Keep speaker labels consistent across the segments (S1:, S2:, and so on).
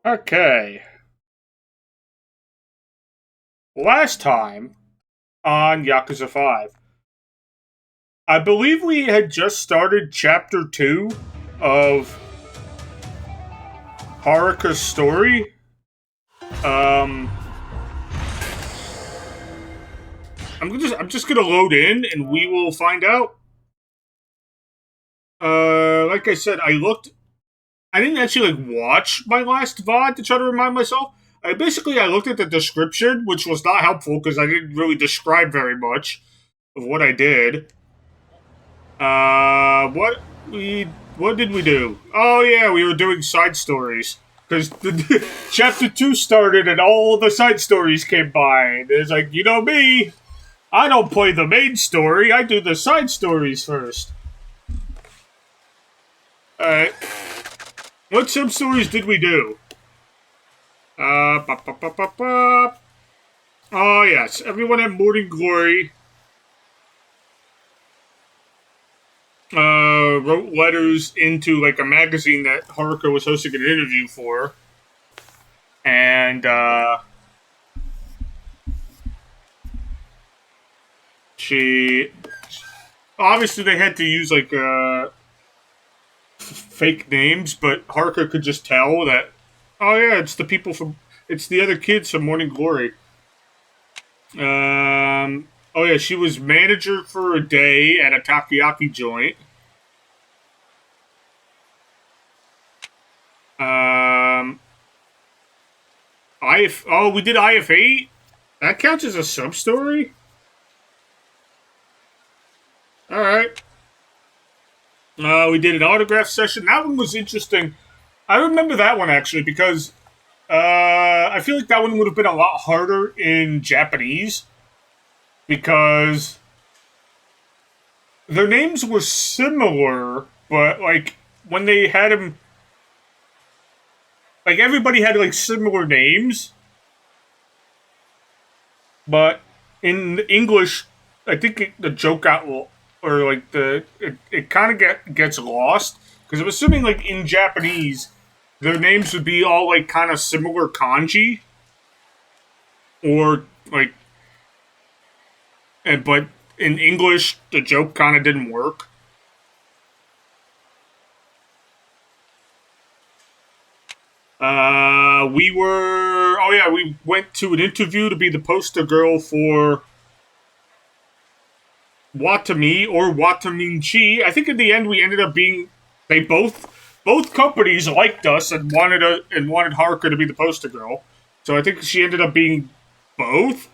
S1: Okay. Last time on Yakuza 5, I believe we had just started Chapter 2 of Haruka's story. Um, I'm just gonna load in and we will find out. Like I said, I didn't actually watch my last VOD to try to remind myself. I looked at the description, which was not helpful because I didn't really describe very much of what I did. What we what did we do? Oh yeah, we were doing side stories because the chapter 2 started and all the side stories came by. And it's like, you know me, I don't play the main story. I do the side stories first. All right, what sub stories did we do? Ba, ba, ba, ba, ba. Oh yes, everyone at Morning Glory wrote letters into like a magazine that Haruka was hosting an interview for, and she obviously they had to use like fake names, but Haruka could just tell that. Oh yeah, it's the other kids from Morning Glory. Oh yeah, she was manager for a day at a takoyaki joint. Um, we did IF8. That counts as a sub story. All right. We did an autograph session. That one was interesting. I remember that one actually because I feel like that one would have been a lot harder in Japanese because their names were similar, but like when they had him, like everybody had like similar names, but in English, I think the joke got or like it kind of gets lost because I'm assuming like in Japanese, their names would be all like kind of similar kanji or like, but in English the joke kind of didn't work. We went to an interview to be the poster girl for Watami or Wataminchi. I think in the end we ended up being they both companies liked us and wanted Haruka to be the poster girl. So I think she ended up being both.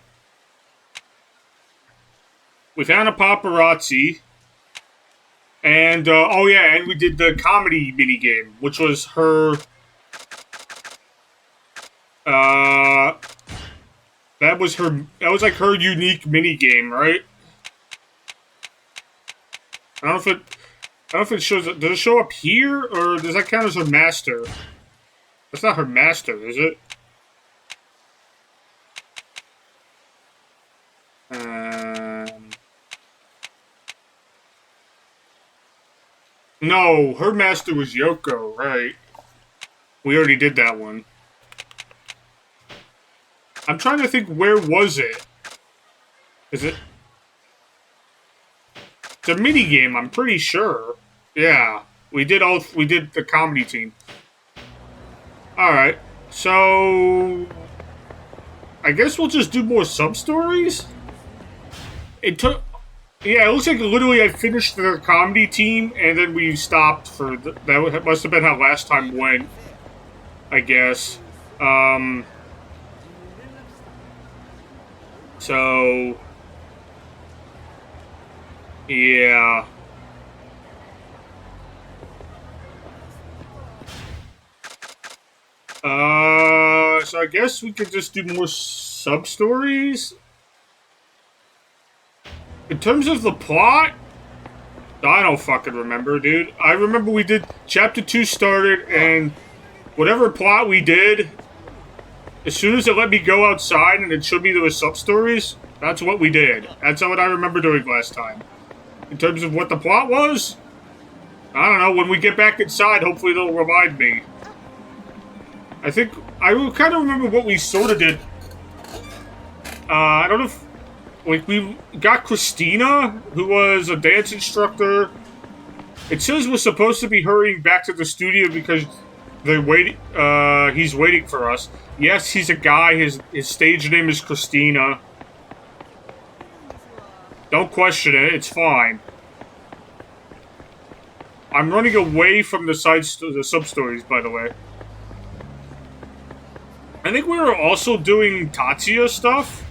S1: We found a paparazzi, and and we did the comedy mini game, which was her. Uh, that was her. That was like her unique mini game, right? I don't know if it. I don't know if it shows. Does it show up here, or does that count as her master? That's not her master, is it? Um, no, her master was Yoko, right? We already did that one. I'm trying to think. Where was it? Is it? It's a mini game. I'm pretty sure. Yeah, we did all. We did the comedy team. All right. So I guess we'll just do more sub stories. It took. Yeah, it looks like literally I finished the comedy team and then we stopped for that. Must have been how last time went. I guess. Um. So. Yeah. So I guess we could just do more sub stories. In terms of the plot, I don't fucking remember, dude. I remember we did chapter 2 started and whatever plot we did, as soon as it let me go outside and it showed me there was sub stories, that's what we did. That's what I remember doing last time. In terms of what the plot was, I don't know. When we get back inside, hopefully they'll remind me. I think I kind of remember what we sort of did. I don't know if like we got Christina, who was a dance instructor. It says we're supposed to be hurrying back to the studio because they're waiting. He's waiting for us. Yes, he's a guy. His stage name is Christina. Don't question it. It's fine. I'm running away from the sub stories, by the way. I think we were also doing Tatsuya stuff.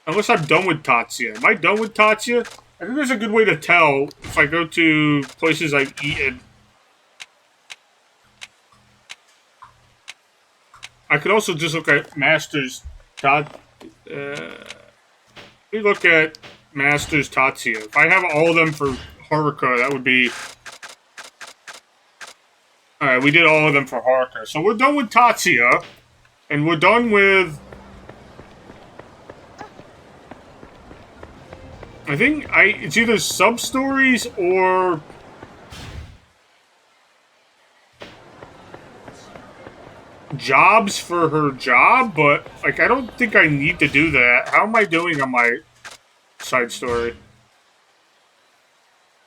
S1: Unless I'm done with Tatsuya. Am I done with Tatsuya? I think there's a good way to tell if I go to places I've eaten. I could also just look at Masters we look at Masters Tatsuya. If I have all of them for Haruka, that would be... Alright, we did all of them for Haruka. So we're done with Tatsuya. And we're done with... I think it's either sub-stories or... jobs for her job, but, like, I don't think I need to do that. How am I doing on my side story?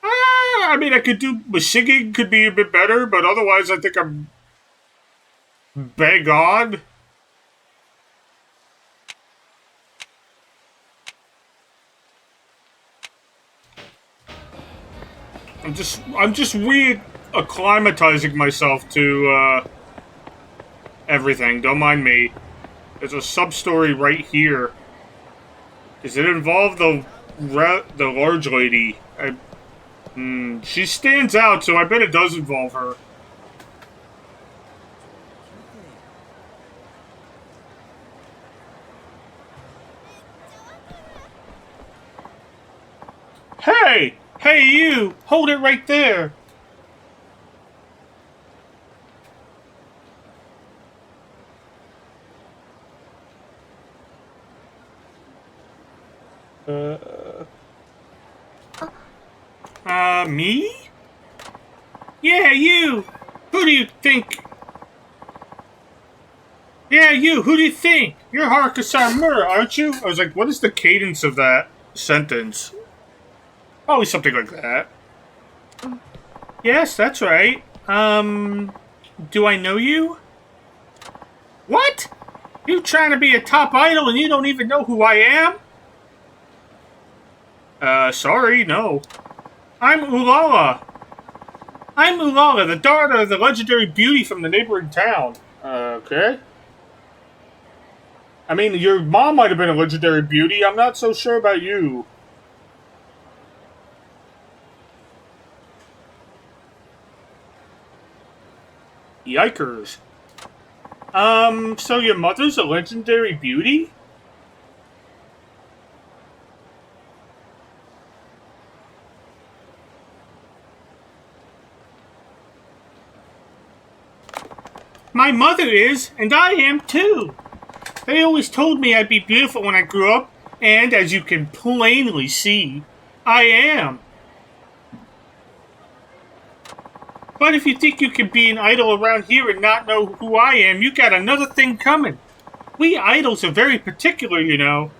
S1: I mean, I could do... singing could be a bit better, but otherwise I think I'm... bang on. I'm just re-acclimatizing myself to, everything. Don't mind me. There's a sub-story right here. Does it involve the large lady? She stands out, so I bet it does involve her. Hey! Hey, you! Hold it right there! Me? Yeah, you! Who do you think? Yeah, you! Who do you think? You're Haruka Samura, aren't you? I was like, what is the cadence of that sentence? Probably something like that. Yes, that's right. Do I know you? What? You trying to be a top idol and you don't even know who I am? Sorry, no. I'm Ulala. I'm Ulala, the daughter of the legendary beauty from the neighboring town. Okay. I mean, your mom might have been a legendary beauty. I'm not so sure about you. Yikers. So your mother's a legendary beauty? My mother is, and I am too. They always told me I'd be beautiful when I grew up, and as you can plainly see, I am. But if you think you can be an idol around here and not know who I am, you got another thing coming. We idols are very particular, you know.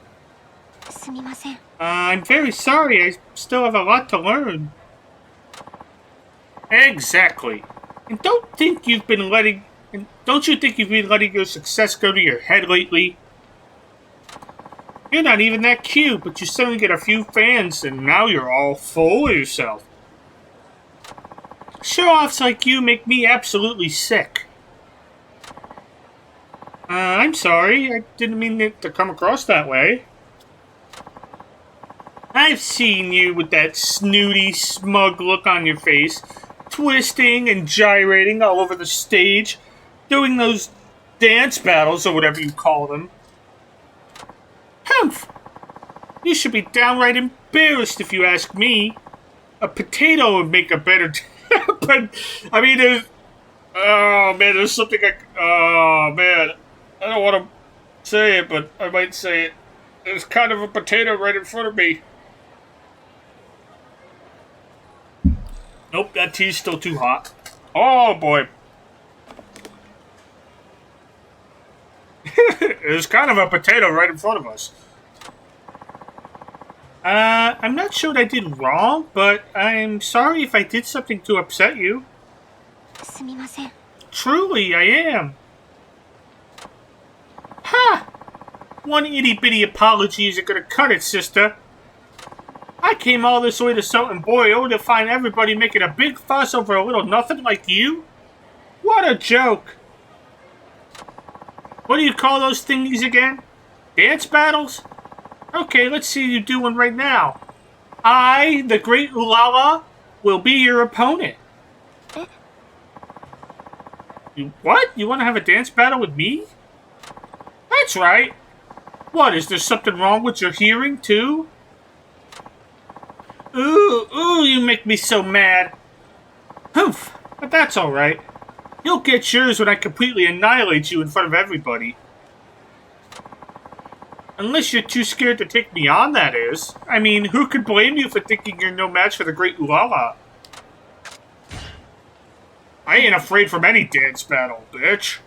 S1: I'm very sorry, I still have a lot to learn. Exactly. And don't you think you've been letting your success go to your head lately? You're not even that cute, but you suddenly get a few fans and now you're all full of yourself. Show-offs like you make me absolutely sick. I'm sorry. I didn't mean it to come across that way. I've seen you with that snooty, smug look on your face, twisting and gyrating all over the stage, doing those dance battles or whatever you call them. Humph! You should be downright embarrassed if you ask me. A potato would make a better... but, I mean, there's something oh, man. I don't want to say it, but I might say it. There's kind of a potato right in front of me. Nope, that tea's still too hot. Oh, boy. There's kind of a potato right in front of us. I'm not sure what I did wrong, but I'm sorry if I did something to upset you. Truly, I am. Ha! One itty-bitty apology isn't gonna cut it, sister. I came all this way to Sultan Boy only to find everybody making a big fuss over a little nothing like you? What a joke! What do you call those thingies again? Dance battles? Okay, let's see you do one right now. I, the great Ulala, will be your opponent. You what? You want to have a dance battle with me? That's right. What, is there something wrong with your hearing, too? Ooh, you make me so mad. Humph, but that's alright. You'll get yours when I completely annihilate you in front of everybody. Unless you're too scared to take me on, that is. I mean, who could blame you for thinking you're no match for the great Ulala? I ain't afraid from any dance battle, bitch.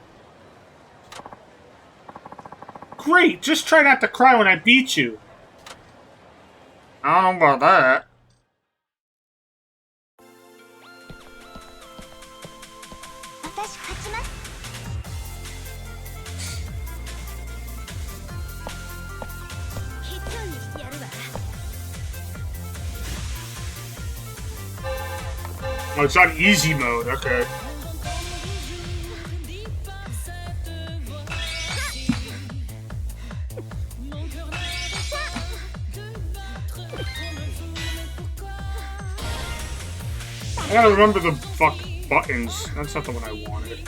S1: Great, just try not to cry when I beat you. I don't know about that. Oh, it's on easy mode, okay. I gotta remember the fuck buttons. That's not the one I wanted.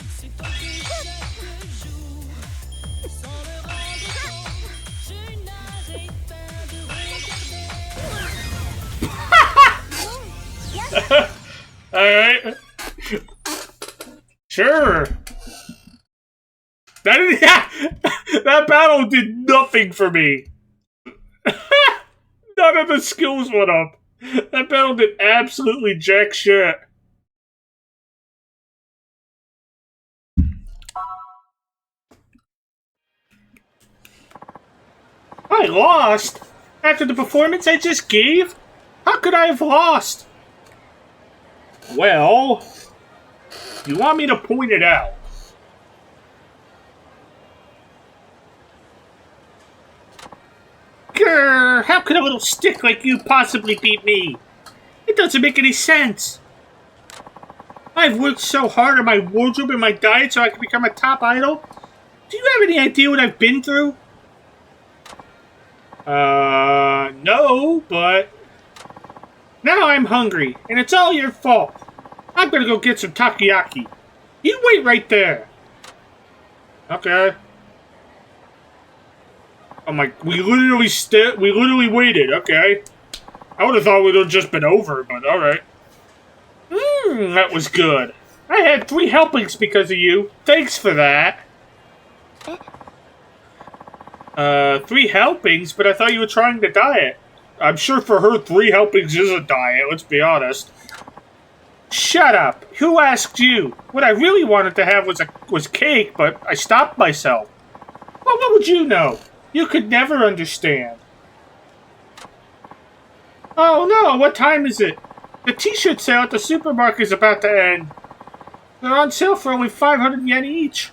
S1: Alright. Sure. That battle did nothing for me. None of the skills went up. That battle did absolutely jack shit. I lost? After the performance I just gave? How could I have lost? Well, you want me to point it out? Grr, how could a little stick like you possibly beat me? It doesn't make any sense. I've worked so hard on my wardrobe and my diet so I can become a top idol. Do you have any idea what I've been through? No, but... Now I'm hungry, and it's all your fault. I'm gonna go get some takoyaki. You wait right there. Okay. I'm like, we literally waited, okay. I would have thought we'd have just been over, but alright. That was good. I had 3 helpings because of you. Thanks for that. 3 helpings? But I thought you were trying to diet. I'm sure for her, 3 helpings is a diet, let's be honest. Shut up! Who asked you? What I really wanted to have was cake, but I stopped myself. Well, what would you know? You could never understand. Oh no, what time is it? The t-shirt sale at the supermarket is about to end. They're on sale for only 500 yen each.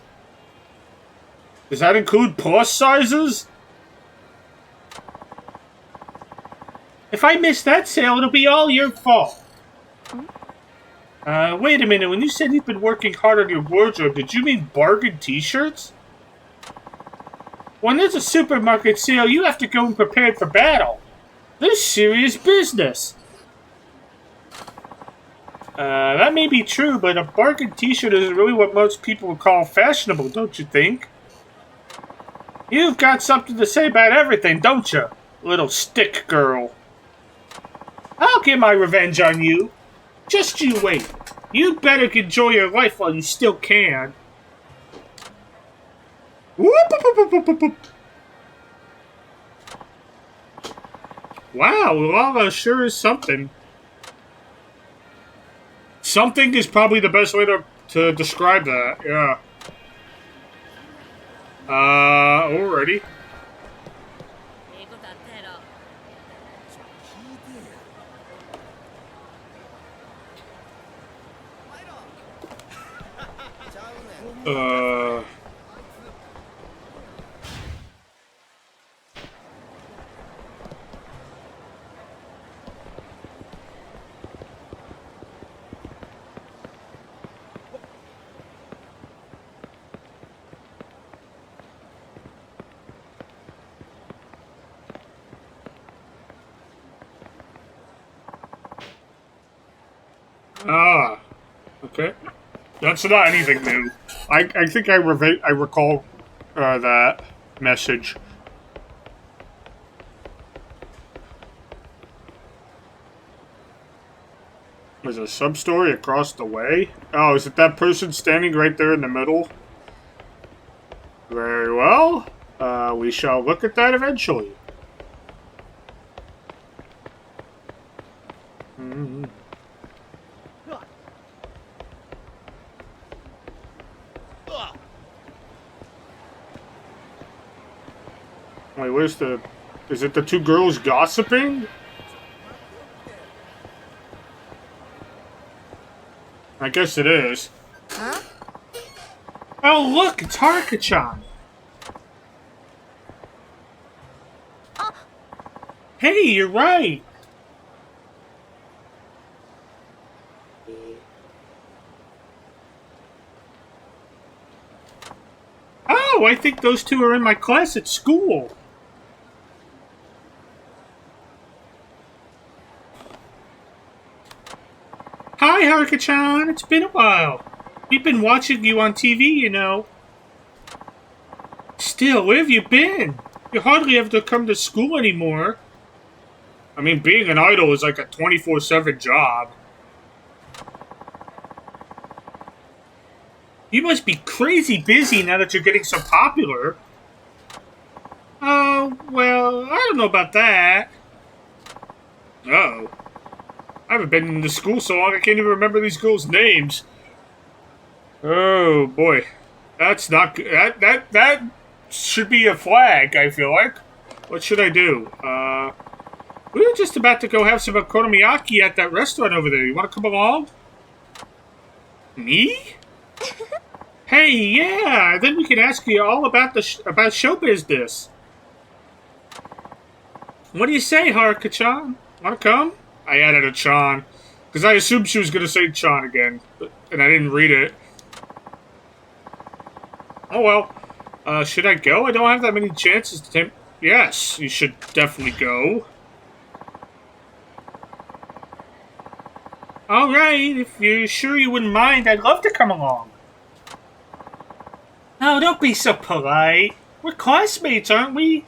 S1: Does that include plus sizes? If I miss that sale, it'll be all your fault. Wait a minute. When you said you've been working hard on your wardrobe, did you mean bargain t-shirts? When there's a supermarket sale, you have to go prepared for battle. This is serious business. That may be true, but a bargain t-shirt isn't really what most people would call fashionable, don't you think? You've got something to say about everything, don't you, little stick girl? I'll get my revenge on you. Just you wait. You'd better enjoy your life while you still can. Wow, lava sure is something. Something is probably the best way to describe that, yeah. already. Uh... Ah, okay. That's not anything new. I think I recall that message. There's a sub-story across the way? Oh, is it that person standing right there in the middle? Very well. We shall look at that eventually. Mm-hmm. Wait, where's the... Is it the two girls gossiping? I guess it is. Huh? Oh, look! It's Haruka-chan! Hey, you're right! Oh, I think those two are in my class at school. Hi, Haruka-chan. It's been a while. We've been watching you on TV, you know. Still, where have you been? You hardly ever come to school anymore. I mean, being an idol is like a 24/7 job. You must be crazy busy now that you're getting so popular. Oh, well, I don't know about that. Uh-oh. I haven't been in the school so long I can't even remember these girls' names. Oh, boy. That's not good. That should be a flag, I feel like. What should I do? We were just about to go have some okonomiyaki at that restaurant over there. You want to come along? Me? Hey, yeah. Then we can ask you all about about show business. What do you say, Haruka-chan? Want to come? I added a Chan. Because I assumed she was going to say Chan again. And I didn't read it. Oh, well. Should I go? I don't have that many chances to take... Yes, you should definitely go. Alright, if you're sure you wouldn't mind, I'd love to come along. Oh, don't be so polite. We're classmates, aren't we?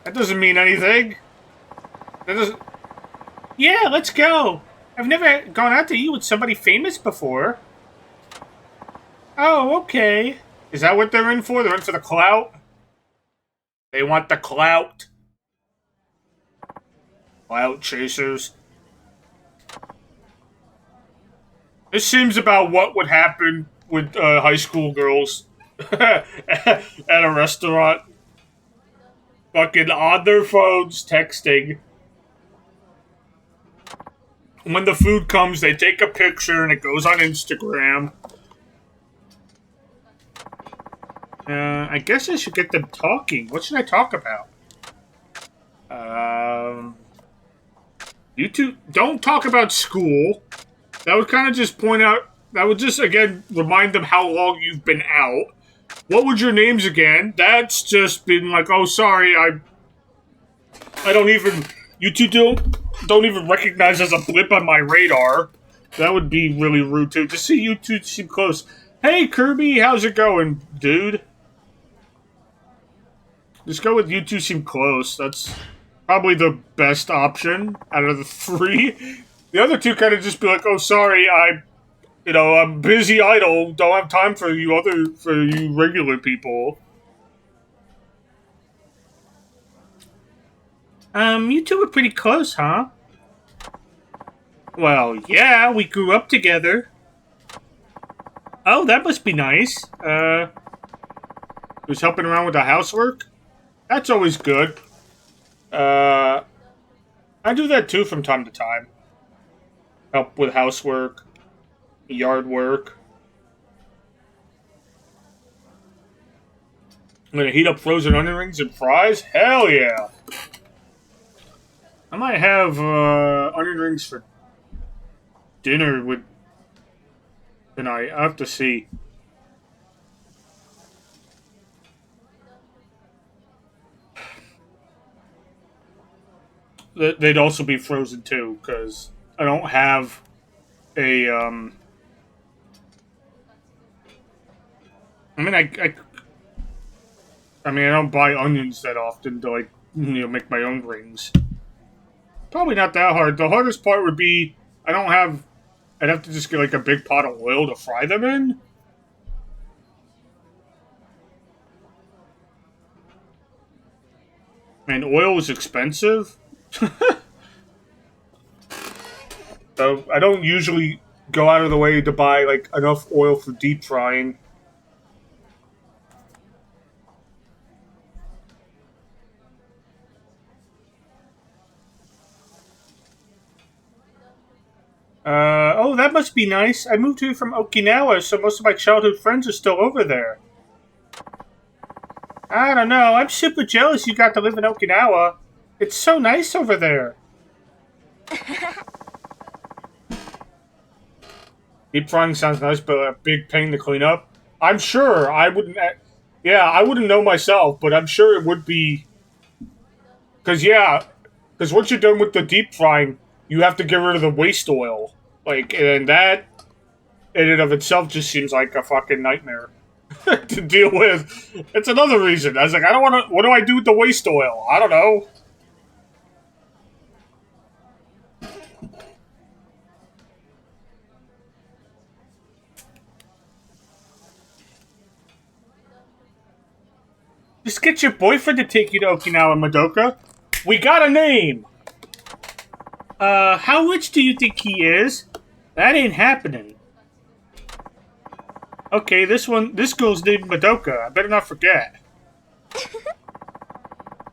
S1: That doesn't mean anything. That doesn't... Yeah, let's go. I've never gone out to eat with somebody famous before. Oh, okay. Is that what they're in for? They're in for the clout? They want the clout. Clout chasers. This seems about what would happen with high school girls at a restaurant. Fucking on their phones, texting. When the food comes, they take a picture and it goes on Instagram. I guess I should get them talking. What should I talk about? You two don't talk about school. That would kind of just point out... That would just, again, remind them how long you've been out. What would your names again? That's just been like, oh, sorry, I don't even... You two don't even recognize as a blip on my radar. That would be really rude, too. Just see you two seem close. Hey, Kirby, how's it going, dude? Just go with you two seem close. That's probably the best option out of the three. The other two kind of just be like, oh, sorry, I'm busy idol, don't have time for you regular people. You two were pretty close, huh? Well, yeah, we grew up together. Oh, that must be nice. Who's helping around with the housework? That's always good. I do that too from time to time. Help with housework, yard work. I'm gonna heat up frozen onion rings and fries? Hell yeah! I might have onion rings for dinner with tonight. I have to see. They'd also be frozen too, because I don't have a. I mean, I mean, I don't buy onions that often to make my own rings. Probably not that hard. The hardest part would be I don't have. I'd have to just get like a big pot of oil to fry them in. And oil is expensive. So I don't usually go out of the way to buy like enough oil for deep frying. Oh, that must be nice. I moved here from Okinawa, so most of my childhood friends are still over there. I don't know. I'm super jealous you got to live in Okinawa. It's so nice over there. Deep frying sounds nice, but a big pain to clean up. I'm sure I wouldn't. Yeah, I wouldn't know myself, but I'm sure it would be. Because once you're done with the deep frying, you have to get rid of the waste oil. And that in and of itself just seems like a fucking nightmare to deal with. It's another reason. I was like, I don't want to. What do I do with the waste oil? I don't know. Just get your boyfriend to take you to Okinawa, Madoka. We got a name! How rich do you think he is? That ain't happening. Okay, this girl's named Madoka. I better not forget.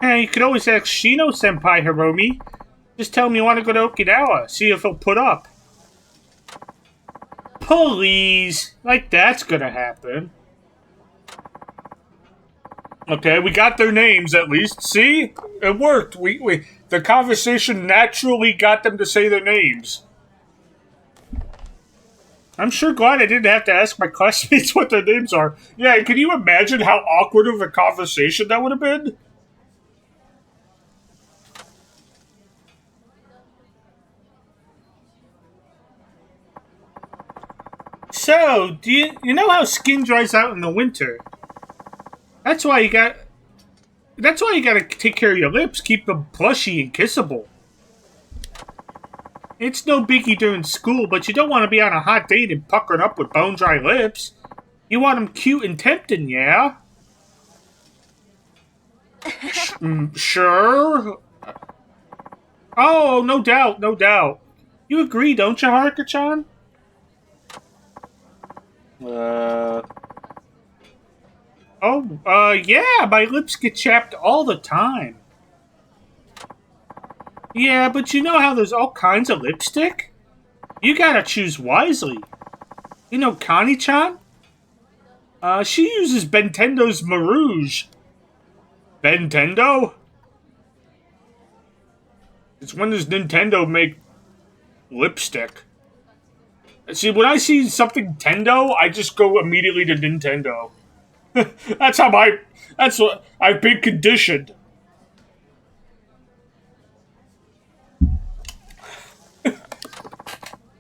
S1: Hey, you could always ask Shino-senpai, Hiromi. Just tell him you want to go to Okinawa. See if he'll put up. Please! Like that's gonna happen. Okay, we got their names at least. See? It worked. The conversation naturally got them to say their names. I'm sure glad I didn't have to ask my classmates what their names are. Yeah, can you imagine how awkward of a conversation that would have been? So, do you know how skin dries out in the winter? That's why you gotta take care of your lips, keep them plushy and kissable. It's no biggie during school, but you don't want to be on a hot date and puckering up with bone-dry lips. You want them cute and tempting, yeah? Sure. Oh, no doubt, no doubt. You agree, don't you, Haruka-chan? Yeah, my lips get chapped all the time. Yeah, but you know how there's all kinds of lipstick? You gotta choose wisely. You know Connie-chan? She uses Bentendo's Marouge. Bentendo? It's when does Nintendo make lipstick? See, when I see something Tendo, I just go immediately to Nintendo. That's what I've been conditioned.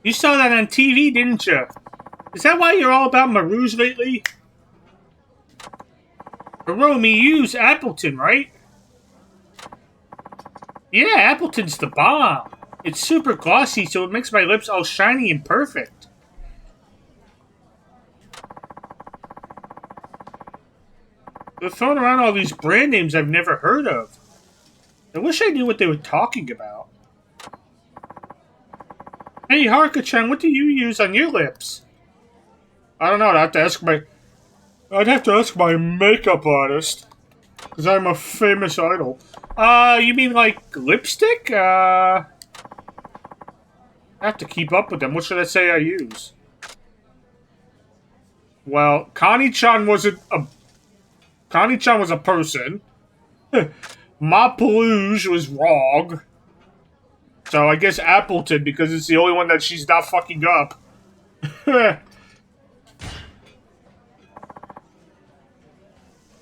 S1: You saw that on TV, didn't you? Is that why you're all about Marouge lately? Hiromi, you use Appleton, right? Yeah, Appleton's the bomb. It's super glossy, so it makes my lips all shiny and perfect. They're throwing around all these brand names I've never heard of. I wish I knew what they were talking about. Hey, Haruka-chan, what do you use on your lips? I don't know. I have to ask my... I'd have to ask my makeup artist. Because I'm a famous idol. You mean like lipstick? I have to keep up with them. What should I say I use? Well, Connie-chan wasn't a... Connie-chan was a person. Ma Peluge was wrong. So I guess Appleton, because it's the only one that she's not fucking up.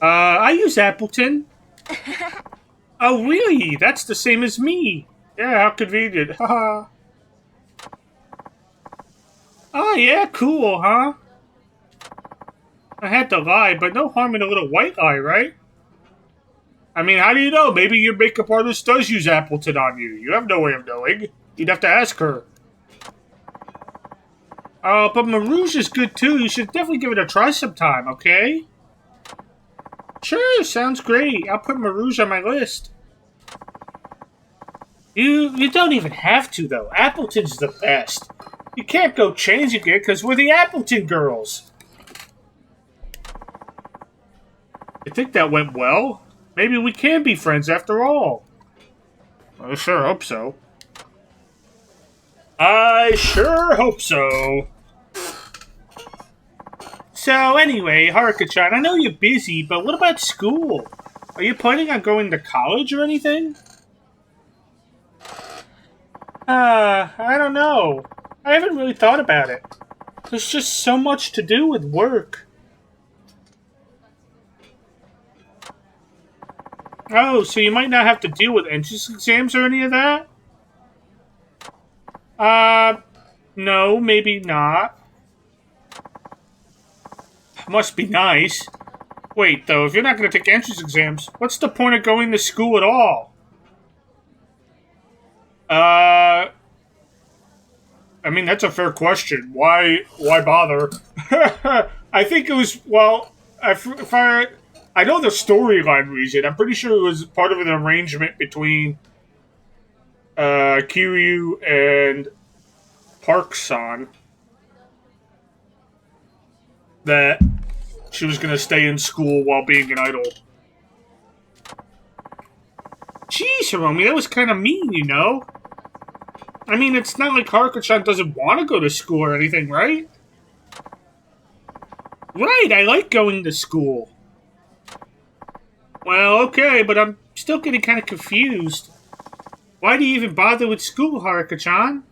S1: I use Appleton. Oh, really? That's the same as me. Yeah, how convenient. Haha. Oh, yeah, cool, huh? I had to lie, but no harm in a little white lie, right? I mean, how do you know? Maybe your makeup artist does use Appleton on you. You have no way of knowing. You'd have to ask her. But Marouge is good too. You should definitely give it a try sometime, okay? Sure, sounds great. I'll put Marouge on my list. You don't even have to, though. Appleton's the best. You can't go changing it because we're the Appleton girls. I think that went well. Maybe we can be friends after all. I sure hope so. I sure hope so. So anyway, Haruka-chan, I know you're busy, but what about school? Are you planning on going to college or anything? I don't know. I haven't really thought about it. There's just so much to do with work. Oh, so you might not have to deal with entrance exams or any of that? No, maybe not. Must be nice. Wait, though, if you're not going to take entrance exams, what's the point of going to school at all? I mean, that's a fair question. Why bother? I think it was, well, I know the storyline reason. I'm pretty sure it was part of an arrangement between Kiryu and Park-san that she was going to stay in school while being an idol. Jeez, Hiromi, that was kind of mean, you know? I mean, it's not like Haruka-chan doesn't want to go to school or anything, right? Right, I like going to school. Well, okay, but I'm still getting kind of confused. Why do you even bother with school, Haruka-chan?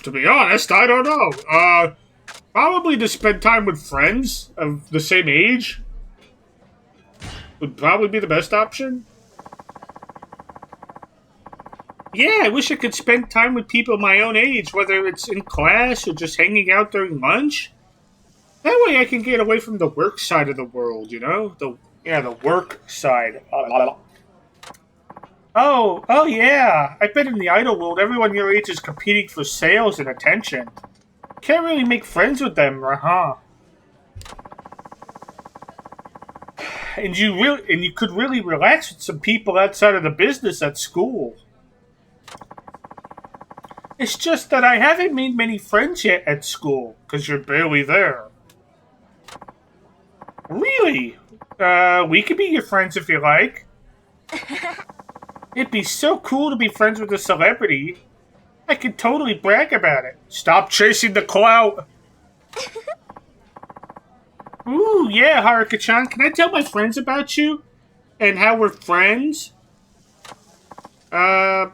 S1: To be honest, I don't know. Probably to spend time with friends of the same age would probably be the best option. Yeah, I wish I could spend time with people my own age, whether it's in class or just hanging out during lunch. That way I can get away from the work side of the world, you know? The work side. Oh yeah. I bet in the idol world, everyone your age is competing for sales and attention. Can't really make friends with them, huh? And you could really relax with some people outside of the business at school. It's just that I haven't made many friends yet at school, because you're barely there. Really? We could be your friends if you like. It'd be so cool to be friends with a celebrity. I could totally brag about it. Stop chasing the clout. Ooh, yeah, Haruka-chan. Can I tell my friends about you? And how we're friends? Well,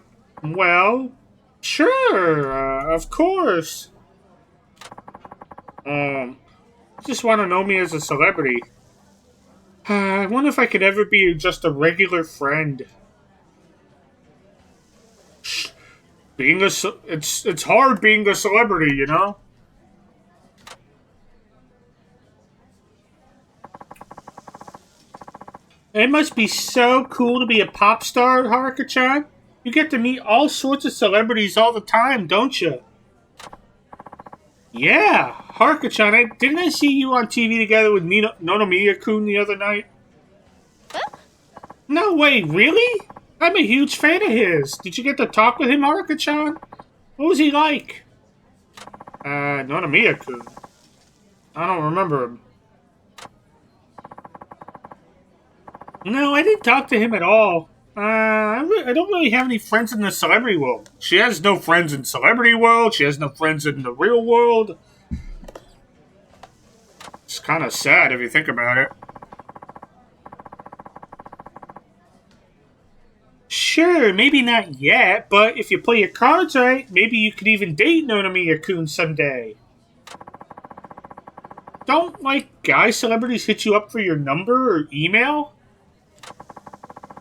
S1: sure, of course. Just want to know me as a celebrity. I wonder if I could ever be just a regular friend. It's hard being a celebrity, you know? It must be so cool to be a pop star, Haruka-chan. You get to meet all sorts of celebrities all the time, don't you? Yeah, Haruka-chan, didn't I see you on TV together with Nonomiya-kun the other night? No way, really? I'm a huge fan of his. Did you get to talk with him, Haruka-chan? What was he like? Nonomiya-kun. I don't remember him. No, I didn't talk to him at all. I don't really have any friends in the celebrity world. She has no friends in celebrity world. She has no friends in the real world. It's kind of sad if you think about it. Sure, maybe not yet, but if you play your cards right, maybe you could even date Nonomiya-kun someday. Don't, guy celebrities hit you up for your number or email?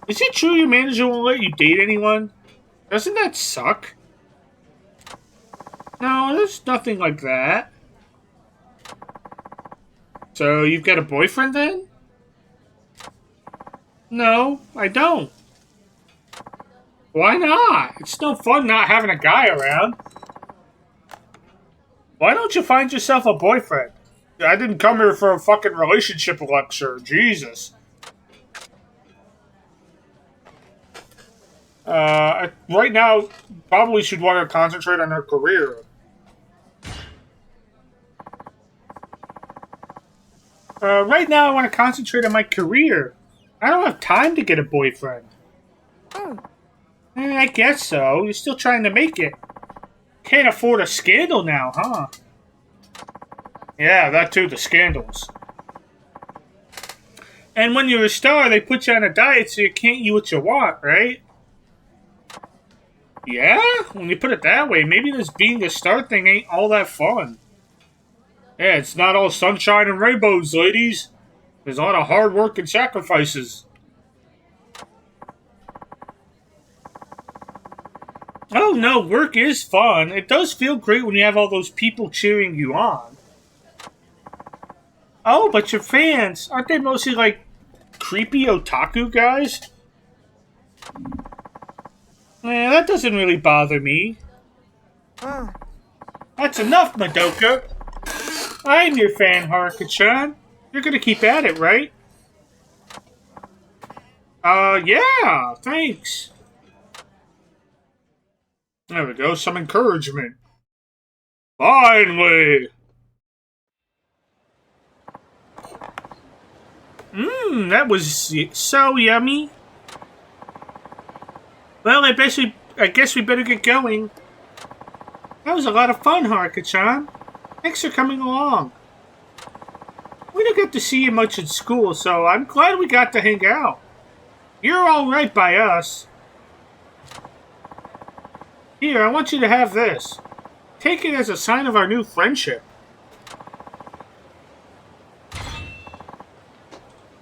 S1: Is it true your manager won't let you date anyone? Doesn't that suck? No, there's nothing like that. So, you've got a boyfriend then? No, I don't. Why not? It's no fun not having a guy around. Why don't you find yourself a boyfriend? I didn't come here for a fucking relationship lecture. Jesus. Right now, probably should want to concentrate on her career. Right now, I want to concentrate on my career. I don't have time to get a boyfriend. I guess so. You're still trying to make it. Can't afford a scandal now, huh? Yeah, that too, the scandals. And when you're a star, they put you on a diet so you can't eat what you want, right? Yeah? When you put it that way, maybe this being a star thing ain't all that fun. Yeah, it's not all sunshine and rainbows, ladies. There's a lot of hard work and sacrifices. Oh no, work is fun. It does feel great when you have all those people cheering you on. Oh, but your fans, aren't they mostly creepy otaku guys? That doesn't really bother me. That's enough, Madoka. I'm your fan, Haruka-chan. You're gonna keep at it, right? Yeah, thanks. There we go, some encouragement. Finally! That was so yummy. Well, I guess we better get going. That was a lot of fun, Haruka-chan. Thanks for coming along. We don't get to see you much at school, so I'm glad we got to hang out. You're all right by us. Here, I want you to have this. Take it as a sign of our new friendship.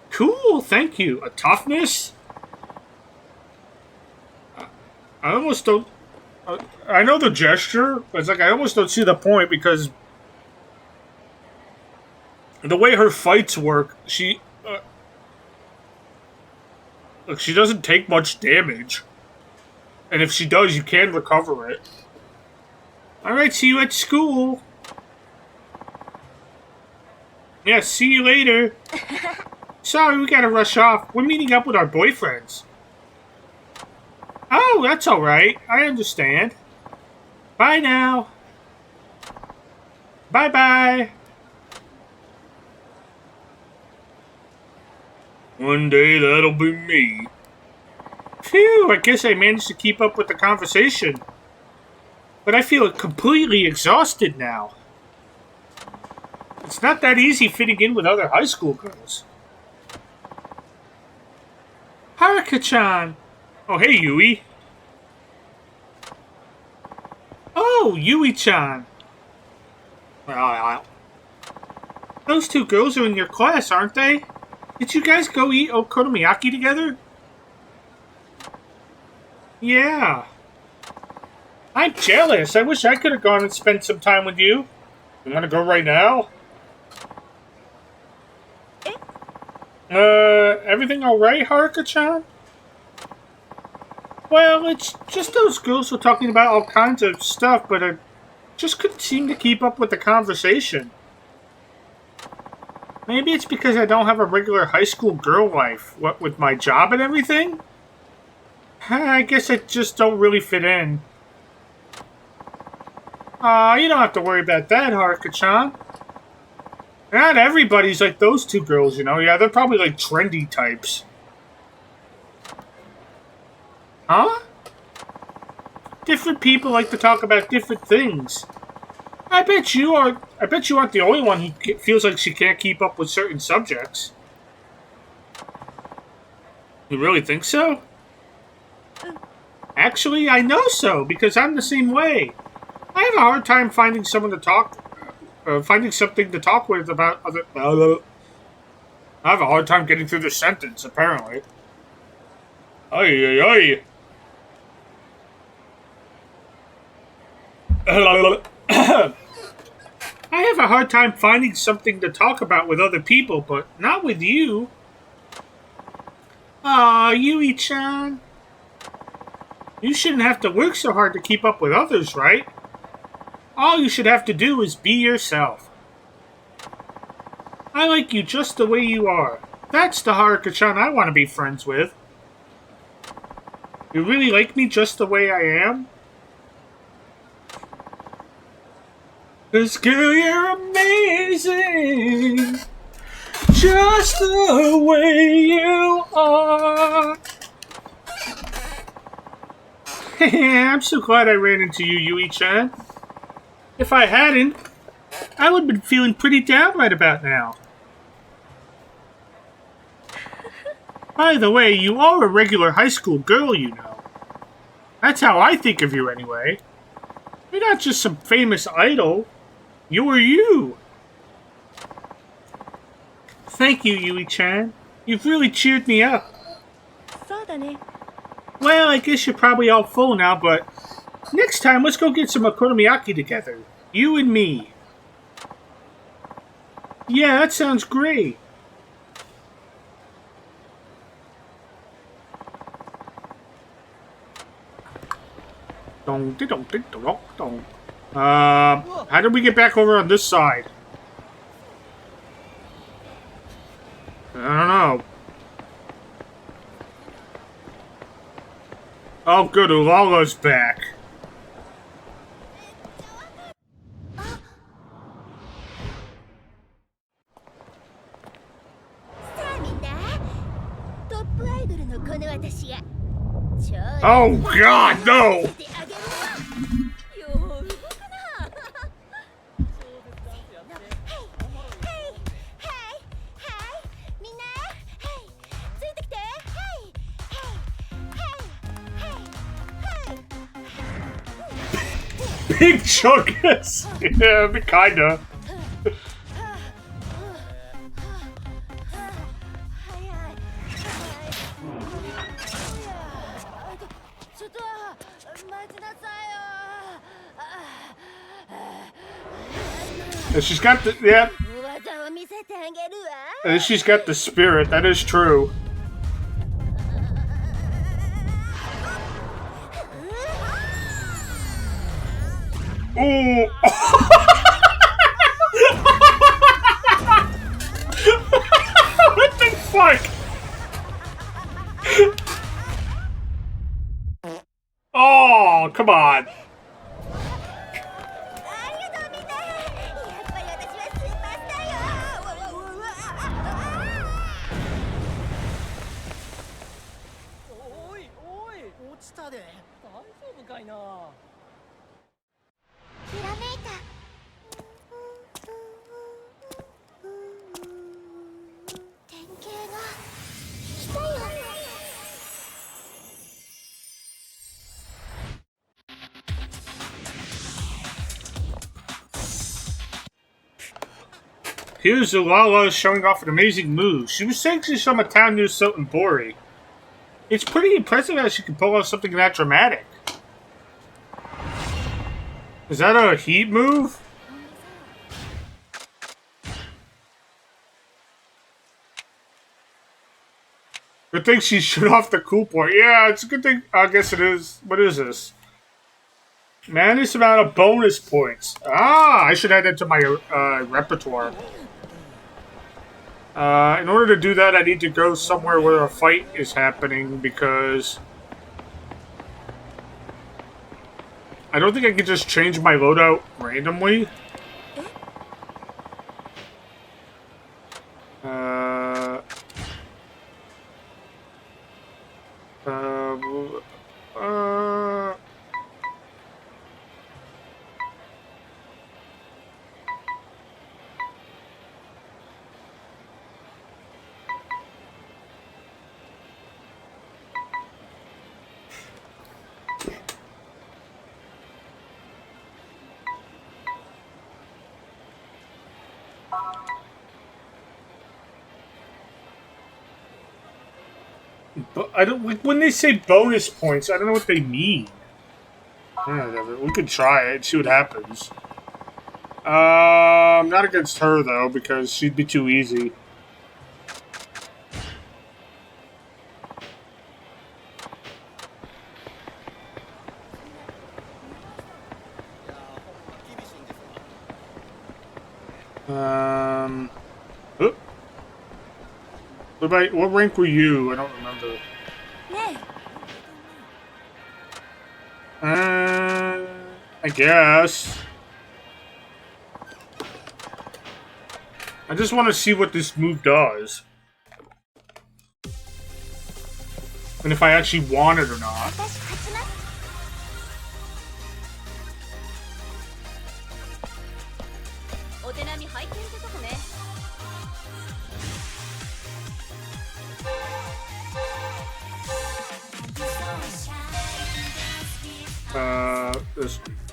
S1: Cool, thank you. A toughness? I almost don't... I know the gesture, but it's I almost don't see the point because... the way her fights work, she doesn't take much damage. And if she does, you can recover it. Alright, see you at school. Yeah, see you later. Sorry, we gotta rush off. We're meeting up with our boyfriends. Oh, that's alright. I understand. Bye now. Bye-bye. One day that'll be me. Phew, I guess I managed to keep up with the conversation. But I feel completely exhausted now. It's not that easy fitting in with other high school girls. Haruka-chan! Oh, hey, Yui. Oh, Yui-chan. Those two girls are in your class, aren't they? Did you guys go eat okonomiyaki together? Yeah. I'm jealous. I wish I could have gone and spent some time with you. You want to go right now? Everything alright, Haruka-chan? Well, it's just those girls were talking about all kinds of stuff, but I just couldn't seem to keep up with the conversation. Maybe it's because I don't have a regular high school girl life, what with my job and everything? I guess I just don't really fit in. You don't have to worry about that, Haruka-chan. Not everybody's like those two girls, you know? Yeah, they're probably like trendy types. Huh? Different people like to talk about different things. I bet you aren't the only one who feels like she can't keep up with certain subjects. You really think so? Actually, I know so, because I'm the same way. I have a hard time finding something to talk with about other... I have a hard time getting through the sentence, apparently. Ay, ay, ay. I have a hard time finding something to talk about with other people, but not with you. Aw, Yui-chan. You shouldn't have to work so hard to keep up with others, right? All you should have to do is be yourself. I like you just the way you are. That's the Haruka-chan I want to be friends with. You really like me just the way I am? 'Cause girl, you're amazing. Just the way you are. I'm so glad I ran into you, Yui-chan. If I hadn't, I would have been feeling pretty down right about now. By the way, you are a regular high school girl, you know. That's how I think of you anyway. You're not just some famous idol. You're you. Thank you, Yui-chan. You've really cheered me up. Well, I guess you're probably all full now, but next time let's go get some okonomiyaki together. You and me. Yeah, that sounds great. How did we get back over on this side? I don't know. Oh, good, Ulala's back. Oh, God, no! Big chunkus! Yeah, kinda. And she's got the, yeah. And she's got the spirit, that is true. Ooh. What the fuck? Oh, come on. Here's Ulala showing off an amazing move. She was saying she's from a town near Sotenbori. It's pretty impressive how she can pull off something that dramatic. Is that a heat move? Good thing she shut off the cool point. Yeah, it's a good thing. I guess it is. What is this? Manage amount of bonus points. Ah, I should add that to my repertoire. In order to do that, I need to go somewhere where a fight is happening because I don't think I can just change my loadout randomly. But I don't like when they say bonus points. I don't know what they mean. We could try it, see what happens. Not against her though, because she'd be too easy. Oh, what rank were you? I don't remember. I guess. I just want to see what this move does. And if I actually want it or not.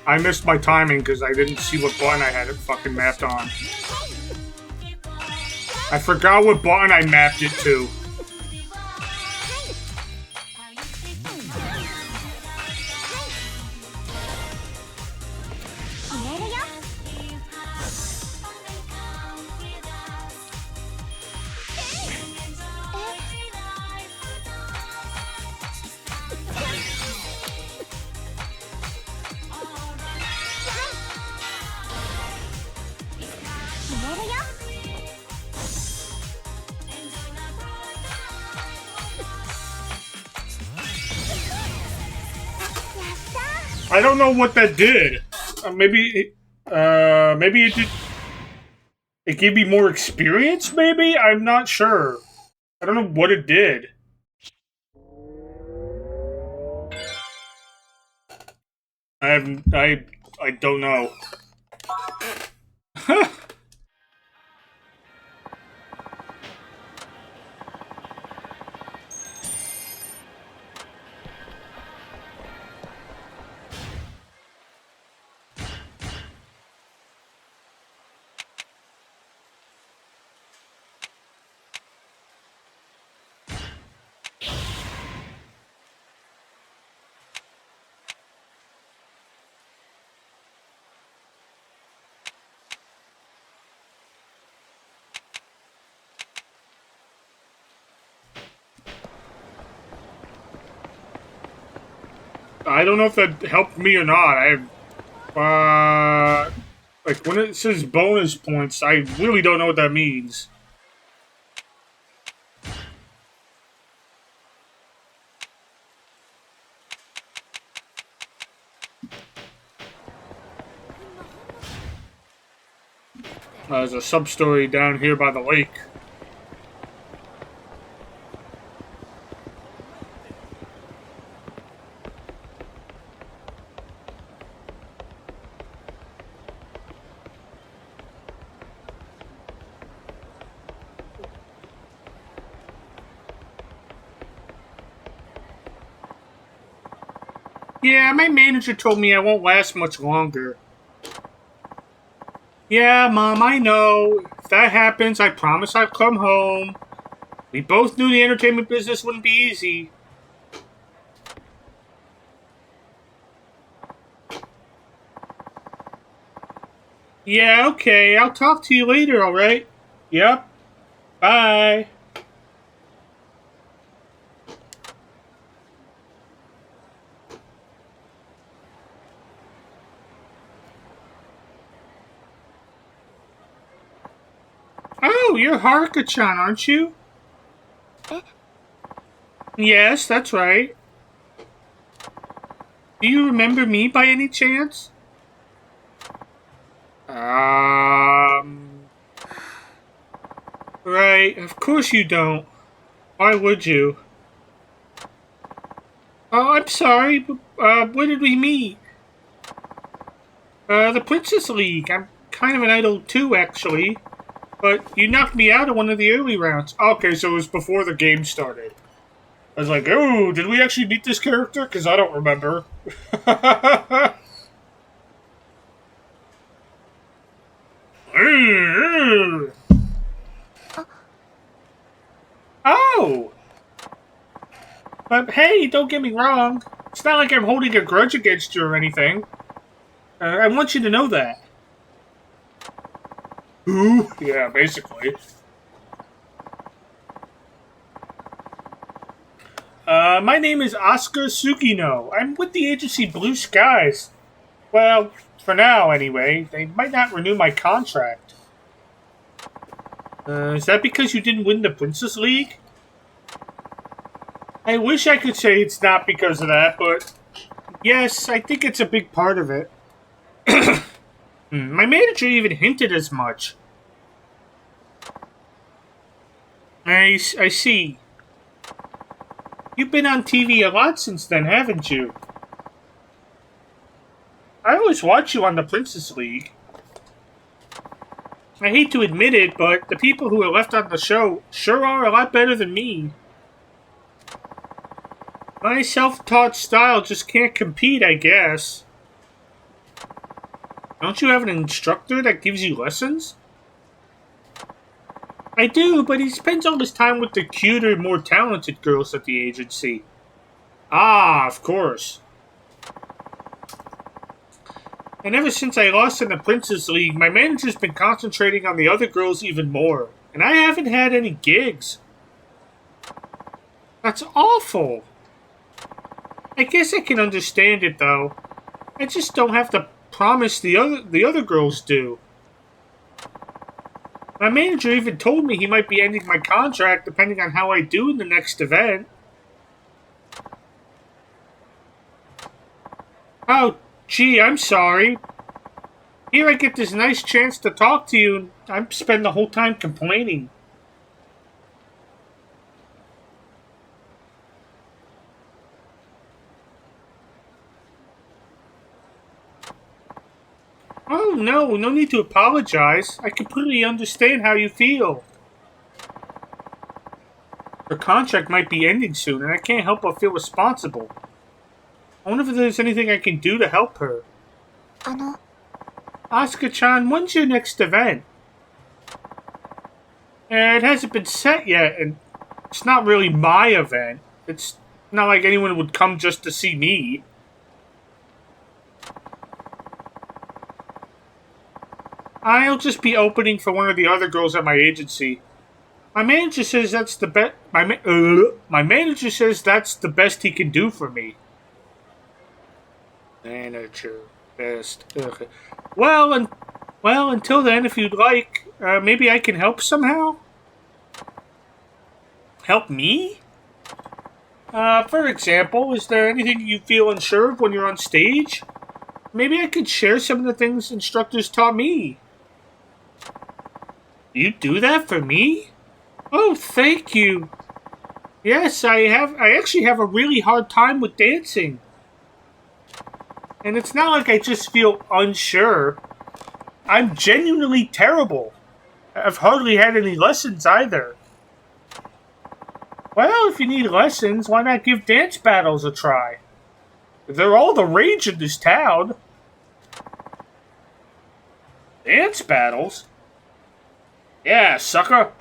S1: I missed my timing because I didn't see what button I had it fucking mapped on. I forgot what button I mapped it to. I don't know what that did. Maybe it did. It gave me more experience. Maybe I'm not sure. I don't know what it did. I don't know. I don't know if that helped me or not. Like when it says bonus points, I really don't know what that means. There's a sub-story down here by the lake. Yeah, my manager told me I won't last much longer. Yeah, Mom, I know. If that happens, I promise I'll come home. We both knew the entertainment business wouldn't be easy. Yeah, okay. I'll talk to you later, alright? Yep. Bye. Oh, you're Haruka-chan, aren't you? Yes, that's right. Do you remember me by any chance? Right, of course you don't. Why would you? Oh, I'm sorry, but, where did we meet? The Princess League. I'm kind of an idol too, actually. But you knocked me out of one of the early rounds. Okay, so it was before the game started. I was like, oh, did we actually meet this character? Because I don't remember. Oh! But hey, don't get me wrong. It's not like I'm holding a grudge against you or anything. I want you to know that. Who? Yeah, basically. My name is Oscar Sugino. I'm with the agency Blue Skies. Well, for now, anyway. They might not renew my contract. Is that because you didn't win the Princess League? I wish I could say it's not because of that, but yes, I think it's a big part of it. My manager even hinted as much. I see. You've been on TV a lot since then, haven't you? I always watch you on the Princess League. I hate to admit it, but the people who are left on the show sure are a lot better than me. My self-taught style just can't compete, I guess. Don't you have an instructor that gives you lessons? I do, but he spends all his time with the cuter, more talented girls at the agency. Ah, of course. And ever since I lost in the Princess League, my manager's been concentrating on the other girls even more. And I haven't had any gigs. That's awful. I guess I can understand it, though. I just don't have the promise the other girls do. My manager even told me he might be ending my contract depending on how I do in the next event. Oh, gee, I'm sorry. Here I get this nice chance to talk to you, and I spend the whole time complaining. Oh, no need to apologize. I completely understand how you feel. Her contract might be ending soon, and I can't help but feel responsible. I wonder if there's anything I can do to help her. Asuka-chan, when's your next event? It hasn't been set yet, and it's not really my event. It's not like anyone would come just to see me. I'll just be opening for one of the other girls at my agency. My manager says that's the best. My manager says that's the best he can do for me. Manager best. Okay. Well, until then, if you'd like, maybe I can help somehow. Help me? For example, is there anything you feel unsure of when you're on stage? Maybe I could share some of the things instructors taught me. You do that for me? Oh, thank you. Yes, I actually have a really hard time with dancing. And it's not like I just feel unsure. I'm genuinely terrible. I've hardly had any lessons either. Well, if you need lessons, why not give dance battles a try? They're all the rage in this town. Dance battles? Yeah, sucker.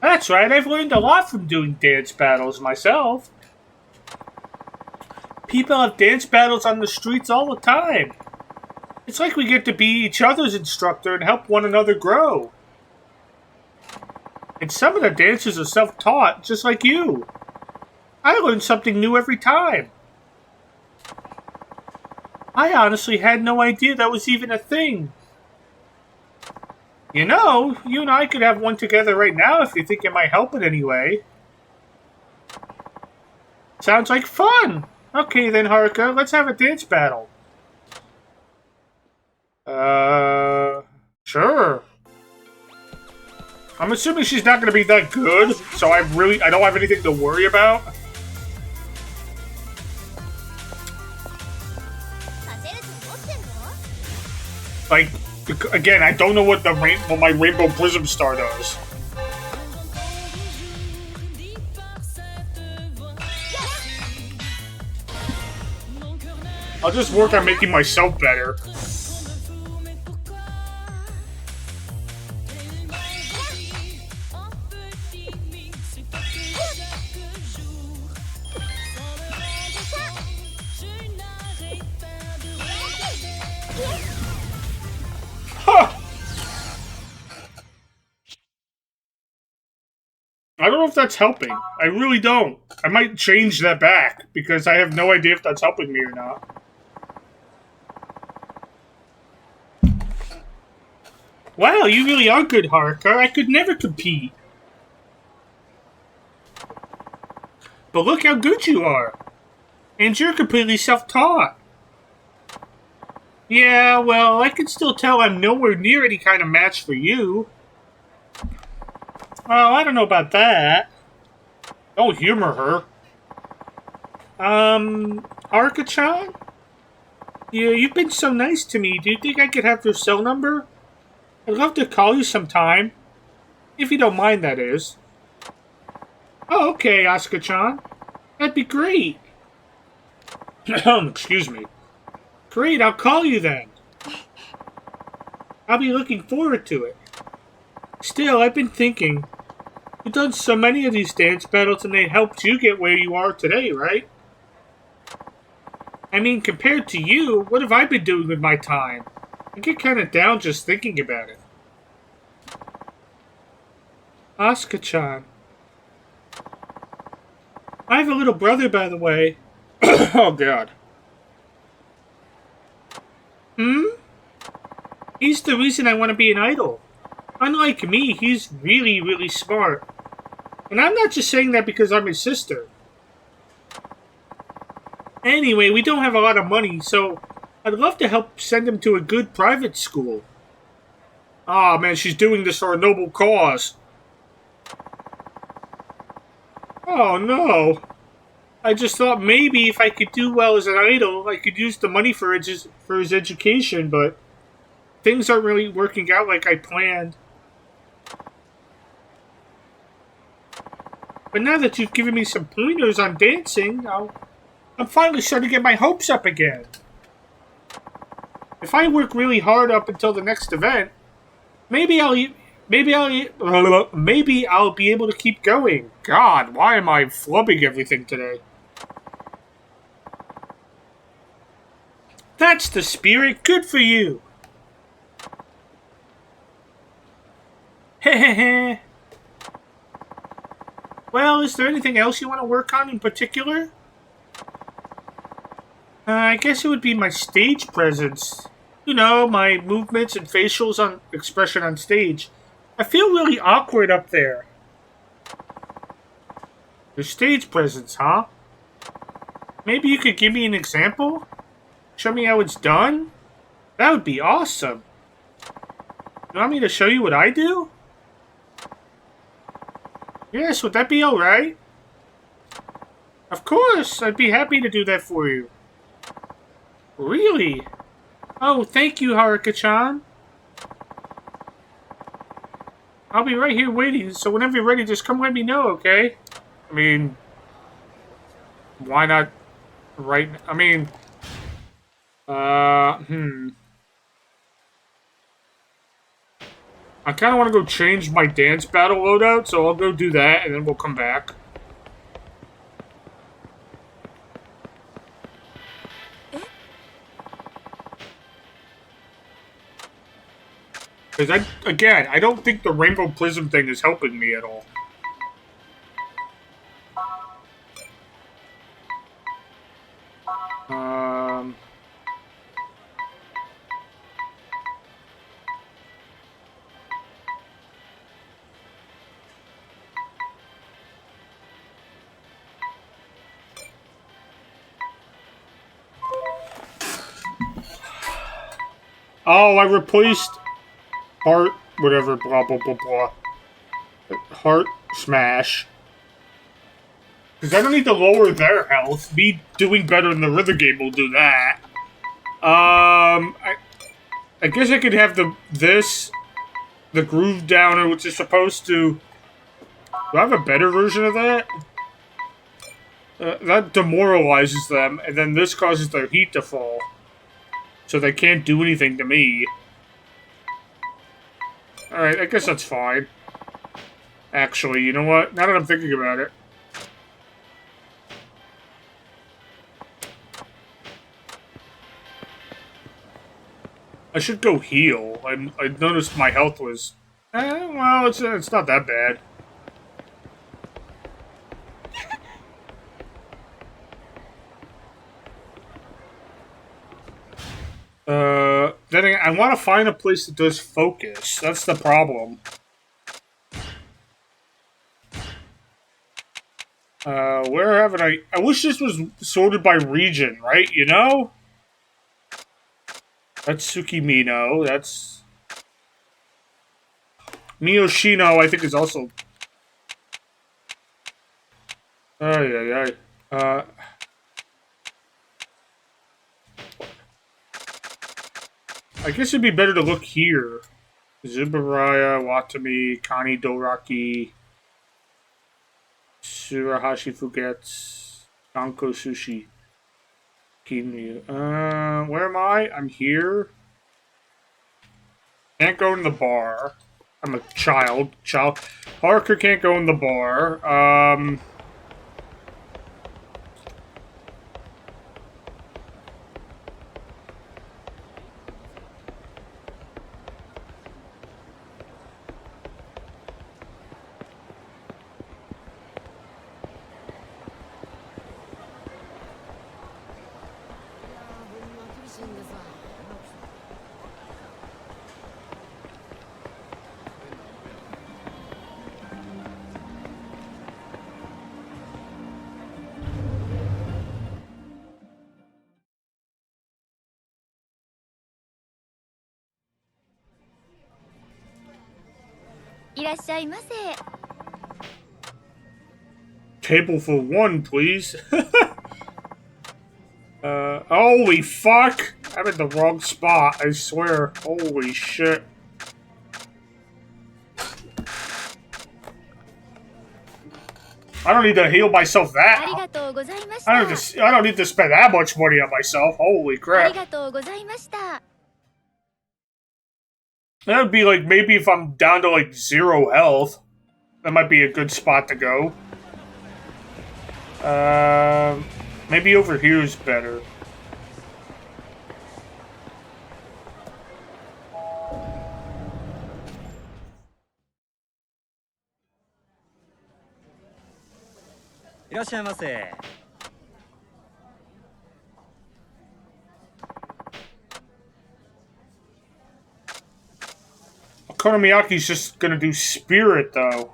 S1: That's right, I've learned a lot from doing dance battles myself. People have dance battles on the streets all the time. It's like we get to be each other's instructor and help one another grow. And some of the dances are self-taught, just like you. I learn something new every time. I honestly had no idea that was even a thing. You know, you and I could have one together right now if you think it might help in any way. Sounds like fun! Okay then, Haruka, let's have a dance battle. Sure. I'm assuming she's not going to be that good, so I don't have anything to worry about. Like, again, I don't know what my Rainbow Prism Star does. I'll just work on making myself better. I don't know if that's helping. I really don't. I might change that back because I have no idea if that's helping me or not. Wow, you really are good, Haruka. I could never compete. But look how good you are. And you're completely self-taught. Yeah, well, I can still tell I'm nowhere near any kind of match for you. Well, I don't know about that. Don't humor her. Haruka-chan? Yeah, you've been so nice to me. Do you think I could have your cell number? I'd love to call you sometime. If you don't mind, that is. Oh, okay, Asuka-chan. That'd be great. Excuse me. Great, I'll call you then. I'll be looking forward to it. Still, I've been thinking. You've done so many of these dance battles and they helped you get where you are today, right? I mean, compared to you, what have I been doing with my time? I get kind of down just thinking about it. Asuka-chan. I have a little brother, by the way. Oh, God. He's the reason I want to be an idol. Unlike me, he's really, really smart. And I'm not just saying that because I'm his sister. Anyway, we don't have a lot of money, so I'd love to help send him to a good private school. Ah, man, she's doing this for a noble cause. Oh, no. I just thought maybe if I could do well as an idol, I could use the money for his education, but things aren't really working out like I planned. But now that you've given me some pointers on dancing, I'm finally starting to get my hopes up again. If I work really hard up until the next event, maybe I'll be able to keep going. God, why am I flubbing everything today? That's the spirit. Good for you. Hehehe. Well, is there anything else you want to work on in particular? I guess it would be my stage presence. You know, my movements and facials on expression on stage. I feel really awkward up there. Your stage presence, huh? Maybe you could give me an example? Show me how it's done? That would be awesome. You want me to show you what I do? Yes, would that be alright? Of course, I'd be happy to do that for you. Really? Oh, thank you, Haruka-chan. I'll be right here waiting, so whenever you're ready, just come let me know, okay? I mean, why not right... I mean, I kind of want to go change my dance battle loadout, so I'll go do that, and then we'll come back. Because, I don't think the Rainbow Prism thing is helping me at all. Oh, I replaced Heart, whatever, blah, blah, blah, blah. Heart Smash. Because I don't need to lower their health. Me doing better in the rhythm game will do that. I guess I could have the Groove Downer, which is supposed to... Do I have a better version of that? That demoralizes them, and then this causes their heat to fall. So they can't do anything to me. Alright, I guess that's fine. Actually, you know what? Now that I'm thinking about it. I should go heal. I noticed my health was... well, it's not that bad. Then again, I want to find a place that does focus. That's the problem. Where haven't I... I wish this was sorted by region, right? You know? That's Tsukimino. That's... Miyoshino, I think, is also... Ay, ay, ay. I guess it'd be better to look here. Zubaraya, Watami, Kani Doraki, Surahashi Fugetsu, Danko Sushi, Kinryu. Where am I? I'm here. Can't go in the bar. I'm a child. Parker can't go in the bar. Table for one, please. Holy fuck! I'm in the wrong spot, I swear. Holy shit. I don't need to heal myself that. I don't need to spend that much money on myself. Holy crap. That would be like maybe if I'm down to like 0 health. That might be a good spot to go. Maybe over here is better. Okonomiyaki's just gonna do spirit though.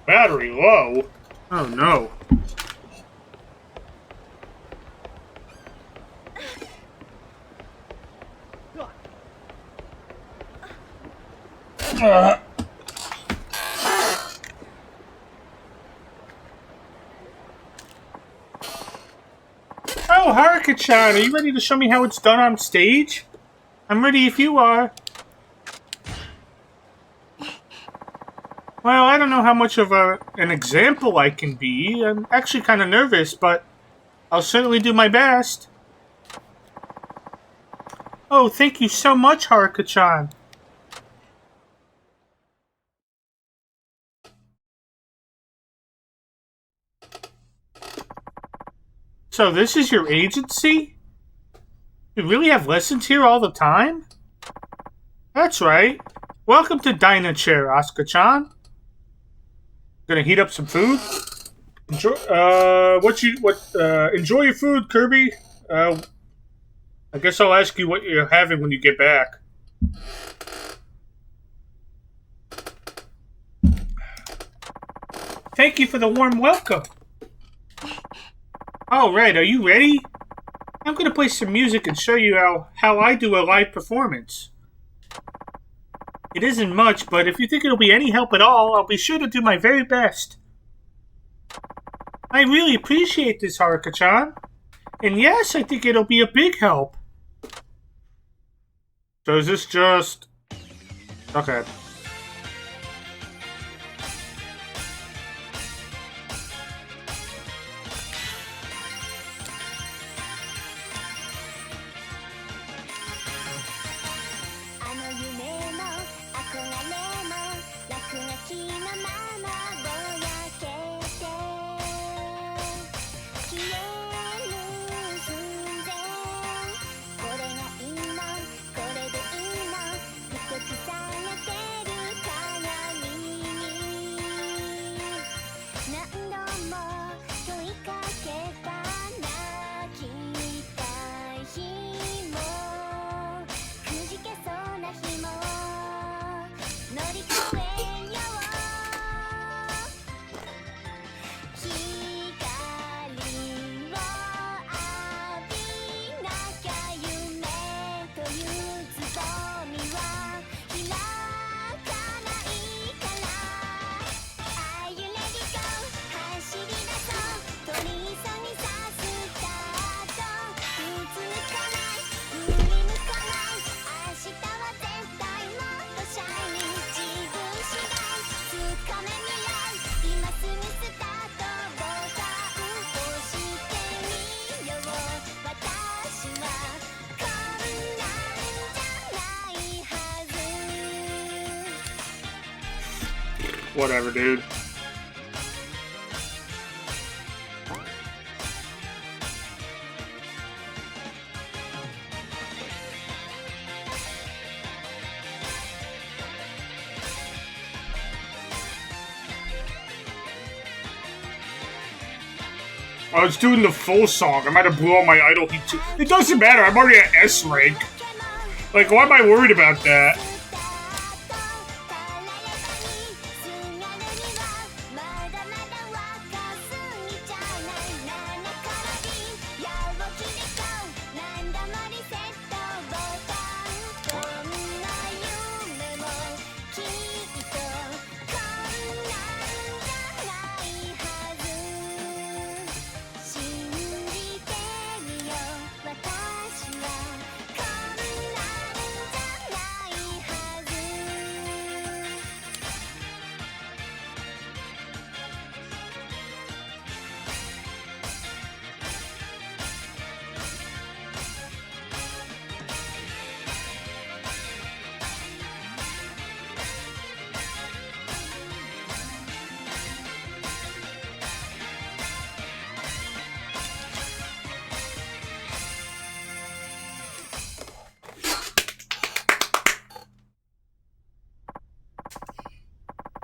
S1: Battery low? Oh no. Oh, Haruka-chan, are you ready to show me how it's done on stage? I'm ready if you are. Well, I don't know how much of an example I can be. I'm actually kind of nervous, but I'll certainly do my best. Oh, thank you so much, Haruka-chan. So this is your agency? You really have lessons here all the time? That's right. Welcome to Dina Chair, Asuka-chan. Gonna heat up some food. Enjoy. Enjoy your food, Kirby. I guess I'll ask you what you're having when you get back. Thank you for the warm welcome. Alright, are you ready? I'm gonna play some music and show you how I do a live performance. It isn't much, but if you think it'll be any help at all, I'll be sure to do my very best. I really appreciate this, Haruka-chan. And yes, I think it'll be a big help. So is this just... Okay. Whatever, dude. I was doing the full song. I might have blew out my idol heat too. It doesn't matter. I'm already at S rank. Like, why am I worried about that?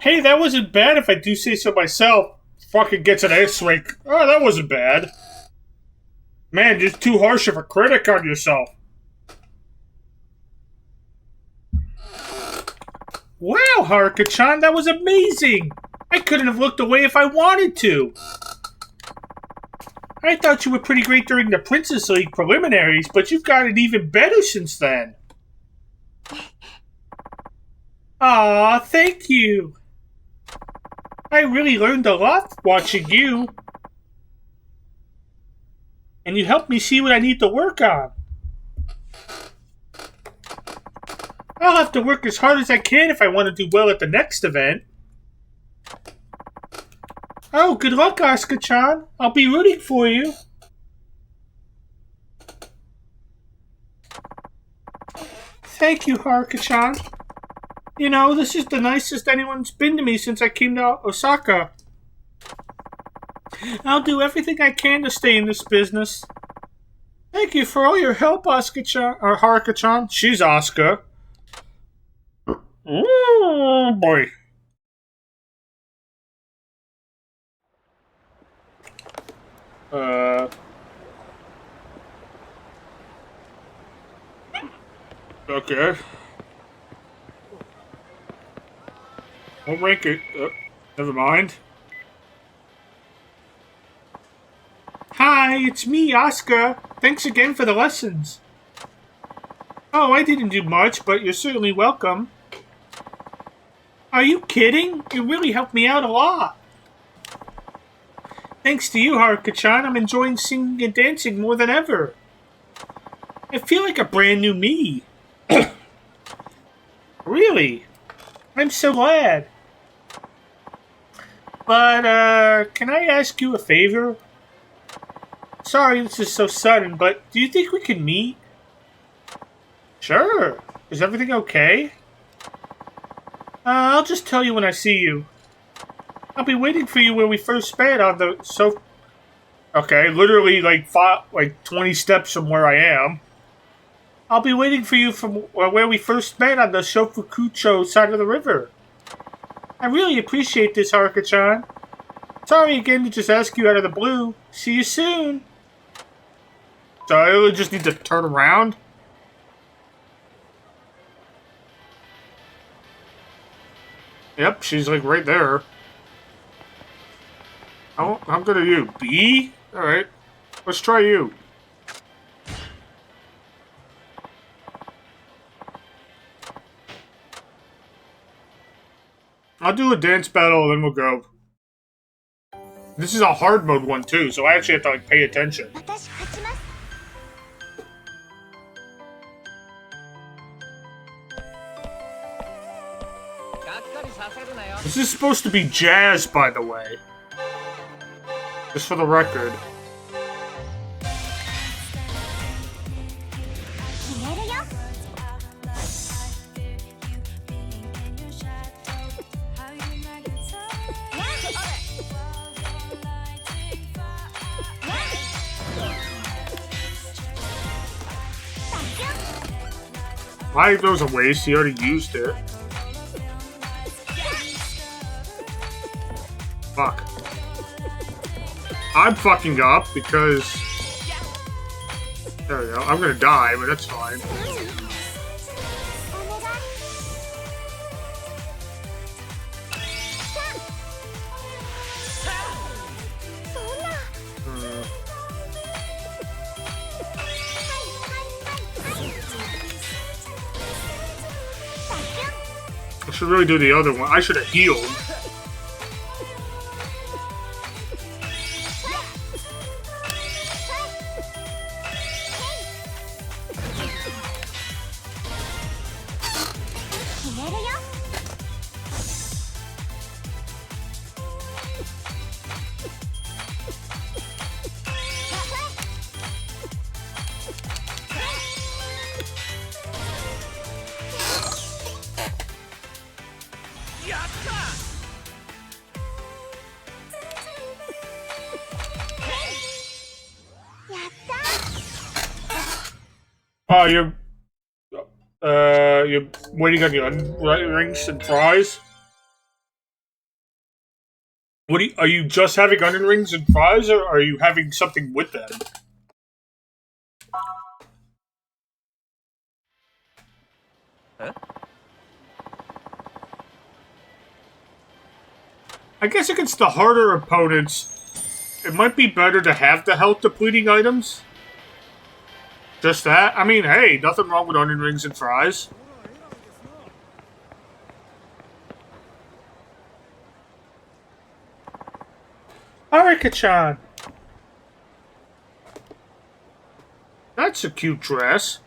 S1: Hey, that wasn't bad if I do say so myself. Fucking gets an S rank. Oh, that wasn't bad. Man, just too harsh of a critic on yourself. Wow, Haruka-chan, that was amazing! I couldn't have looked away if I wanted to. I thought you were pretty great during the Princess League preliminaries, but you've gotten even better since then. Aw, thank you. I really learned a lot watching you. And you helped me see what I need to work on. I'll have to work as hard as I can if I want to do well at the next event. Oh, good luck, Asuka-chan. I'll be rooting for you. Thank you, Haruka-chan. You know, this is the nicest anyone's been to me since I came to Osaka. I'll do everything I can to stay in this business. Thank you for all your help, Asuka-chan, or Haruka-chan. She's Asuka. Oh, boy. Okay. I'll rank it. Never mind. Hi, it's me, Asuka. Thanks again for the lessons. Oh, I didn't do much, but you're certainly welcome. Are you kidding? You really helped me out a lot. Thanks to you, Haruka-chan, I'm enjoying singing and dancing more than ever. I feel like a brand new me. Really? I'm so glad. But, can I ask you a favor? Sorry this is so sudden, but do you think we can meet? Sure. Is everything okay? I'll just tell you when I see you. I'll be waiting for you where we first met on the Okay, literally like 20 steps from where I am. I'll be waiting for you from where we first met on the Shofukucho side of the river. I really appreciate this, Haruka-chan. Sorry again to just ask you out of the blue. See you soon. So I really just need to turn around? Yep, she's like right there. I'm gonna do B? Alright. Let's try you. I'll do a dance battle and then we'll go. This is a hard mode one too, so I actually have to like pay attention. This is supposed to be jazz, by the way. Just for the record. Why throws a waste? He already used it. Fuck. I'm fucking up because... There we go. I'm gonna die, but that's fine. I should really do the other one. I should have healed. Oh, you're waiting on your rings and fries? Are you just having onion rings and fries, or are you having something with them? Huh? I guess against the harder opponents, it might be better to have the health depleting items. Just that? I mean, hey, nothing wrong with onion rings and fries. Haruka-chan. That's a cute dress.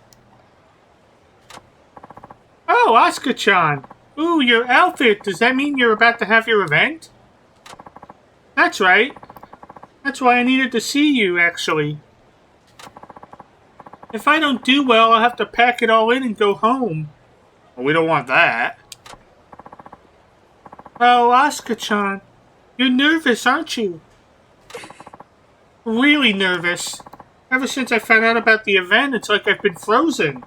S1: Oh, Asuka-chan. Ooh, your outfit. Does that mean you're about to have your event? That's right. That's why I needed to see you, actually. If I don't do well, I'll have to pack it all in and go home. Well, we don't want that. Oh, Asuka-chan. You're nervous, aren't you? Really nervous. Ever since I found out about the event, it's like I've been frozen.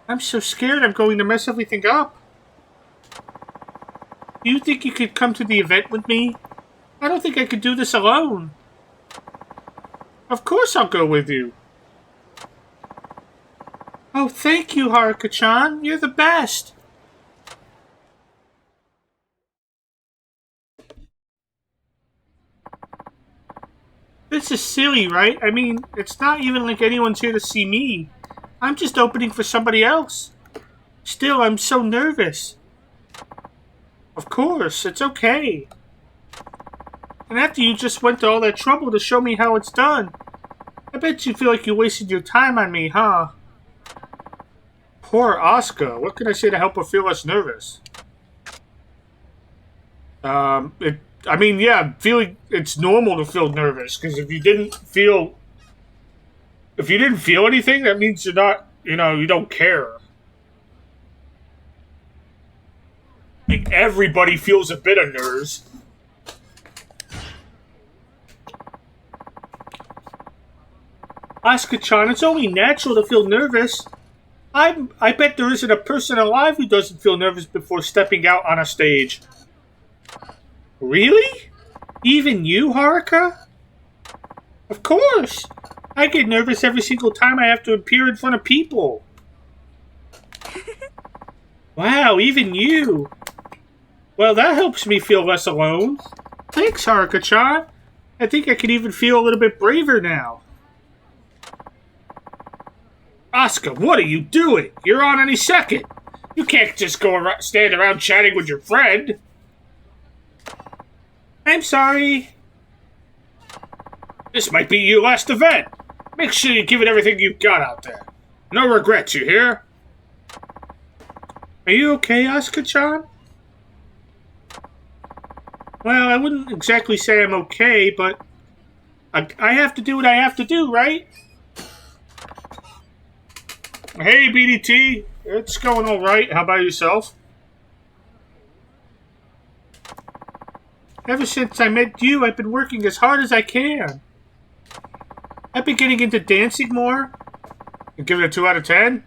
S1: I'm so scared I'm going to mess everything up. Do you think you could come to the event with me? I don't think I could do this alone. Of course I'll go with you. Oh, thank you, Haruka-chan. You're the best. This is silly, right? I mean, it's not even like anyone's here to see me. I'm just opening for somebody else. Still, I'm so nervous. Of course, it's okay. And after you just went to all that trouble to show me how it's done, I bet you feel like you wasted your time on me, huh? Poor Asuka. What can I say to help her feel less nervous? I mean, yeah, feeling it's normal to feel nervous because if you didn't feel anything, that means you're not, you don't care. Like everybody feels a bit of nerves. Asuka-chan, it's only natural to feel nervous. I bet there isn't a person alive who doesn't feel nervous before stepping out on a stage. Really? Even you, Haruka? Of course. I get nervous every single time I have to appear in front of people. Wow, even you. Well, that helps me feel less alone. Thanks, Haruka-chan. I think I can even feel a little bit braver now. Asuka, what are you doing? You're on any second. You can't just stand around chatting with your friend. I'm sorry. This might be your last event. Make sure you give it everything you've got out there. No regrets, you hear? Are you okay, Asuka-chan? Well, I wouldn't exactly say I'm okay, but I have to do what I have to do, right? Hey, BDT. It's going all right. How about yourself? Ever since I met you, I've been working as hard as I can. I've been getting into dancing more. And give it a 2 out of 10.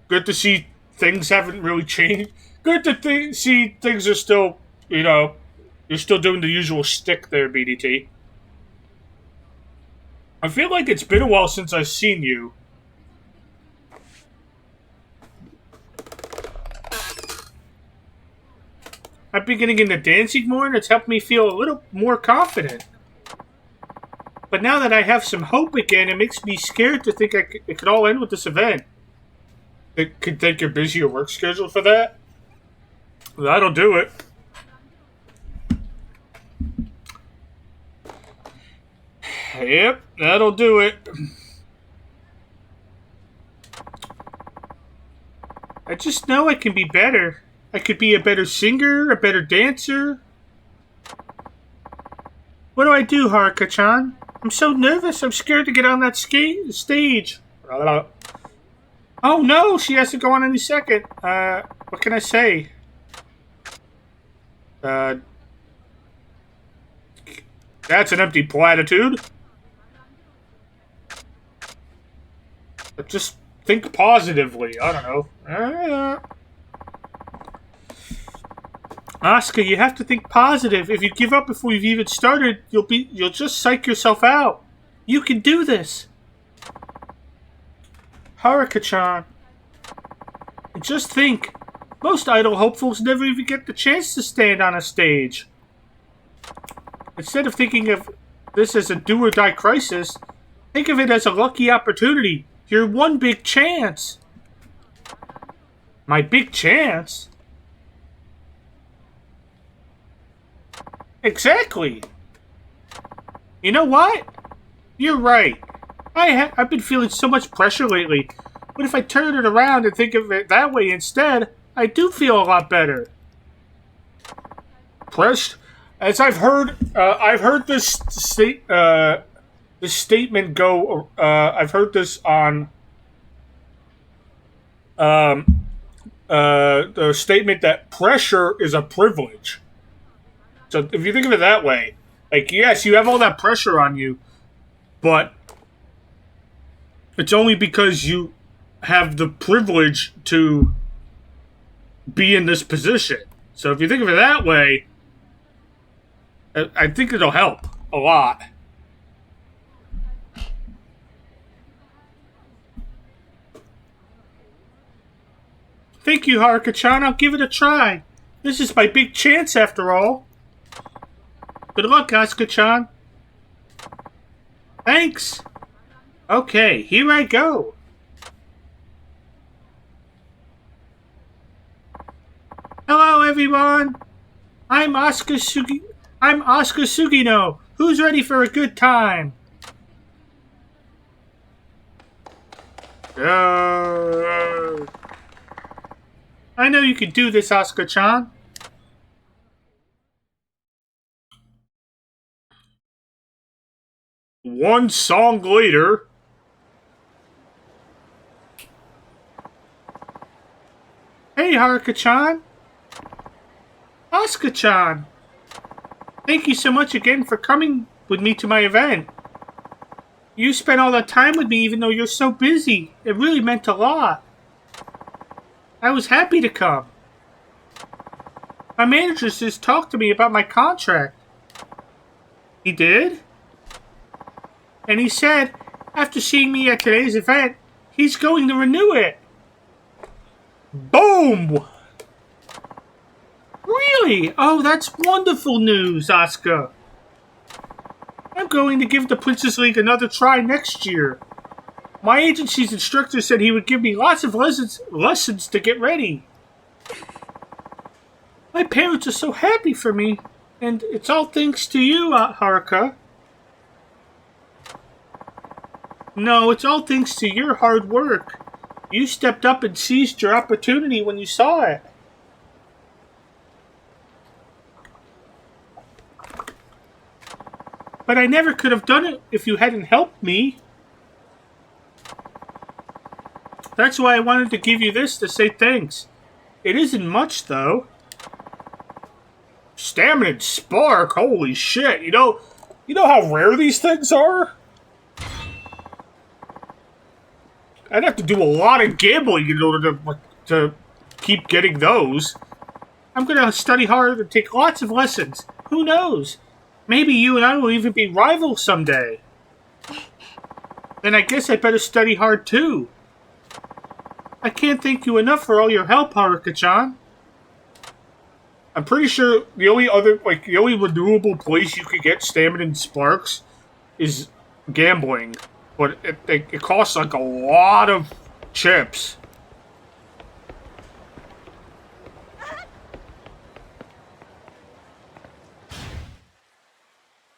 S1: Good to see things haven't really changed. Good to see things are still, you're still doing the usual stick there, BDT. I feel like it's been a while since I've seen you. I've been getting into dancing more, and it's helped me feel a little more confident. But now that I have some hope again, it makes me scared to think it could all end with this event. It could take your busier work schedule for that? That'll do it. Yep, that'll do it. I just know I can be better. I could be a better singer, a better dancer. What do I do, Haruka-chan? I'm so nervous, I'm scared to get on that stage. Oh no, she has to go on any second. What can I say? That's an empty platitude. Just think positively. I don't know. Asuka, you have to think positive. If you give up before you've even started, you'll just psych yourself out. You can do this. Haruka-chan. And just think, most idol hopefuls never even get the chance to stand on a stage. Instead of thinking of this as a do-or-die crisis, think of it as a lucky opportunity. Your one big chance. My big chance? Exactly. You know what? You're right. I've been feeling so much pressure lately. But if I turn it around and think of it that way instead, I do feel a lot better. Pressed? As I've heard this statement go. I've heard this on the statement that pressure is a privilege. So if you think of it that way, like, yes, you have all that pressure on you, but it's only because you have the privilege to be in this position. So if you think of it that way, I think it'll help a lot. Thank you, Haruka-chan. I'll give it a try. This is my big chance after all. Good luck, Asuka-chan. Thanks. Okay, here I go. Hello, everyone. everyone. I'm Oscar Sugi. I'm Oscar Sugino. Who's ready for a good time? I know you can do this, Oscar-chan. One song later. Hey, Haruka-chan. Oscar-chan. Thank you so much again for coming with me to my event. You spent all that time with me even though you're so busy. It really meant a lot. I was happy to come. My manager just talked to me about my contract. He did? And he said, after seeing me at today's event, he's going to renew it. Boom! Really? Oh, that's wonderful news, Asuka. I'm going to give the Princess League another try next year. My agency's instructor said he would give me lots of lessons to get ready. My parents are so happy for me, and it's all thanks to you, Haruka. No, it's all thanks to your hard work. You stepped up and seized your opportunity when you saw it. But I never could have done it if you hadn't helped me. That's why I wanted to give you this to say thanks. It isn't much, though. Stamina and spark? Holy shit. You know how rare these things are? I'd have to do a lot of gambling in order to keep getting those. I'm gonna study hard and take lots of lessons. Who knows? Maybe you and I will even be rivals someday. Then I guess I better study hard too. I can't thank you enough for all your help, Haruka-chan. I'm pretty sure the only renewable place you could get stamina and sparks is gambling. But it costs like a lot of chips.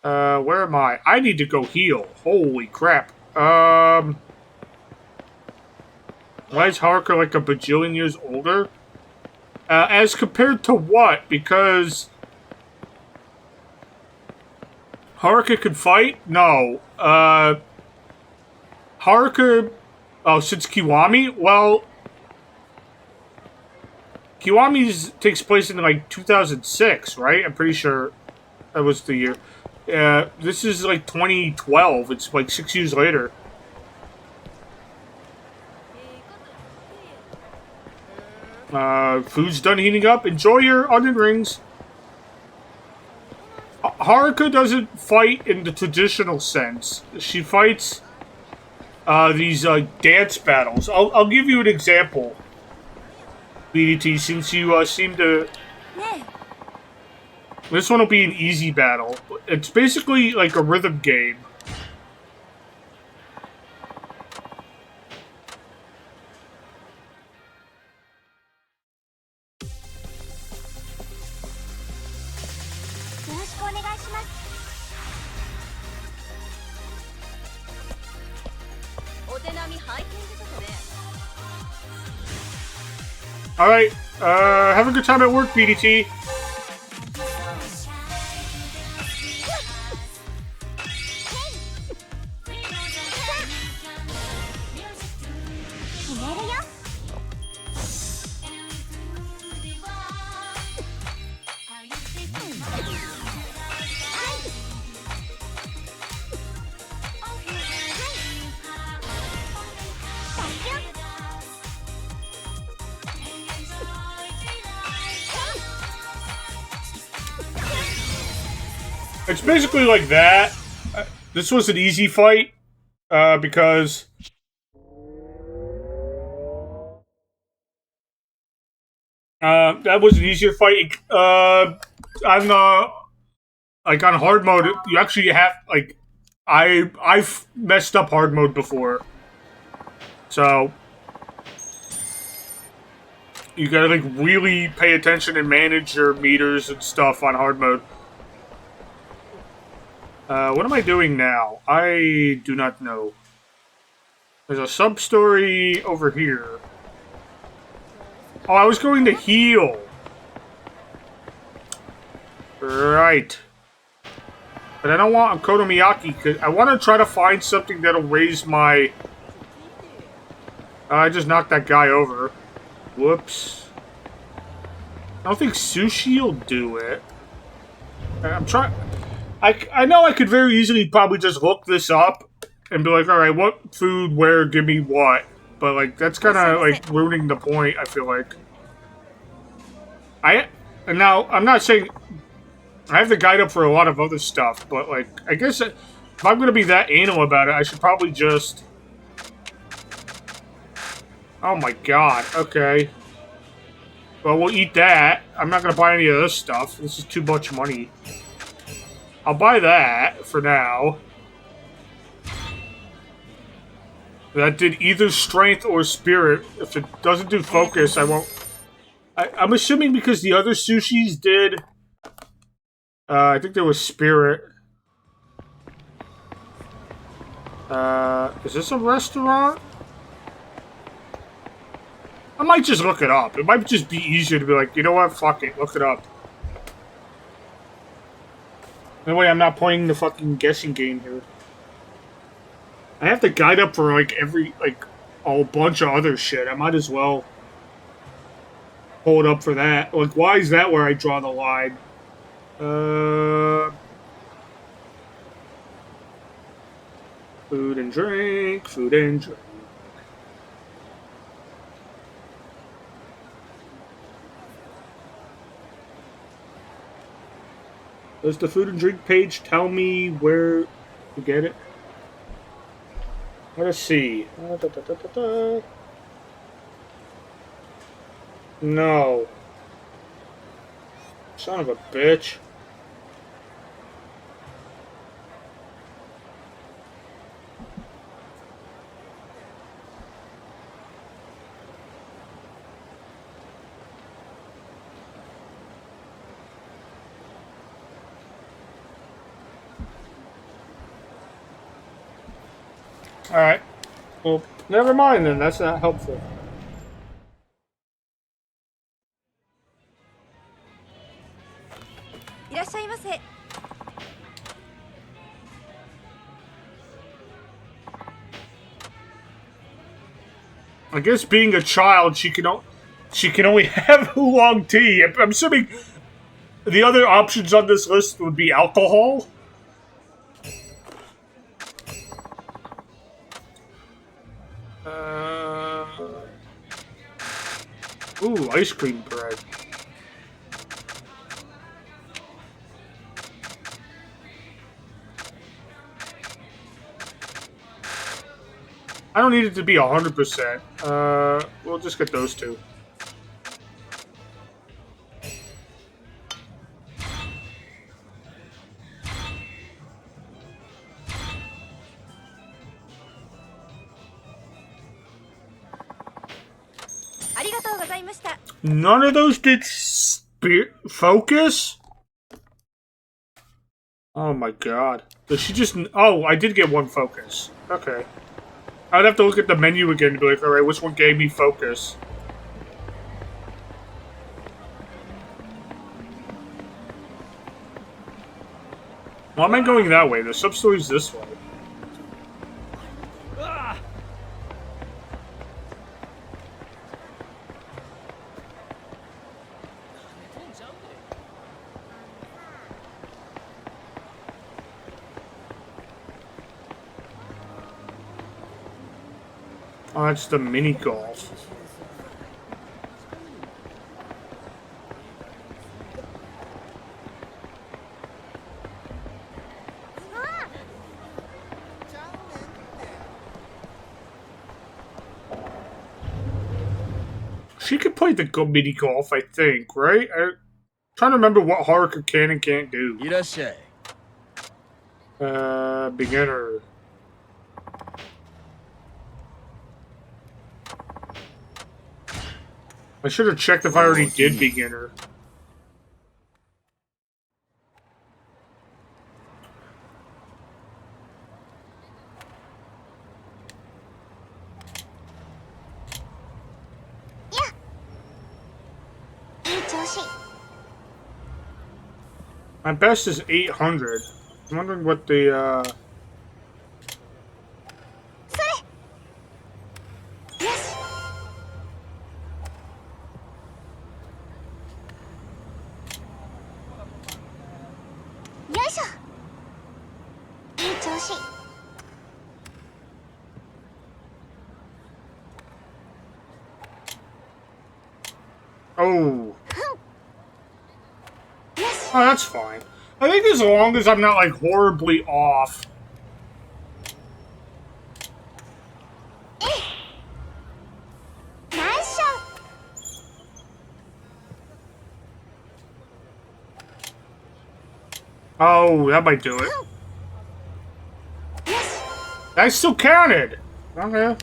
S1: Where am I? I need to go heal. Holy crap. Why is Haruka like a bajillion years older? As compared to what? Because Haruka could fight? No. Haruka... Oh, since Kiwami? Well... Kiwami's takes place in, like, 2006, right? I'm pretty sure that was the year. This is, like, 2012. It's, like, 6 years later. Food's done heating up. Enjoy your onion rings. Haruka doesn't fight in the traditional sense. She fights... these dance battles. I'll give you an example, BDT, since you seem to... This one will be an easy battle. It's basically like a rhythm game. Alright, have a good time at work, BDT. It's basically like that. This was an easy fight, because... that was an easier fight. Like, on hard mode, you actually have, like... I've messed up hard mode before. So... You gotta like really pay attention and manage your meters and stuff on hard mode. What am I doing now? I do not know. There's a sub-story over here. Oh, I was going to heal. Right. But I don't want Okonomiyaki, because I want to try to find something that'll raise my... I just knocked that guy over. Whoops. I don't think sushi will do it. I'm trying... I know I could very easily probably just look this up and be like, alright, what food, where, give me what. But, like, that's kind of, like, ruining the point, I feel like. And now, I'm not saying... I have the guide up for a lot of other stuff, but, like, I guess if I'm going to be that anal about it, I should probably just... Oh my god, okay. Well, we'll eat that. I'm not going to buy any of this stuff. This is too much money. I'll buy that for now. That did either strength or spirit. If it doesn't do focus, I won't... I'm assuming because the other sushis did... I think there was spirit. Is this a restaurant? I might just look it up. It might just be easier to be like, you know what? Fuck it. Look it up. That way I'm not playing the fucking guessing game here. I have the guide up for, like, every, like, a bunch of other shit. I might as well hold up for that. Like, why is that where I draw the line? Food and drink, food and drink. Does the food and drink page tell me where to get it? Let us see. No. Son of a bitch. Alright. Well, never mind then. That's not helpful. I guess being a child, she can only have oolong tea. I'm assuming the other options on this list would be alcohol. Ooh, ice cream bread. I don't need it to be 100%. We'll just get those two. None of those did focus? Oh my god. Does she just... Oh, I did get one focus. Okay. I'd have to look at the menu again to be like, alright, which one gave me focus? Why am I going that way? The sub-story's this way. Oh, that's the mini golf. She could play the mini golf, I think, right? I'm trying to remember what Haruka can and can't do. Beginner. I should have checked if I already did beginner. My best is 800. I'm wondering what the, Oh. Oh, that's fine. I think as long as I'm not, like, horribly off. Oh, that might do it. That still counted. Okay.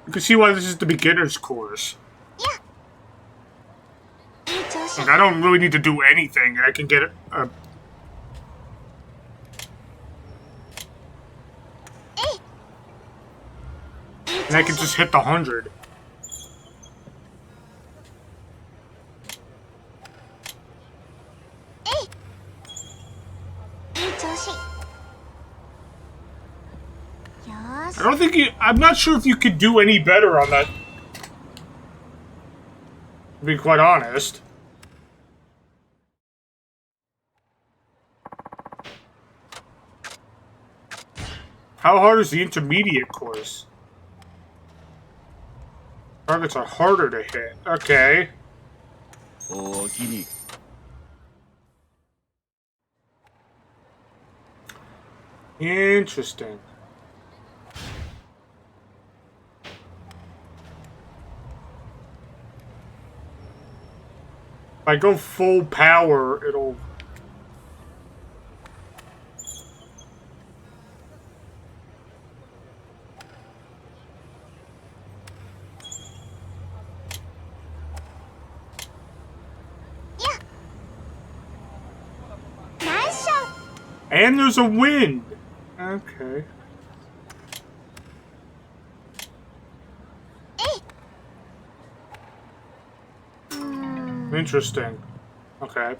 S1: You can see why this is the beginner's course. Like, I don't really need to do anything. I can get it. And I can just hit the 100. I don't think you... I'm not sure if you could do any better on that. To be quite honest. How hard is the intermediate course? Targets are harder to hit. Okay. Interesting. If I go full power, it'll... And there's a wind. Okay. Interesting. Okay.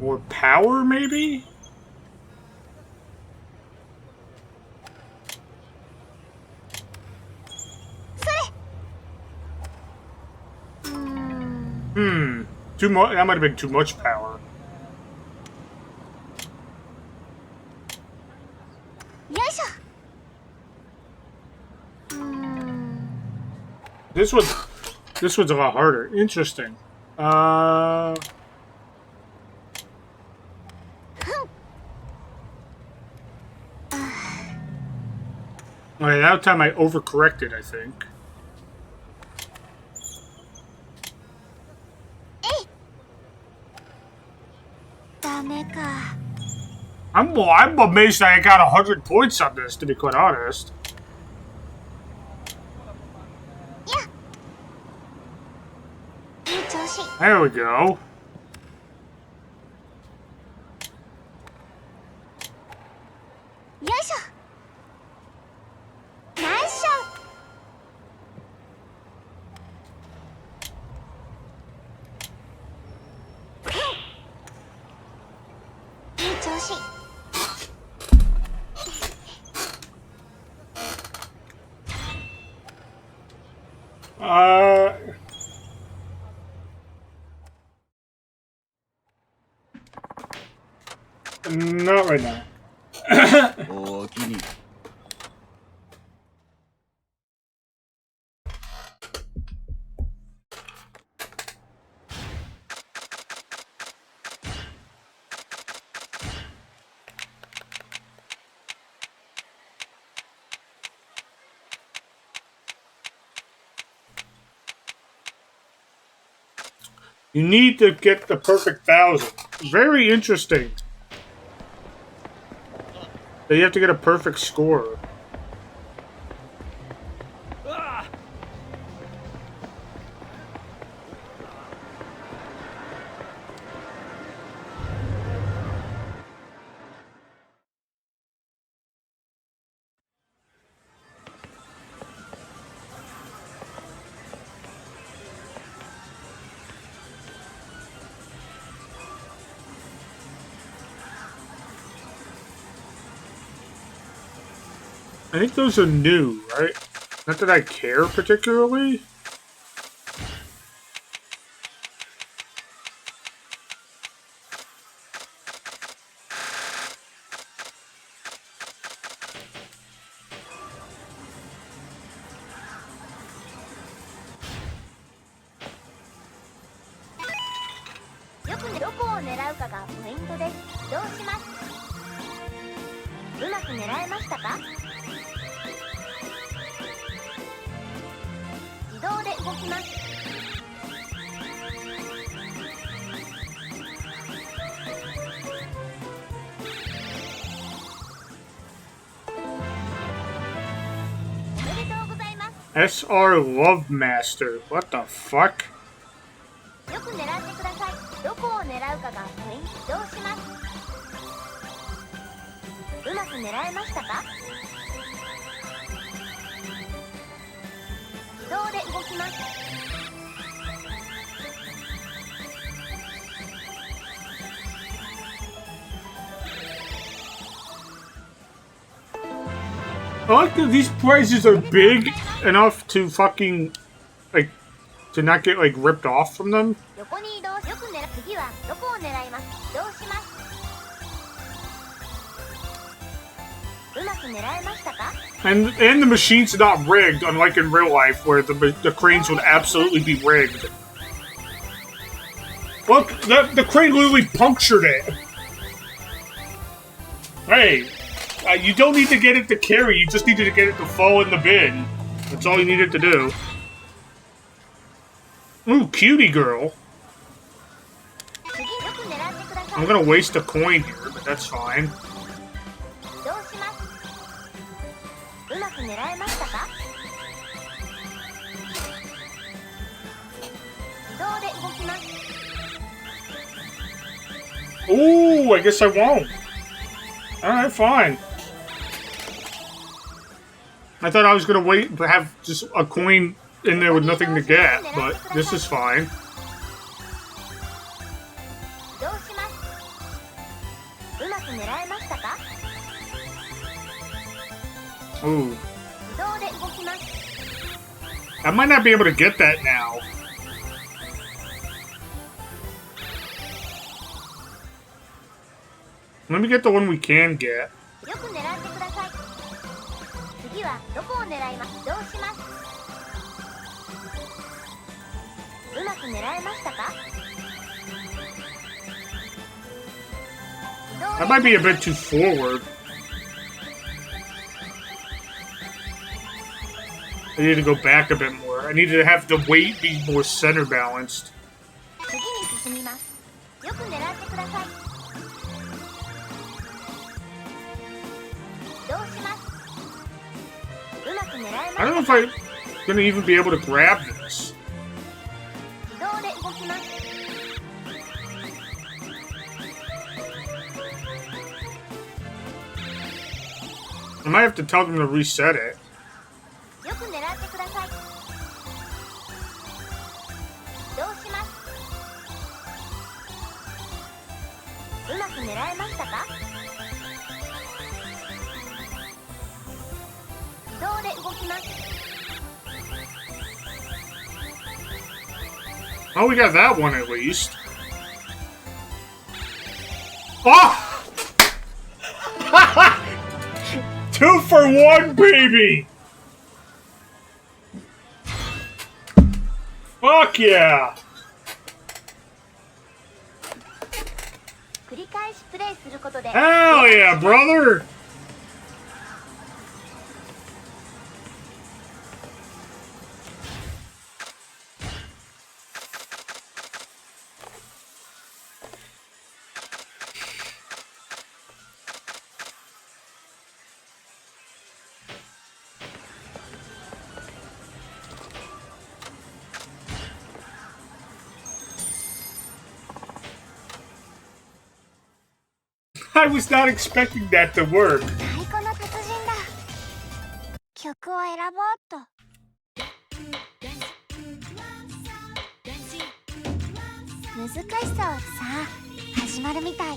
S1: More power, maybe? Too much. That might have been too much power. This one's a lot harder. Interesting. Alright, that time I overcorrected, I think. I'm amazed I got 100 points on this, to be quite honest. There we go. Not right now. You need to get the perfect 1,000. Very interesting. That you have to get a perfect score. I think those are new, right? Not that I care particularly. SR Love Master. What the fuck? I like that these prizes are big enough to fucking, like, to not get, like, ripped off from them. And the machine's not rigged, unlike in real life, where the cranes would absolutely be rigged. Look, the crane literally punctured it. Hey, you don't need to get it to carry, you just needed to get it to fall in the bin. That's all you needed to do. Ooh, cutie girl. I'm gonna waste a coin here, but that's fine. Ooh, I guess I won't. Alright, fine. I thought I was gonna wait to have just a coin in there with nothing to get, but this is fine. Ooh. I might not be able to get that now. Let me get the one we can get. That might be a bit too forward. I need to go back a bit more. I need to have the weight be more center balanced. I don't know if I'm gonna even be able to grab this. I might have to tell them to reset it. Oh, we got that one at least. Oh! 2 for 1, baby! Fuck yeah! Hell yeah, brother! I was not expecting that to work.
S2: 太鼓の達人だ。曲を選ぼうっと。難しそうさあ始まるみたい。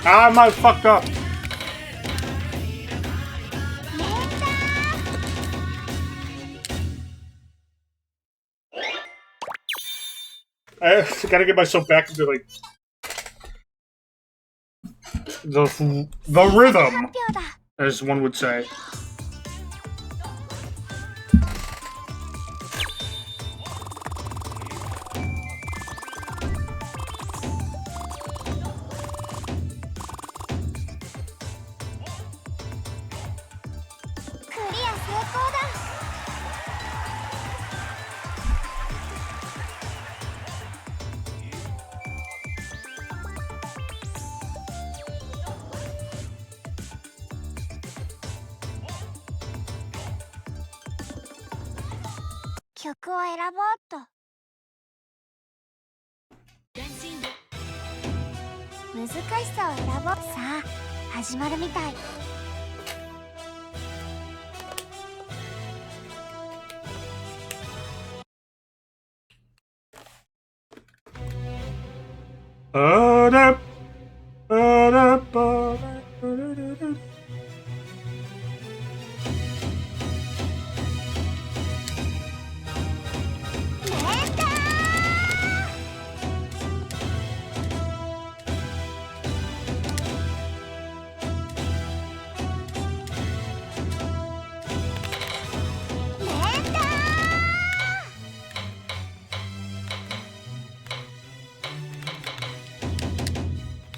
S1: Ah, I fucked up. I gotta get myself back into like the rhythm, as one would say.
S2: 曲を選ぼうっと。難しさを選ぼう。さあ始まるみたい。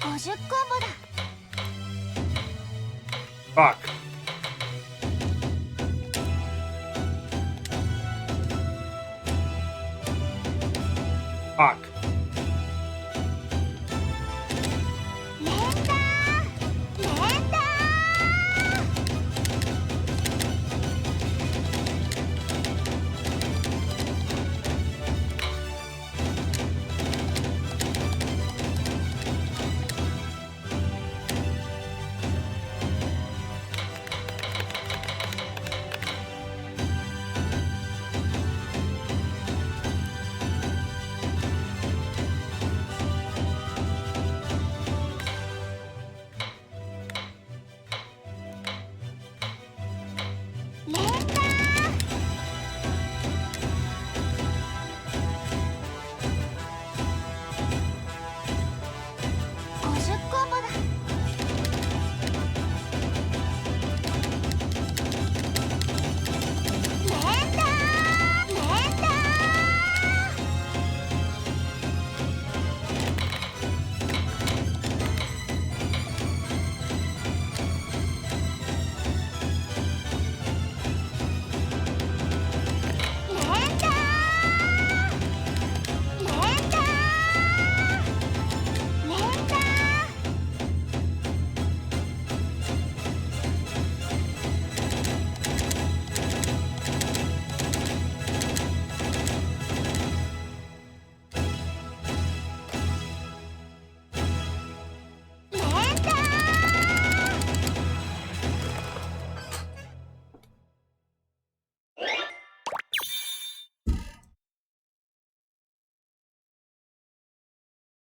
S2: 50コンボだ。
S1: Fuck. Fuck.
S2: 連打。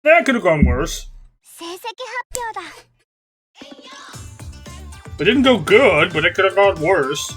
S1: That could have gone worse.
S2: 成績発表だ。
S1: It didn't go good, but it could have gone worse.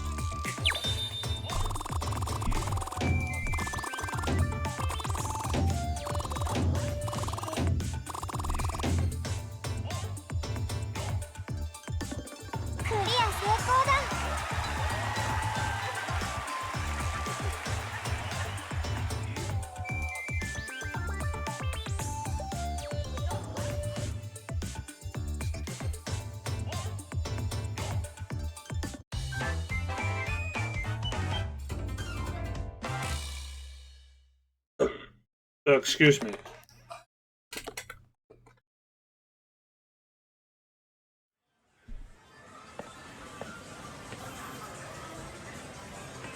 S1: Excuse me.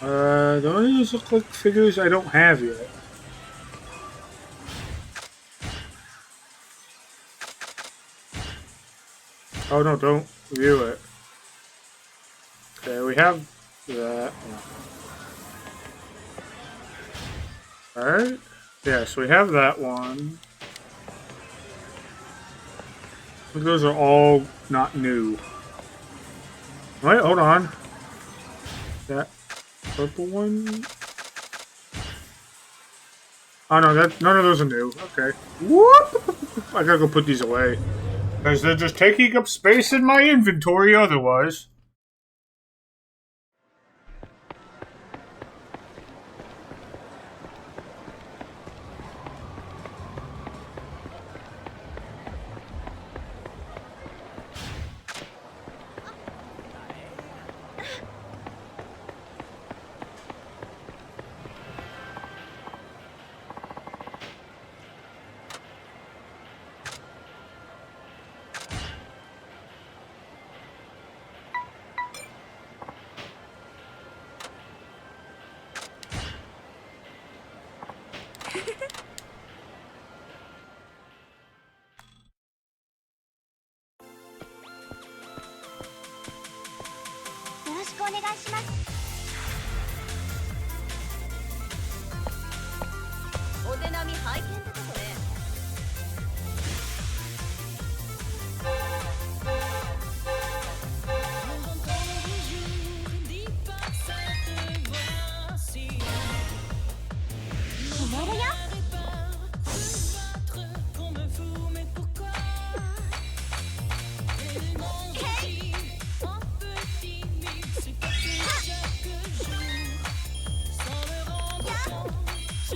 S1: Don't these look like figures I don't have yet? Oh no, don't view it. Okay, we have that. Alright. Yes, we have that one. Those are all not new. Wait, hold on. That purple one? Oh no, none of those are new. Okay. Whoop! I gotta go put these away. Because they're just taking up space in my inventory otherwise.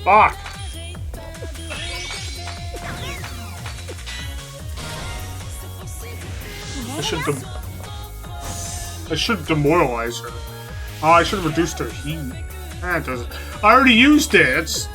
S1: Fuck! I should demoralize her. Oh, I should have reduced her heat. That doesn't. I already used it. It's...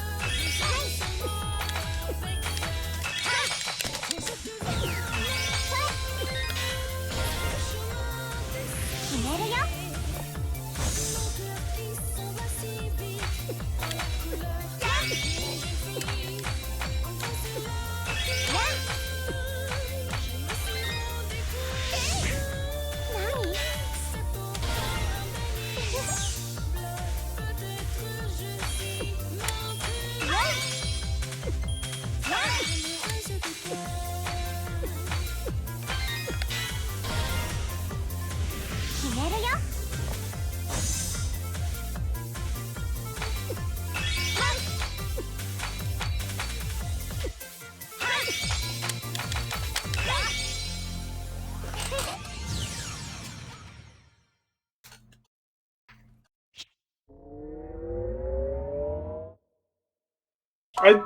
S1: I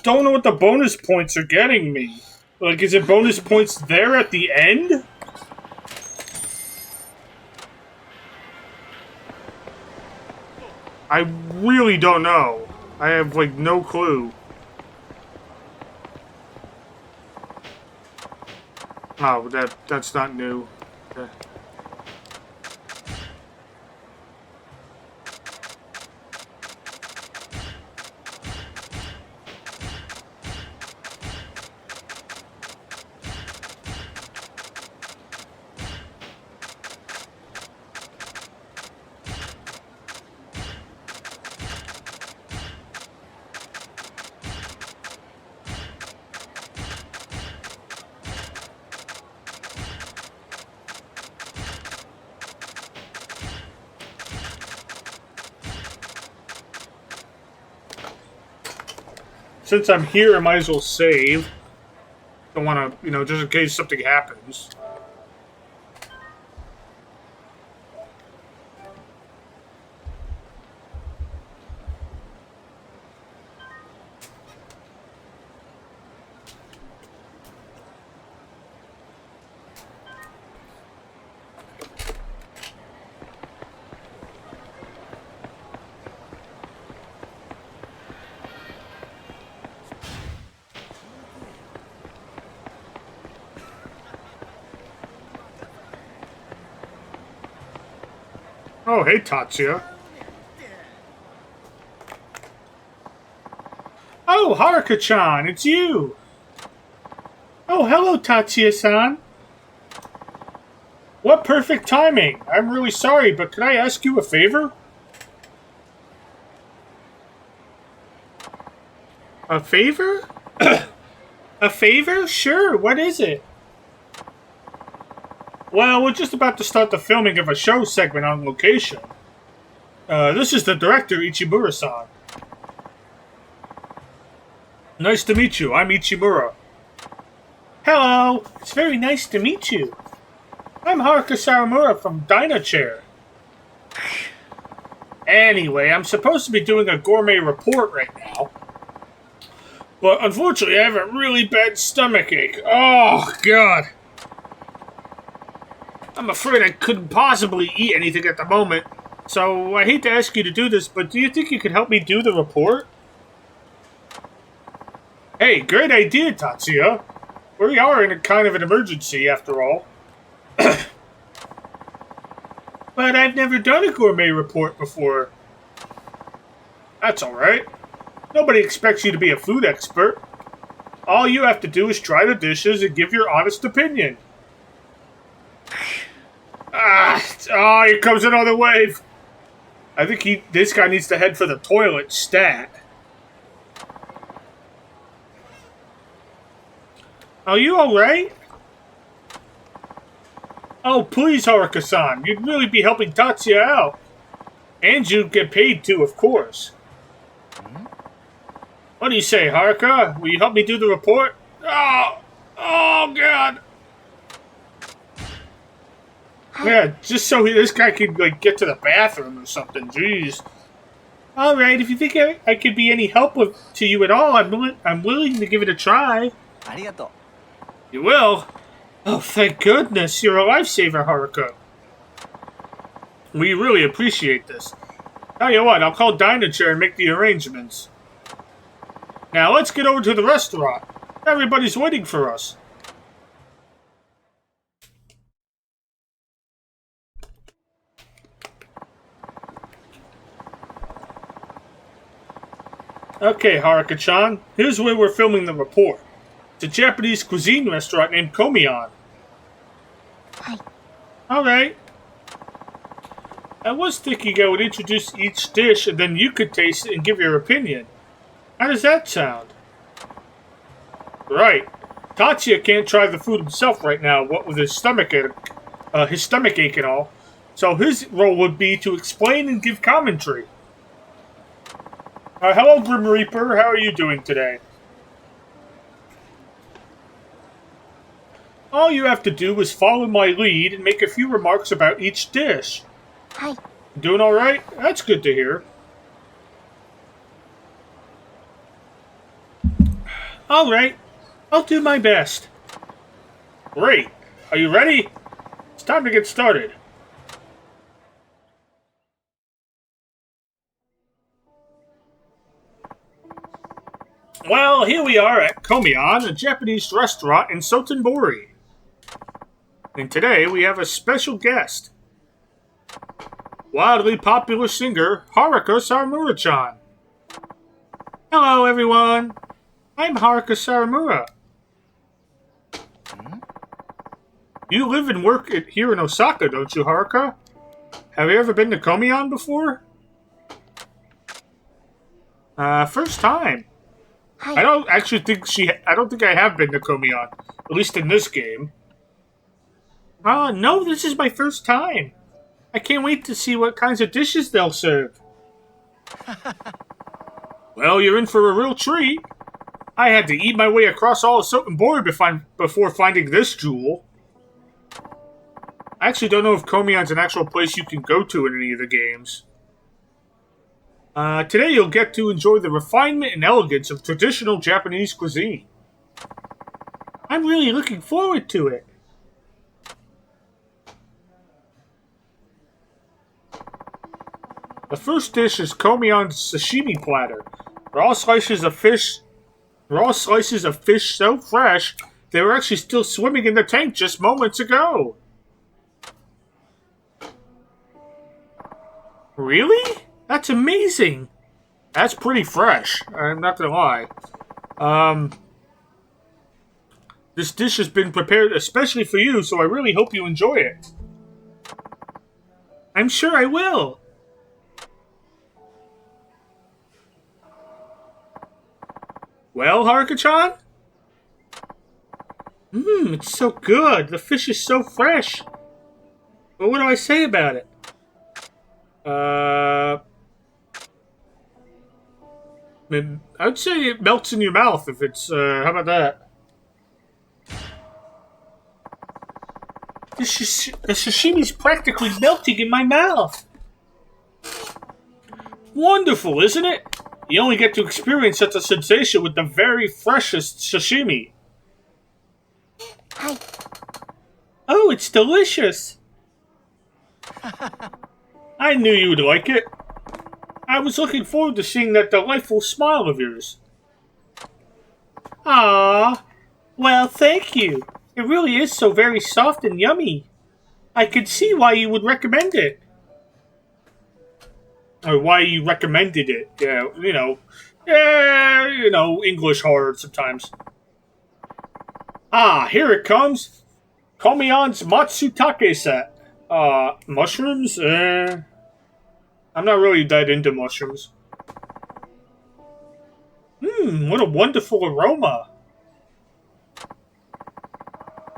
S1: don't know what the bonus points are getting me. Like, is it bonus points there at the end? I really don't know. I have, like, no clue. Oh, that's not new. Okay. since I'm here, I might as well save. Don't want to, just in case something happens. Oh, hey, Tatsuya. Oh, Haruka-chan, it's you! Oh, hello, Tatsuya-san. What perfect timing! I'm really sorry, but can I ask you a favor? A favor? A favor? Sure, what is it? Well, we're just about to start the filming of a show segment on location. This is the director, Ichimura-san. Nice to meet you. I'm Ichimura. Hello. It's very nice to meet you. I'm Haruka Saramura from Dynachair. Anyway, I'm supposed to be doing a gourmet report right now. But unfortunately, I have a really bad stomachache. Oh, God. I'm afraid I couldn't possibly eat anything at the moment. So, I hate to ask you to do this, but do you think you could help me do the report? Hey, great idea, Tatsuya. We are in a kind of an emergency, after all. But I've never done a gourmet report before. That's alright. Nobody expects you to be a food expert. All you have to do is try the dishes and give your honest opinion. Oh, here comes another wave. I think this guy needs to head for the toilet stat. Are you alright? Oh, please, Haruka-san. You'd really be helping Tatsuya out. And you'd get paid too, of course. What do you say, Haruka? Will you help me do the report? Oh, God. Yeah, just so this guy could get to the bathroom or something. Jeez. All right, if you think I could be any help to you at all, I'm willing to give it a try.
S3: Arigato.
S1: You will? Oh, thank goodness! You're a lifesaver, Haruka. We really appreciate this. Tell you what, I'll call Dynachair and make the arrangements. Now let's get over to the restaurant. Everybody's waiting for us. Okay, Haruka-chan, here's where we're filming the report. It's a Japanese cuisine restaurant named Komion.
S2: Hi.
S1: Alright. I was thinking I would introduce each dish and then you could taste it and give your opinion. How does that sound? Right. Tatsuya can't try the food himself right now, what with his stomachache and all. So his role would be to explain and give commentary. Hello, Grim Reaper. How are you doing today? All you have to do is follow my lead and make a few remarks about each dish.
S2: Hi.
S1: Doing all right? That's good to hear. All right. I'll do my best. Great. Are you ready? It's time to get started. Well, here we are at Komion, a Japanese restaurant in Sotenbori. And today we have a special guest. Wildly popular singer, Haruka Saramura-chan. Hello, everyone. I'm Haruka Saramura. You live and work here in Osaka, don't you, Haruka? Have you ever been to Komion before? First time.
S2: Hi.
S1: I don't think I have been to Komion, at least in this game. No, this is my first time. I can't wait to see what kinds of dishes they'll serve. Well, you're in for a real treat. I had to eat my way across all of Silton Board before finding this jewel. I actually don't know if Komion's an actual place you can go to in any of the games. Today you'll get to enjoy the refinement and elegance of traditional Japanese cuisine. I'm really looking forward to it. The first dish is Komion's sashimi platter. Raw slices of fish so fresh they were actually still swimming in the tank just moments ago. Really? That's amazing. That's pretty fresh. I'm not gonna lie. This dish has been prepared especially for you, so I really hope you enjoy it. I'm sure I will. Well, Haruka-chan? It's so good. The fish is so fresh. But what do I say about it? I'd say it melts in your mouth if it's, how about that? The sashimi's practically melting in my mouth. Wonderful, isn't it? You only get to experience such a sensation with the very freshest sashimi.
S2: Hi.
S1: Oh, it's delicious. I knew you would like it. I was looking forward to seeing that delightful smile of yours. Ah, well, thank you. It really is so very soft and yummy. I could see why you would recommend it. Or why you recommended it. Yeah, English hard sometimes. Ah, here it comes. Komion's Matsutake set. Mushrooms? I'm not really that into mushrooms. What a wonderful aroma.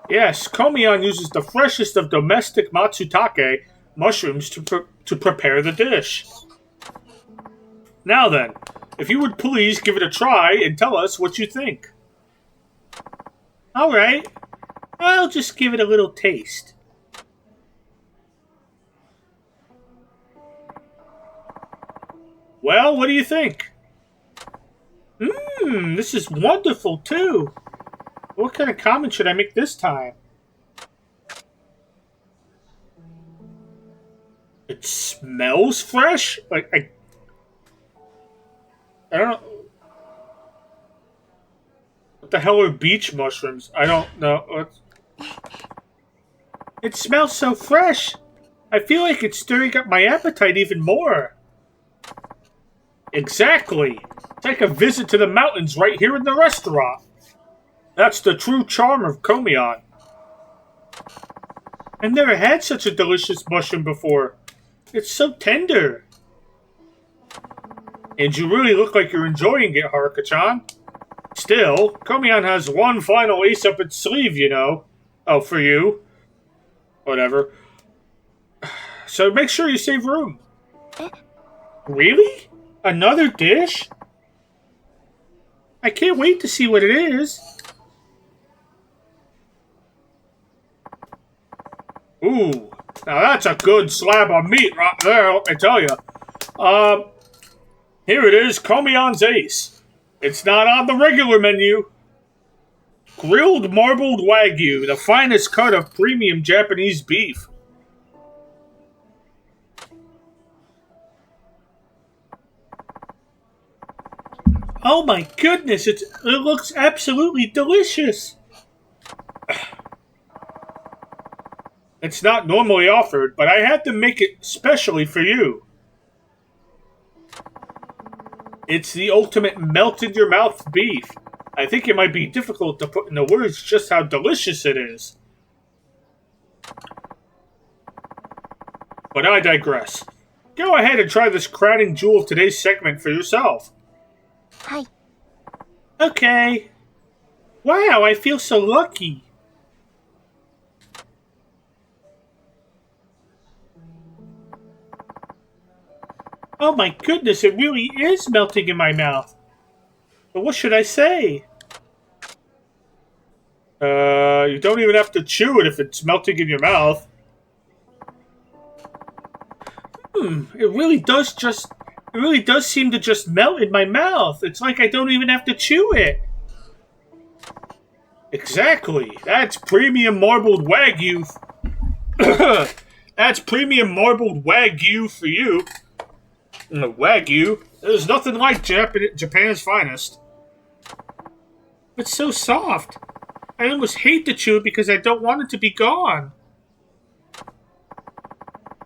S1: Yes, Komion uses the freshest of domestic Matsutake mushrooms to prepare the dish. Now then, if you would please give it a try and tell us what you think. Alright, I'll just give it a little taste. Well, what do you think? This is wonderful too. What kind of comment should I make this time? It smells fresh? Like, I don't know. What the hell are beach mushrooms? I don't know. It smells so fresh. I feel like it's stirring up my appetite even more. Exactly. It's like a visit to the mountains right here in the restaurant. That's the true charm of Komion. I've never had such a delicious mushroom before. It's so tender. And you really look like you're enjoying it, Haruka-chan. Still, Komion has one final ace up its sleeve, you know. Oh, for you. Whatever. So make sure you save room. Really? Another dish? I can't wait to see what it is. Ooh, now that's a good slab of meat right there, let me tell you. Here it is, Komion's Ace. It's not on the regular menu. Grilled marbled Wagyu, the finest cut of premium Japanese beef. Oh my goodness, it looks absolutely delicious. It's not normally offered, but I had to make it specially for you. It's the ultimate melt-in-your-mouth beef. I think it might be difficult to put into words just how delicious it is. But I digress. Go ahead and try this crowning jewel of today's segment for yourself.
S2: Hi.
S1: Okay. Wow, I feel so lucky. Oh my goodness, it really is melting in my mouth. But what should I say? You don't even have to chew it if it's melting in your mouth. It really does seem to just melt in my mouth. It's like I don't even have to chew it. Exactly. That's premium marbled Wagyu. That's premium marbled Wagyu for you. Wagyu. There's nothing like Japan's finest. It's so soft. I almost hate to chew it because I don't want it to be gone.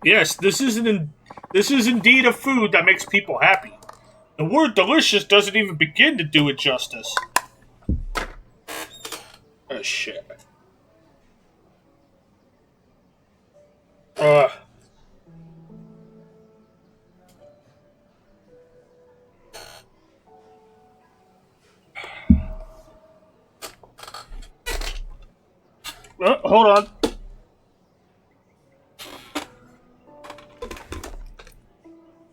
S1: Yes, this is indeed a food that makes people happy. The word delicious doesn't even begin to do it justice. Oh, shit. Hold on.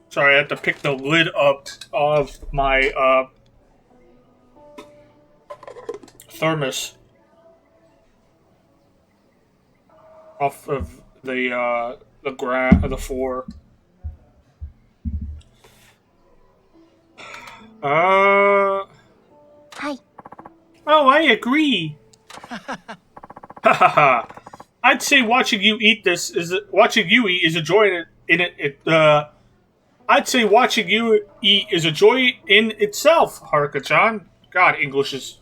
S1: Sorry, I had to pick the lid up of my thermos off of the floor.
S2: Hi.
S1: Oh, I agree. I'd say watching you eat is a joy in it. I'd say watching you eat is a joy in itself, Haruka-chan. God, English is.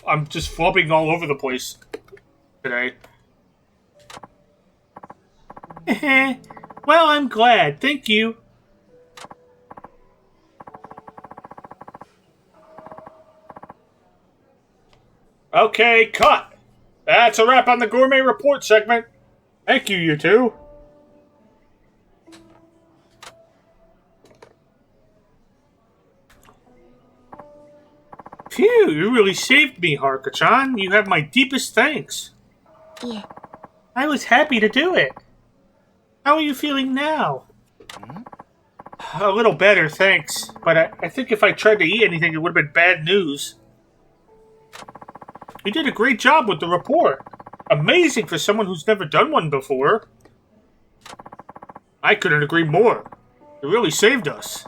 S1: I'm just flubbing all over the place today. Well, I'm glad. Thank you. Okay, cut. That's a wrap on the Gourmet Report segment. Thank you, you two. Phew, you really saved me, Haruka-chan. You have my deepest thanks.
S2: Yeah.
S1: I was happy to do it. How are you feeling now? A little better, thanks. But I think if I tried to eat anything, it would have been bad news. You did a great job with the report. Amazing for someone who's never done one before. I couldn't agree more. You really saved us.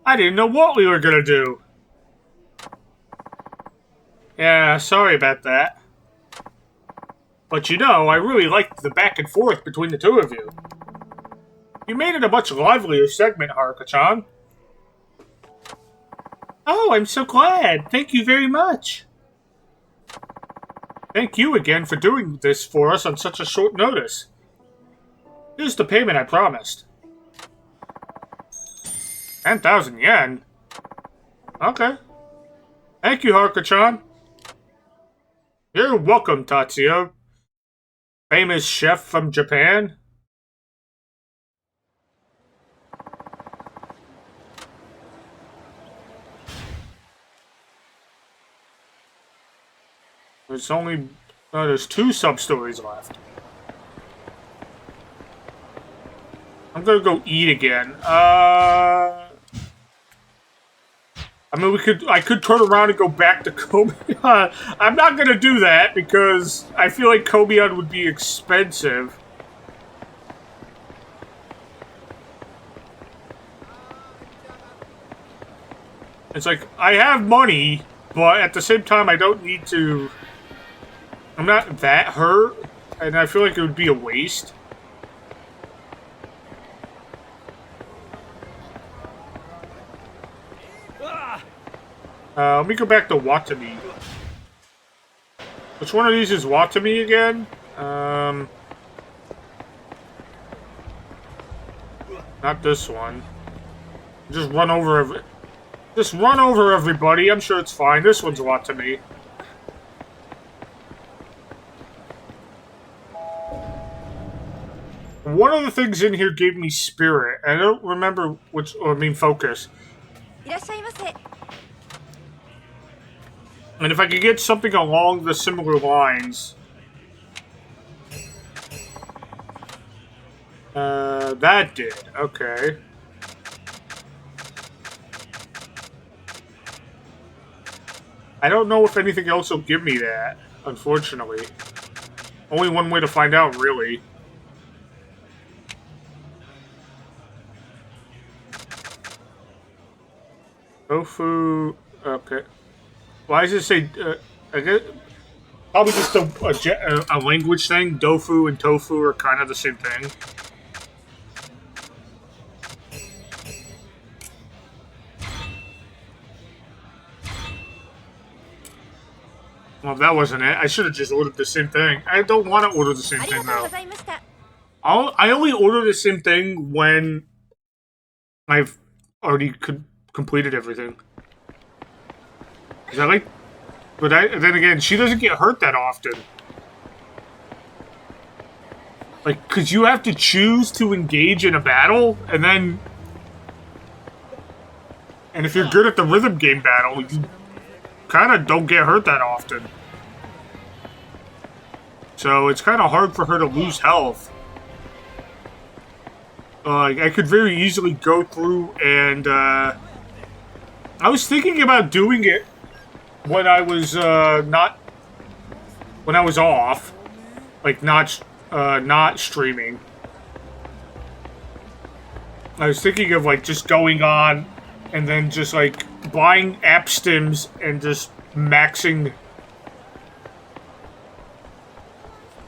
S1: I didn't know what we were gonna do. Yeah, sorry about that. But you know, I really liked the back and forth between the two of you. You made it a much livelier segment, Haruka-chan. Oh, I'm so glad. Thank you very much. Thank you again for doing this for us on such a short notice. Here's the payment I promised. 10,000 yen? Okay. Thank you, Haruka-chan. You're welcome, Tatsuya. Famous chef from Japan. There's two sub-stories left. I'm gonna go eat again. I mean, I could turn around and go back to Kobe. I'm not gonna do that because I feel like Kobe would be expensive. It's like, I have money, but at the same time, I don't need to... I'm not that hurt, and I feel like it would be a waste. Let me go back to Watami. Which one of these is Watami again? Not this one. Just run over everybody. I'm sure it's fine. This one's Watami. One of the things in here gave me spirit. I don't remember which. Focus. And if I could get something along the similar lines. That did. Okay. I don't know if anything else will give me that, unfortunately. Only one way to find out, really. Tofu... Okay. Why does it say... I guess, probably just a language thing. Dofu and tofu are kind of the same thing. Well, that wasn't it. I should have just ordered the same thing. I don't want to order the same thing, though. I only order the same thing when I've already completed everything. Is that like... But then again, she doesn't get hurt that often. Like, because you have to choose to engage in a battle, and then... And if you're good at the rhythm game battle, you kind of don't get hurt that often. So it's kind of hard for her to lose health. I could very easily go through and... I was thinking about doing it when I was when I was off, like not streaming. I was thinking of like just going on and then just like buying app stims and just maxing,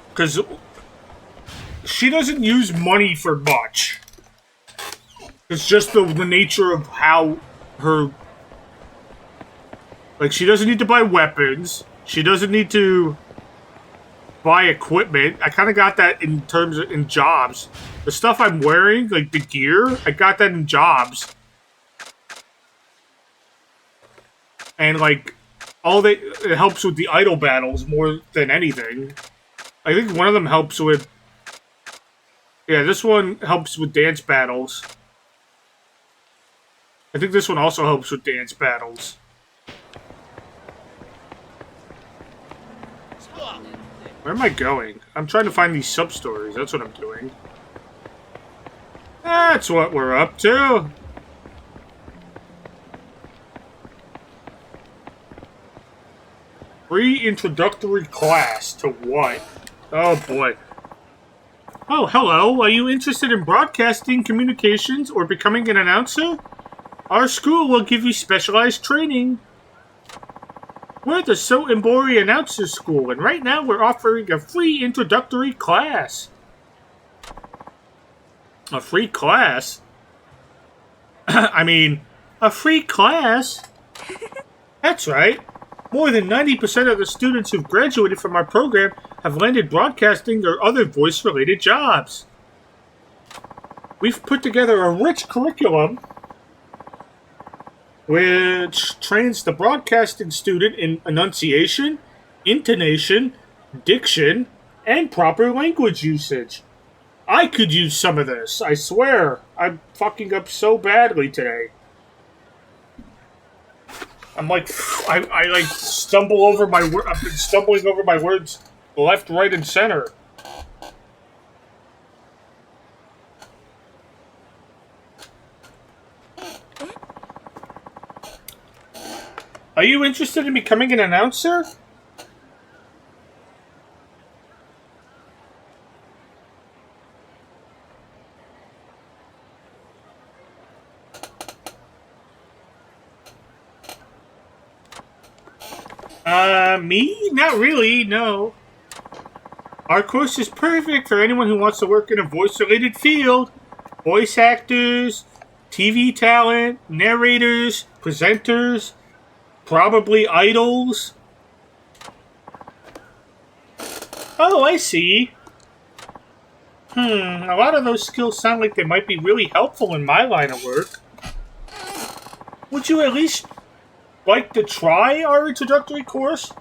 S1: because she doesn't use money for much. It's just the nature of how her... Like, she doesn't need to buy weapons. She doesn't need to buy equipment. I kind of got that in terms of in jobs. The stuff I'm wearing, like the gear, I got that in jobs. And, like, it helps with the idle battles more than anything. I think one of them helps with... Yeah, this one helps with dance battles. I think this one also helps with dance battles. Where am I going? I'm trying to find these sub-stories. That's what I'm doing. That's what we're up to. Free introductory class to what? Oh, boy. Oh, hello. Are you interested in broadcasting, communications, or becoming an announcer? Our school will give you specialized training. We're the So Imbori Announcer School, and right now we're offering a free introductory class. A free class? I mean, a free class? That's right. More than 90% of the students who've graduated from our program have landed broadcasting or other voice-related jobs. We've put together a rich curriculum which trains the broadcasting student in enunciation, intonation, diction, and proper language usage. I could use some of this, I swear. I'm fucking up so badly today. I'm like, I like stumble over my words. I've been stumbling over my words left, right, and center. Are you interested in becoming an announcer? Me? Not really, no. Our course is perfect for anyone who wants to work in a voice-related field. Voice actors, TV talent, narrators, presenters, probably idols. Oh, I see. A lot of those skills sound like they might be really helpful in my line of work. Would you at least like to try our introductory course?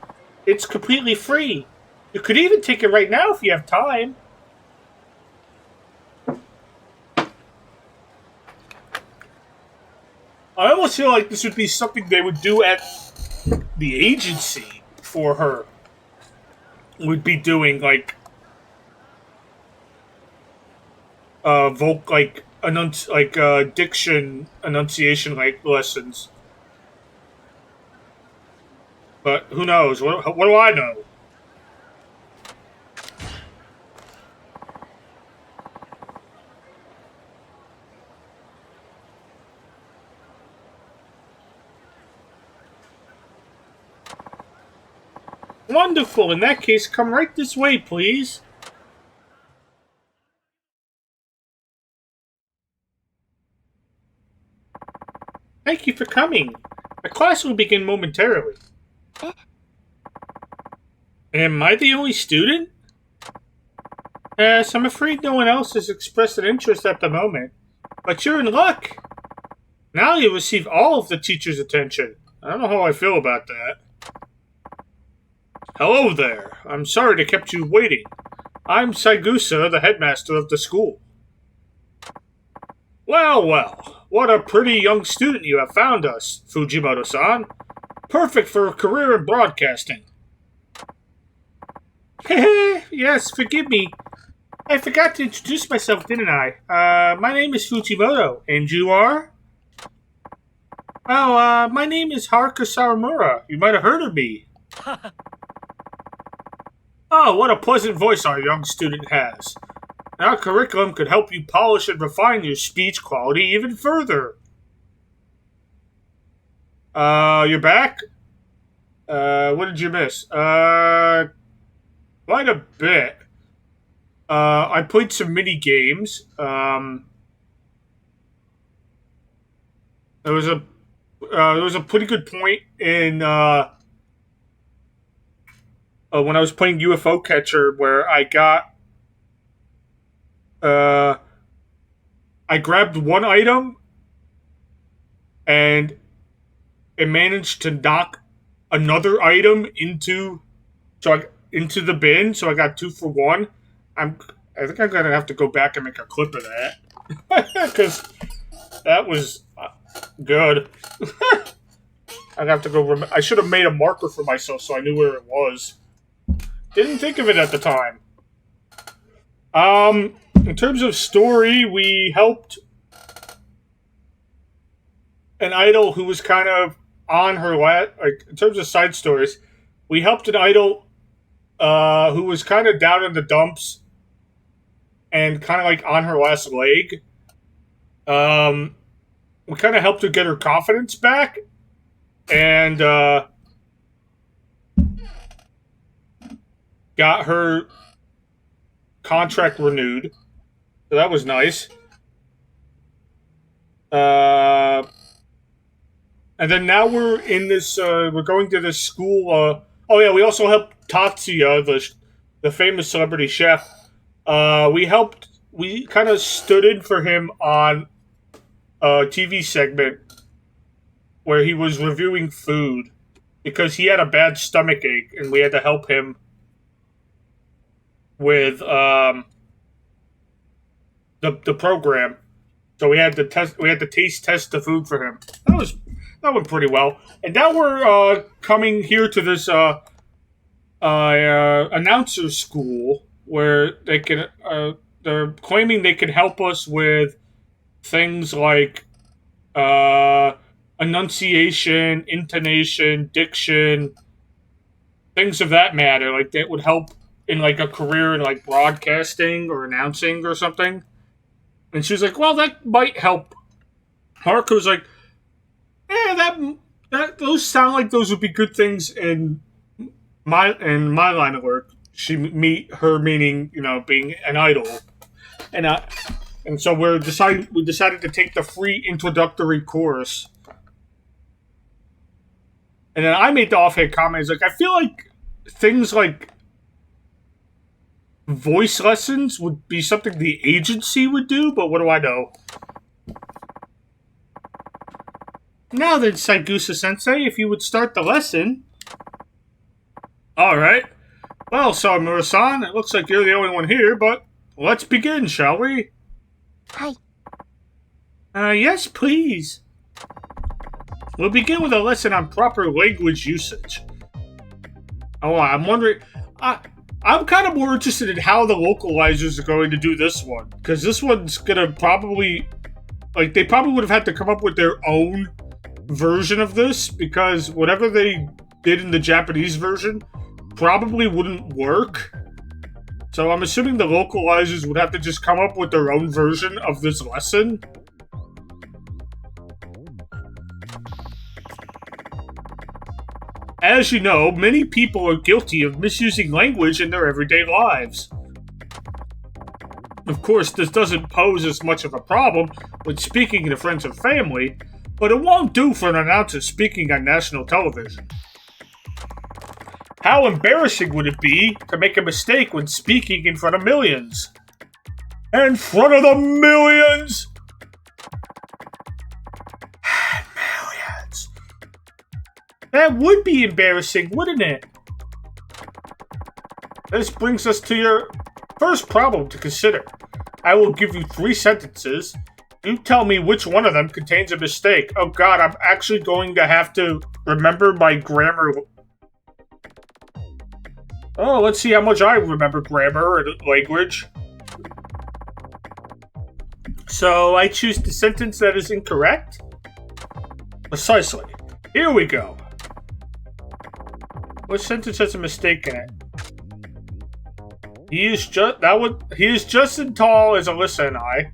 S1: It's completely free. You could even take it right now if you have time. I almost feel like this would be something they would do at the agency for her. Would be doing like diction enunciation like lessons. But who knows? What do I know? Wonderful. In that case, come right this way, please. Thank you for coming. The class will begin momentarily. Am I the only student? Yes, I'm afraid no one else has expressed an interest at the moment. But you're in luck. Now you receive all of the teacher's attention. I don't know how I feel about that. Hello there. I'm sorry to kept you waiting. I'm Saigusa, the headmaster of the school. Well, well. What a pretty young student you have found us, Fujimoto-san. Perfect for a career in broadcasting. Hehe, yes, forgive me. I forgot to introduce myself, didn't I? My name is Fujimoto, and you are? Oh, my name is Haruka Saramura. You might have heard of me. Oh, what a pleasant voice our young student has. Our curriculum could help you polish and refine your speech quality even further. You're back? What did you miss? Quite a bit. I played some mini games. There was a pretty good point in when I was playing UFO Catcher where I grabbed one item and it managed to knock another item into the bin, so I got 2 for 1. I think I'm gonna have to go back and make a clip of that because that was good. I'd have to go. I should have made a marker for myself so I knew where it was. Didn't think of it at the time. In terms of story, we helped an idol who was kind of on her like in terms of side stories, we helped an idol who was kind of down in the dumps and kind of like on her last leg. We kind of helped her get her confidence back and got her contract renewed. So that was nice. And then now we're in this. We're going to this school. Oh yeah, we also helped Tatsuya, the famous celebrity chef. We helped. We kind of stood in for him on a TV segment where he was reviewing food because he had a bad stomach ache, and we had to help him with the program. So we had to taste test the food for him. That went pretty well. And now we're coming here to this announcer school where they can they're claiming they can help us with things like enunciation, intonation, diction, things of that matter. Like that would help in like a career in like broadcasting or announcing or something. And she was like, "Well, that might help." Haruka was like, "Yeah, that those sound like those would be good things in my line of work." Her meaning, being an idol, and so we decided to take the free introductory course. And then I made the offhand comment, like, I feel like things like voice lessons would be something the agency would do, but what do I know? Now then, Saigusa-sensei, if you would start the lesson. Alright. Well, Saramura-san, it looks like you're the only one here, but let's begin, shall we?
S2: Hi.
S1: Yes, please. We'll begin with a lesson on proper language usage. Oh, I'm wondering... I'm kind of more interested in how the localizers are going to do this one. Because this one's going to probably... Like, they probably would have had to come up with their own version of this. Because whatever they did in the Japanese version probably wouldn't work. So I'm assuming the localizers would have to just come up with their own version of this lesson. As you know, many people are guilty of misusing language in their everyday lives. Of course, this doesn't pose as much of a problem when speaking to friends and family, but it won't do for an announcer speaking on national television. How embarrassing would it be to make a mistake when speaking in front of millions? In front of the millions! Millions. That would be embarrassing, wouldn't it? This brings us to your first problem to consider. I will give you 3 sentences. You tell me which one of them contains a mistake. Oh god, I'm actually going to have to remember my grammar. Oh, let's see how much I remember grammar and language. So, I choose the sentence that is incorrect? Precisely. Here we go. What sentence has a mistake in it? He is just as tall as Alyssa and I.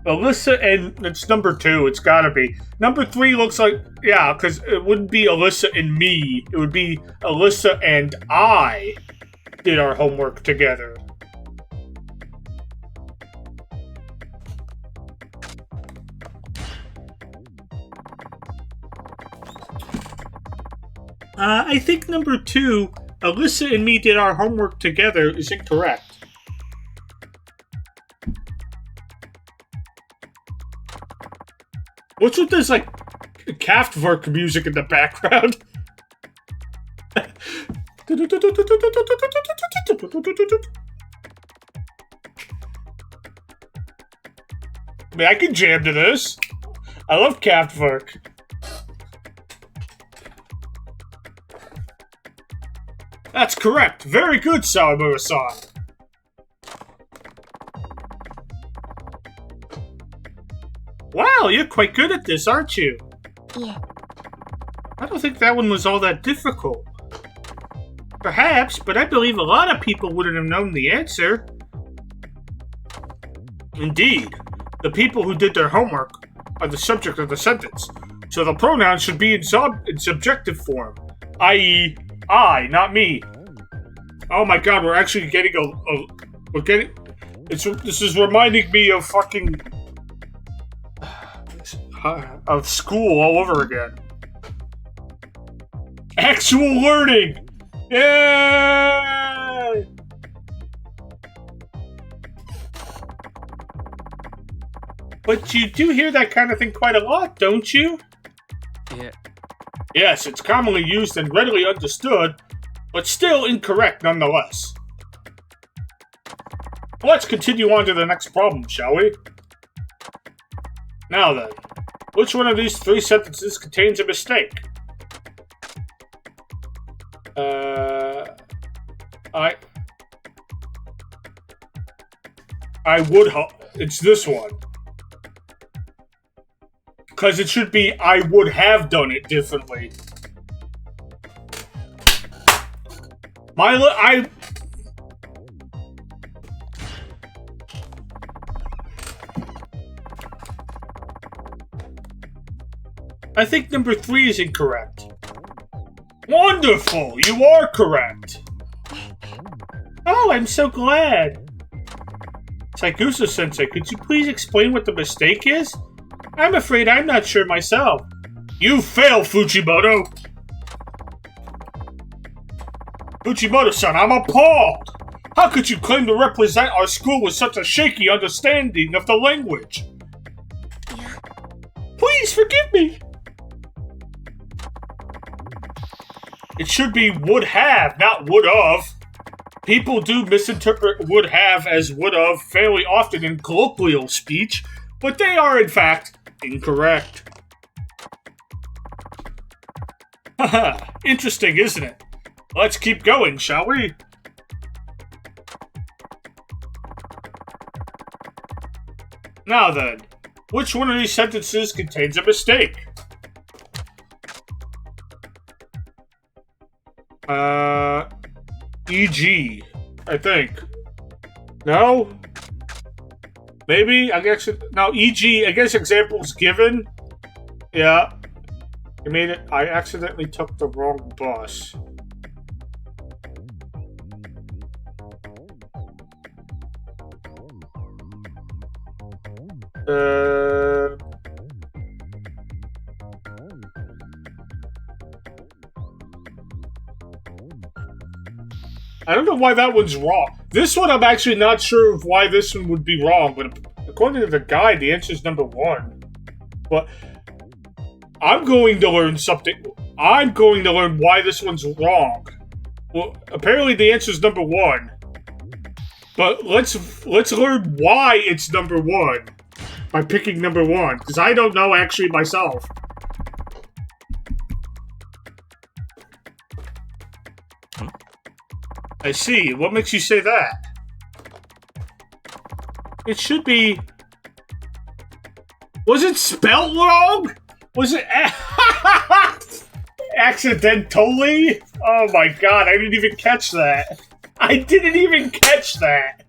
S1: Alyssa, and it's number 2, it's gotta be. Number 3 looks like, yeah, because it wouldn't be Alyssa and me. It would be Alyssa and I did our homework together. I think number 2, Alyssa and me did our homework together, is incorrect. What's with this, like, Kraftwerk music in the background? I mean, I can jam to this. I love Kraftwerk. That's correct. Very good, Sawamura-san. Wow, you're quite good at this, aren't you?
S2: Yeah.
S1: I don't think that one was all that difficult. Perhaps, but I believe a lot of people wouldn't have known the answer. Indeed, the people who did their homework are the subject of the sentence, so the pronoun should be in subjective form, i.e., I, not me. Oh my god, we're actually getting this is reminding me of fucking of school all over again. Actual learning! Yay! But you do hear that kind of thing quite a lot, don't you?
S3: Yeah.
S1: Yes, it's commonly used and readily understood, but still incorrect nonetheless. Let's continue on to the next problem, shall we? Now then, which one of these 3 sentences contains a mistake? I would it's this one. Because it should be, I would have done it differently. I think number 3 is incorrect. Wonderful! You are correct! Oh, I'm so glad! Yakuza-sensei, could you please explain what the mistake is? I'm afraid I'm not sure myself. You fail, Fujimoto! Fujimoto-san, I'm appalled! How could you claim to represent our school with such a shaky understanding of the language?
S2: Yeah.
S1: Please forgive me! It should be would have, not would of. People do misinterpret would have as would of fairly often in colloquial speech, but they are in fact incorrect. Haha, interesting, isn't it? Let's keep going, shall we? Now then, which one of these sentences contains a mistake? E.g. I think. No? Maybe? I guess... No, E.g. I guess examples given. Yeah. You made it... I accidentally took the wrong bus. I don't know why that one's wrong. This one, I'm actually not sure of why this one would be wrong, but according to the guide, the answer is number 1. But I'm going to learn something. I'm going to learn why this one's wrong. Well, apparently the answer is number 1. But let's learn why it's number 1 by picking number 1, because I don't know actually myself. I see. What makes you say that? It should be... Was it spelled wrong? Was it... Accidentally? Oh my god, I didn't even catch that. I didn't even catch that.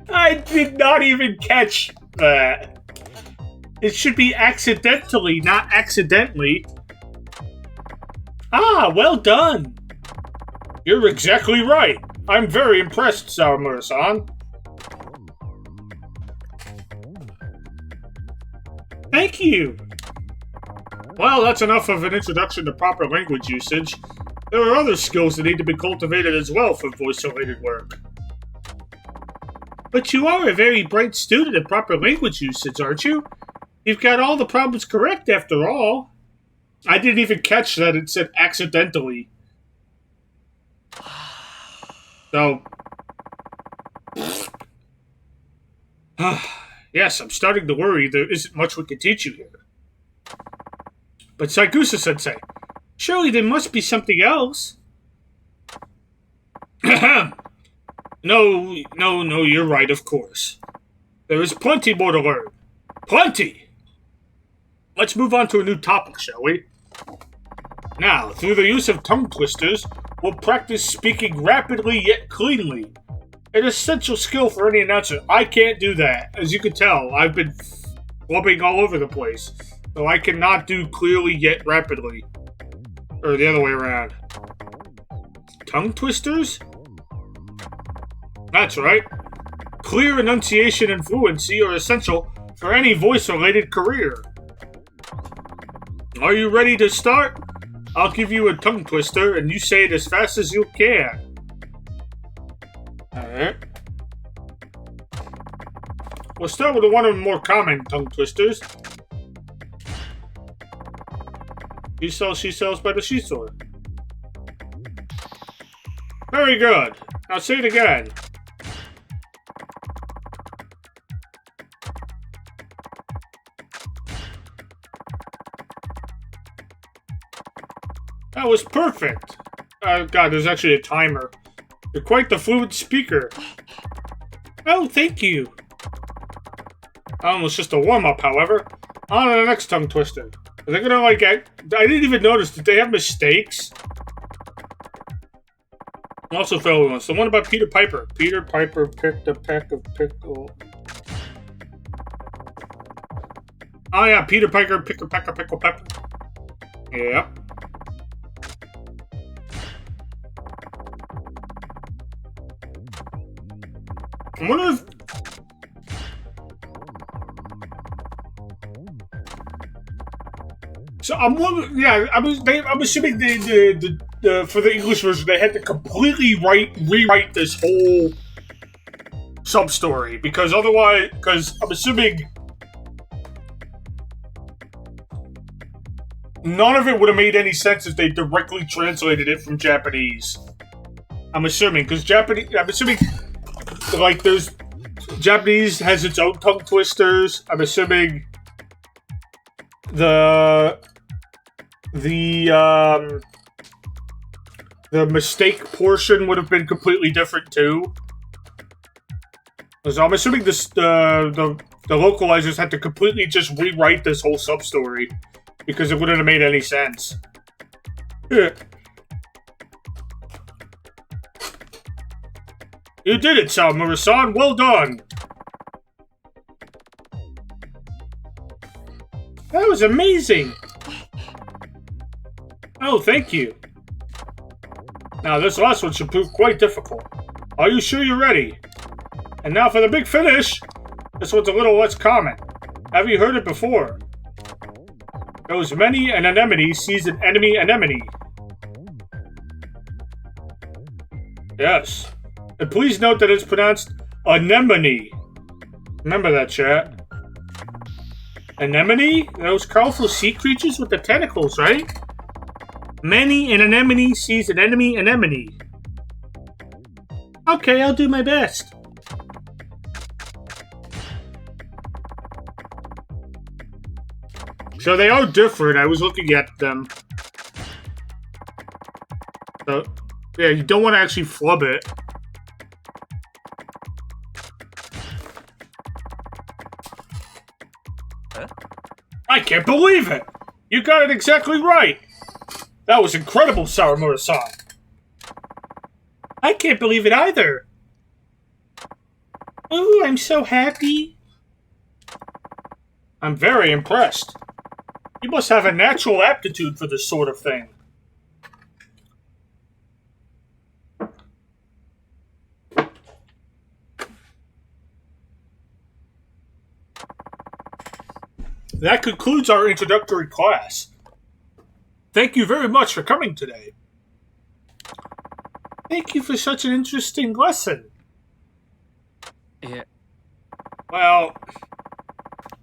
S1: I did not even catch that. It should be accidentally, not accidentally. Ah, well done. You're exactly right. I'm very impressed, Sawamura-san. Thank you. Well, that's enough of an introduction to proper language usage. There are other skills that need to be cultivated as well for voice-related work. But you are a very bright student at proper language usage, aren't you? You've got all the problems correct, after all. I didn't even catch that it said accidentally. So... Yes, I'm starting to worry there isn't much we can teach you here. But Saigusa-sensei, surely there must be something else. No, you're right, of course. There is plenty more to learn. Plenty! Let's move on to a new topic, shall we? Now, through the use of tongue twisters, we'll practice speaking rapidly yet cleanly. An essential skill for any announcer. I can't do that. As you can tell, I've been flubbing all over the place. So I cannot do clearly yet rapidly. Or the other way around. Tongue twisters? That's right. Clear enunciation and fluency are essential for any voice-related career. Are you ready to start? I'll give you a tongue twister, and you say it as fast as you can. Alright. We'll start with one of the more common tongue twisters. She sells by the seashore. Very good. Now say it again. That was perfect. God, there's actually a timer. You're quite the fluent speaker. Oh, thank you. Almost just a warm-up, however. On to the next tongue twister. Are they gonna, like, I didn't even notice. Did they have mistakes? Also, fellow ones. The one about Peter Piper. Peter Piper picked a peck of pickle. Oh, yeah. Peter Piper picked a peck of pickle pepper. Yep. I wonder if... So I'm wondering, yeah, I'm assuming for the English version they had to completely rewrite this whole sub-story because otherwise, because I'm assuming none of it would have made any sense if they directly translated it from Japanese. I'm assuming because like there's Japanese has its own tongue twisters. I'm assuming the mistake portion would have been completely different too. So I'm assuming the the localizers had to completely just rewrite this whole sub-story because it wouldn't have made any sense. Yeah. You did it, Samura-san. Well done. That was amazing. Oh, thank you. Now, this last one should prove quite difficult. Are you sure you're ready? And now for the big finish. This one's a little less common. Have you heard it before? Those many an anemone sees an enemy anemone. Yes. And please note that it's pronounced anemone. Remember that, chat. Anemone? Those colorful sea creatures with the tentacles, right? Many an anemone sees an enemy anemone. Okay, I'll do my best. So they are different. I was looking at them. So, yeah, you don't want to actually flub it. Huh? I can't believe it! You got it exactly right! That was incredible, Sawamura-san. I can't believe it either. Ooh, I'm so happy. I'm very impressed. You must have a natural aptitude for this sort of thing. That concludes our introductory class. Thank you very much for coming today. Thank you for such an interesting lesson. Yeah. Well,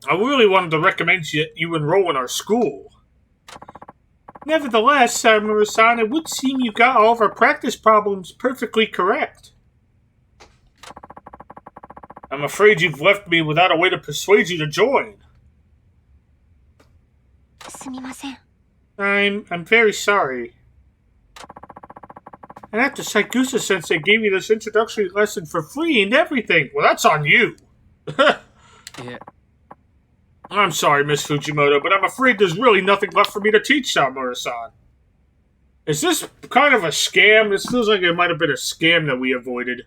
S1: I really wanted to recommend you enroll in our school. Nevertheless, Samura-san, it would seem you got all of our practice problems perfectly correct. I'm afraid you've left me without a way to persuade you to join. I'm very sorry. And after Yakuza-sensei gave you this introductory lesson for free and everything, well, that's on you. Yeah. I'm sorry, Miss Fujimoto, but I'm afraid there's really nothing left for me to teach Samura-san. Is this kind of a scam? This feels like it might have been a scam that we avoided.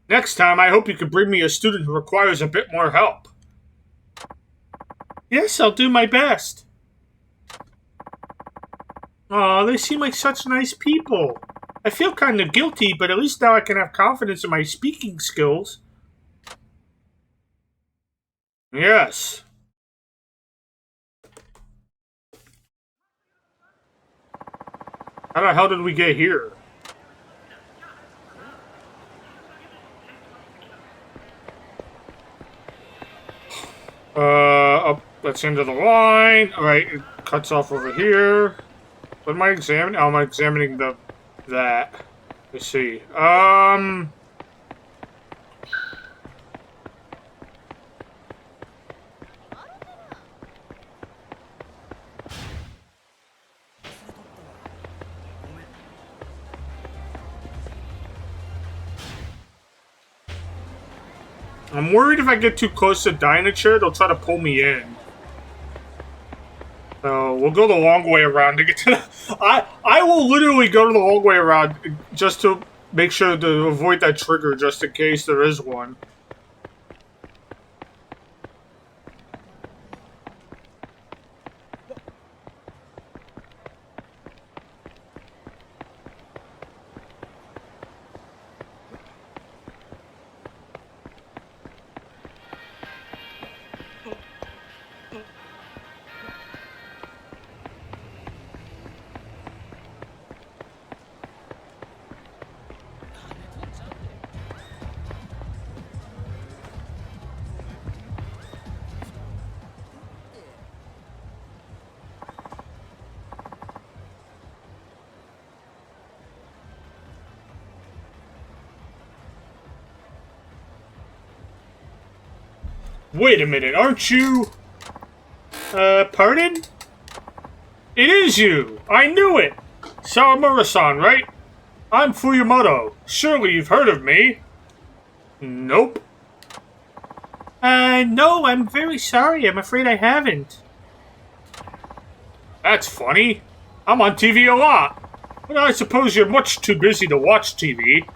S1: Next time, I hope you can bring me a student who requires a bit more help. Yes, I'll do my best. Aw, they seem like such nice people. I feel kind of guilty, but at least now I can have confidence in my speaking skills. Yes. How the hell did we get here? Up, that's into the line. Alright, it cuts off over here. What am I examining? Oh, I'm examining that. Let's see. I'm worried if I get too close to Dynachair, they'll try to pull me in. So we'll go the long way around to get to the... I will literally go to the long way around just to make sure to avoid that trigger just in case there is one. Wait a minute, aren't you... pardon? It is you! I knew it! Sawamura-san, right? I'm Fujimoto. Surely you've heard of me. Nope.
S3: No, I'm very sorry. I'm afraid I haven't.
S1: That's funny. I'm on TV a lot. But I suppose you're much too busy to watch TV.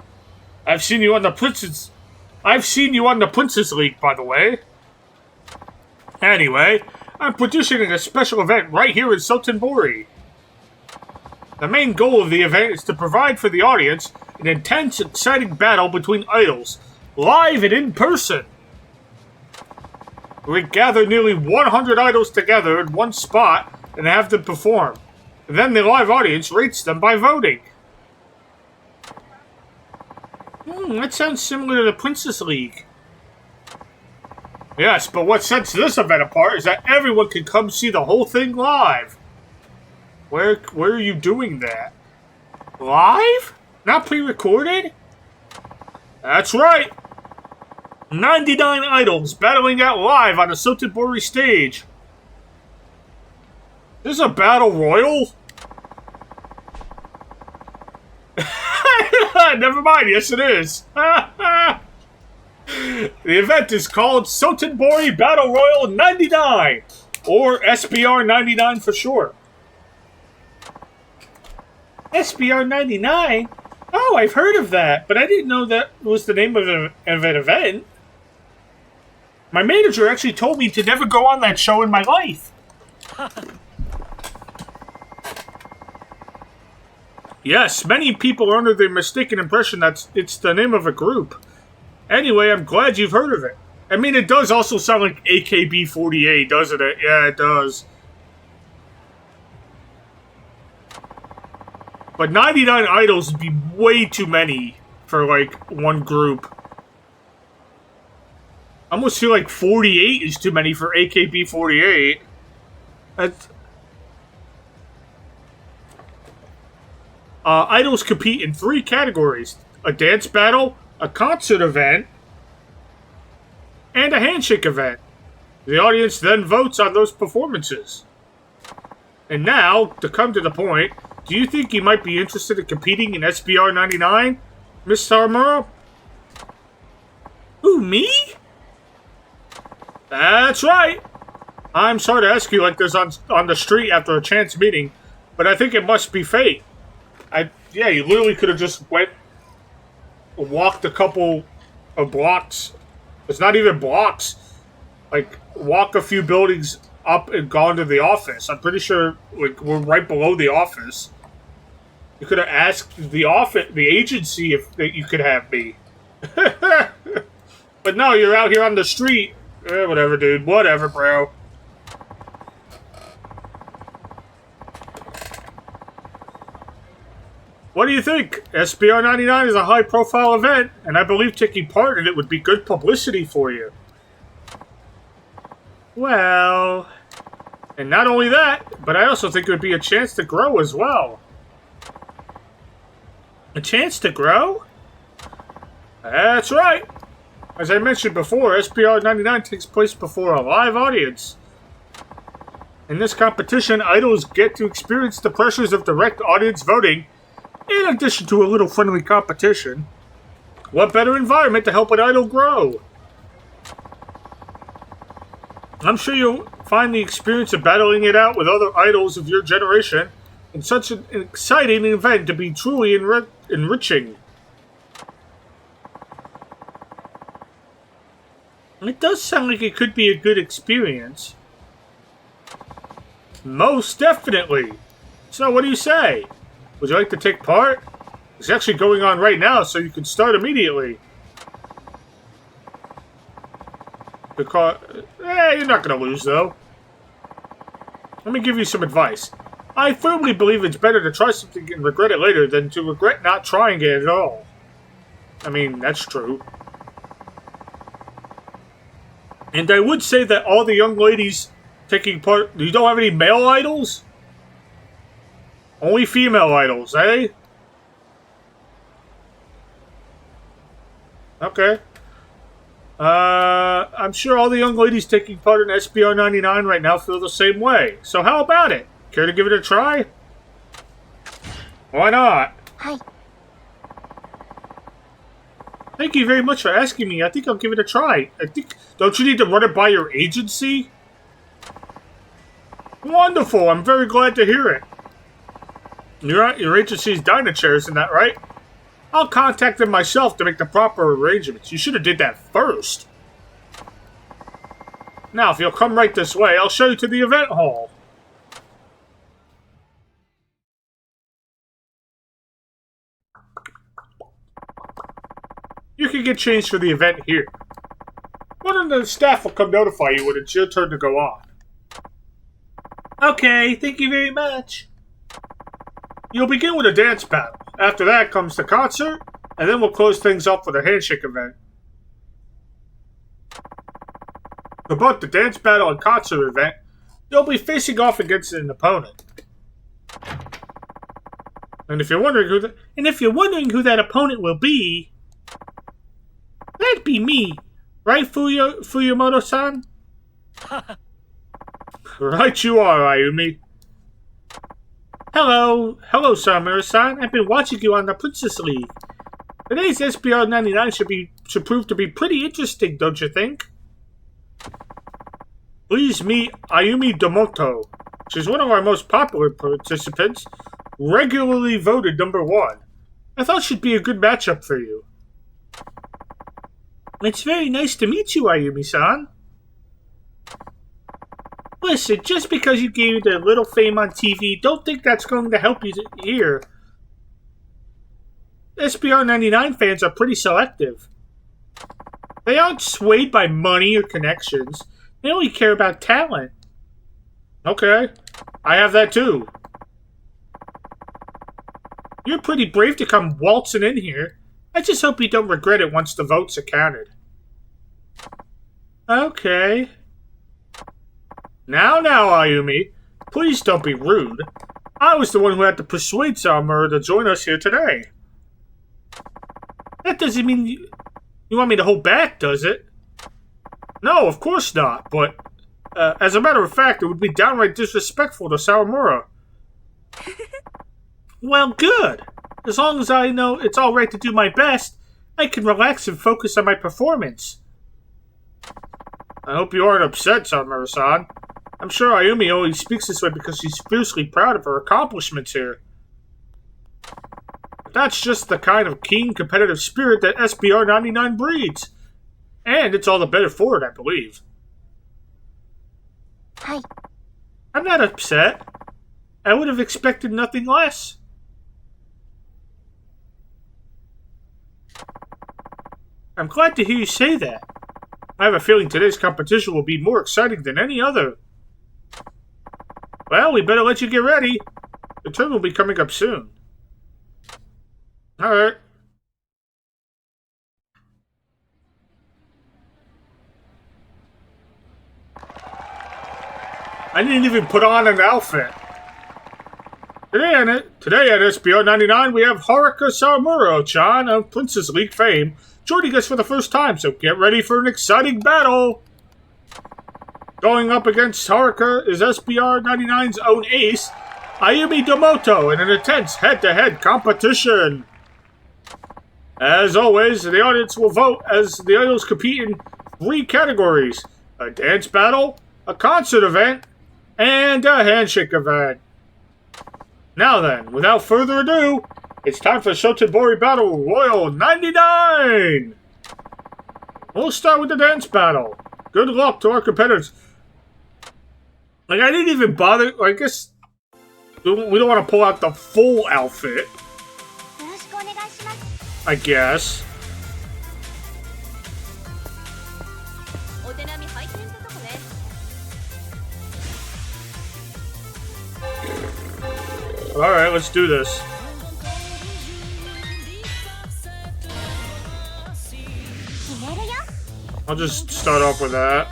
S1: I've seen you on the Princess League, by the way. Anyway, I'm producing a special event right here in Sotenbori. The main goal of the event is to provide for the audience an intense, exciting battle between idols, live and in person. We gather nearly 100 idols together in one spot and have them perform. And then the live audience rates them by voting.
S3: That sounds similar to the Princess League.
S1: Yes, but what sets this event apart is that everyone can come see the whole thing live. Where are you doing that?
S3: Live? Not pre-recorded?
S1: That's right. 99 idols battling out live on the Sotenbori stage. This is a battle royal? Never mind, yes it is. The event is called Sotenbori Battle Royal 99, or SBR 99 for short.
S3: SBR 99? Oh, I've heard of that, but I didn't know that was the name of an event. My manager actually told me to never go on that show in my life.
S1: Yes, many people are under the mistaken impression that it's the name of a group. Anyway, I'm glad you've heard of it. I mean, it does also sound like AKB48, doesn't it? Yeah, it does. But 99 idols would be way too many for, like, one group. I almost feel like 48 is too many for AKB48. Idols compete in 3 categories: a dance battle, a concert event, and a handshake event. The audience then votes on those performances. And now, to come to the point, do you think you might be interested in competing in SBR 99, Miss Saramura?
S3: Who, me?
S1: That's right. I'm sorry to ask you like this on the street after a chance meeting, but I think it must be fate. Yeah, you literally could have just walked a couple of blocks. It's not even blocks. Like, walk a few buildings up and gone to the office. I'm pretty sure like we're right below the office. You could have asked the agency if you could have me. But no, you're out here on the street. Whatever, dude. Whatever, bro. What do you think? SBR 99 is a high-profile event, and I believe taking part in it would be good publicity for you. Well, and not only that, but I also think it would be a chance to grow as well.
S3: A chance to grow?
S1: That's right. As I mentioned before, SBR 99 takes place before a live audience. In this competition, idols get to experience the pressures of direct audience voting, in addition to a little friendly competition. What better environment to help an idol grow? I'm sure you'll find the experience of battling it out with other idols of your generation in such an exciting event to be truly enriching.
S3: It does sound like it could be a good experience.
S1: Most definitely. So what do you say? Would you like to take part? It's actually going on right now, so you can start immediately. Because, you're not going to lose, though. Let me give you some advice. I firmly believe it's better to try something and regret it later than to regret not trying it at all. I mean, that's true. And I would say that all the young ladies taking part... You don't have any male idols? Only female idols, eh? Okay. I'm sure all the young ladies taking part in SBR 99 right now feel the same way. So how about it? Care to give it a try? Why not?
S2: Hi.
S3: Thank you very much for asking me. I think I'll give it a try. Don't you need to run it by your agency? Wonderful. I'm very glad to hear it. Your agency's Dynachair, isn't that right? I'll contact them myself to make the proper arrangements. You should have did that first. Now, if you'll come right this way, I'll show you to the event hall. You can get changed for the event here. One of the staff will come notify you when it's your turn to go on. Okay, thank you very much. You'll begin with a dance battle. After that comes the concert, and then we'll close things up with a handshake event. For both the dance battle and concert event, you'll be facing off against an opponent. And if you're wondering who that opponent will be, that'd be me, right, Fuyamoto-san? Right you are, Ayumi. Hello, Samura-san. I've been watching you on the Princess League. Today's SBR 99 should prove to be pretty interesting, don't you think? Please meet Ayumi Domoto. She's one of our most popular participants, regularly voted #1. I thought she'd be a good matchup for you. It's very nice to meet you, Ayumi-san. Listen, just because you gained a little fame on TV, don't think that's going to help you here. SBR 99 fans are pretty selective. They aren't swayed by money or connections. They only care about talent. Okay, I have that too. You're pretty brave to come waltzing in here. I just hope you don't regret it once the votes are counted. Okay. Now, Ayumi. Please don't be rude. I was the one who had to persuade Samura to join us here today. That doesn't mean you want me to hold back, does it? No, of course not, but as a matter of fact, it would be downright disrespectful to Samura. Well, good. As long as I know it's alright to do my best, I can relax and focus on my performance. I hope you aren't upset, Samura-san. I'm sure Ayumi only speaks this way because she's fiercely proud of her accomplishments here. But that's just the kind of keen competitive spirit that SBR 99 breeds. And it's all the better for it, I believe.
S2: Hi.
S3: I'm not upset. I would have expected nothing less. I'm glad to hear you say that. I have a feeling today's competition will be more exciting than any other. Well, we better let you get ready. The turn will be coming up soon. Alright. I didn't even put on an outfit. Today at SBR 99, we have Haruka Samura-chan of Princess League fame joining us for the first time, so get ready for an exciting battle. Going up against Haruka is SBR 99's own ace, Ayumi Domoto, in an intense head-to-head competition. As always, the audience will vote as the idols compete in 3 categories: a dance battle, a concert event, and a handshake event. Now then, without further ado, it's time for Shotenbori Battle Royal 99! We'll start with the dance battle. Good luck to our competitors. Like, I didn't even bother. I guess we don't want to pull out the full outfit. I guess. Alright, let's do this. I'll just start off with that.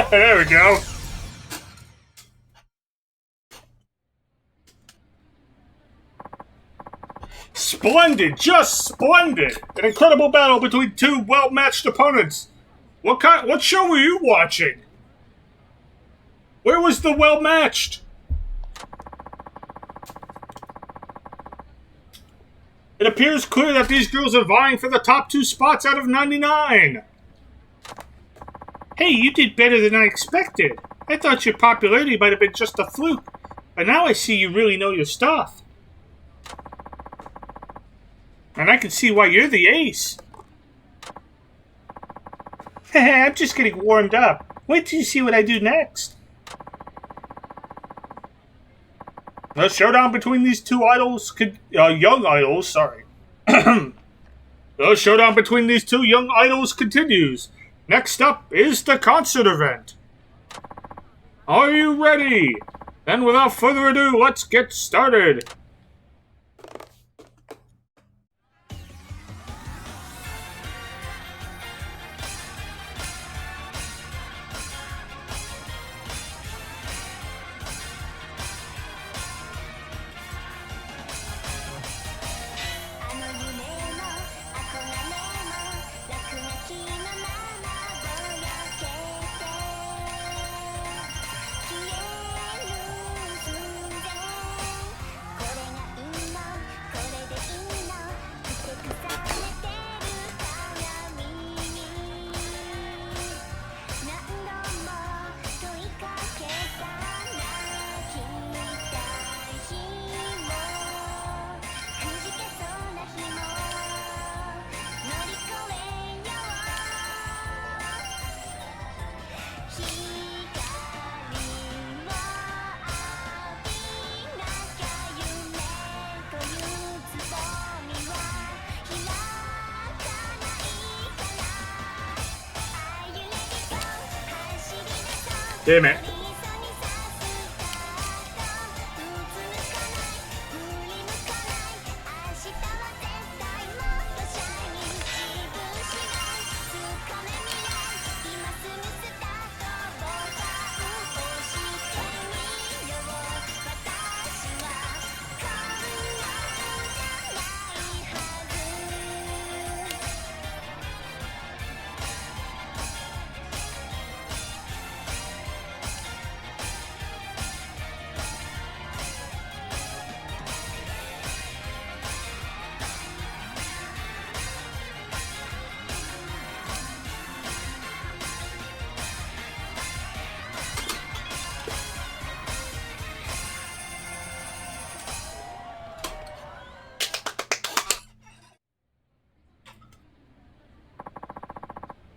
S3: There we go. Splendid, just splendid! An incredible battle between two well-matched opponents. What show were you watching? Where was the well-matched? It appears clear that these girls are vying for the top 2 spots out of 99. Hey, you did better than I expected. I thought your popularity might have been just a fluke, but now I see you really know your stuff. And I can see why you're the ace. I'm just getting warmed up. Wait till you see what I do next. The showdown between these two idols, young idols, sorry. The showdown between these two young idols continues. Next up is the concert event. Are you ready? Then without further ado, let's get started. Damn it.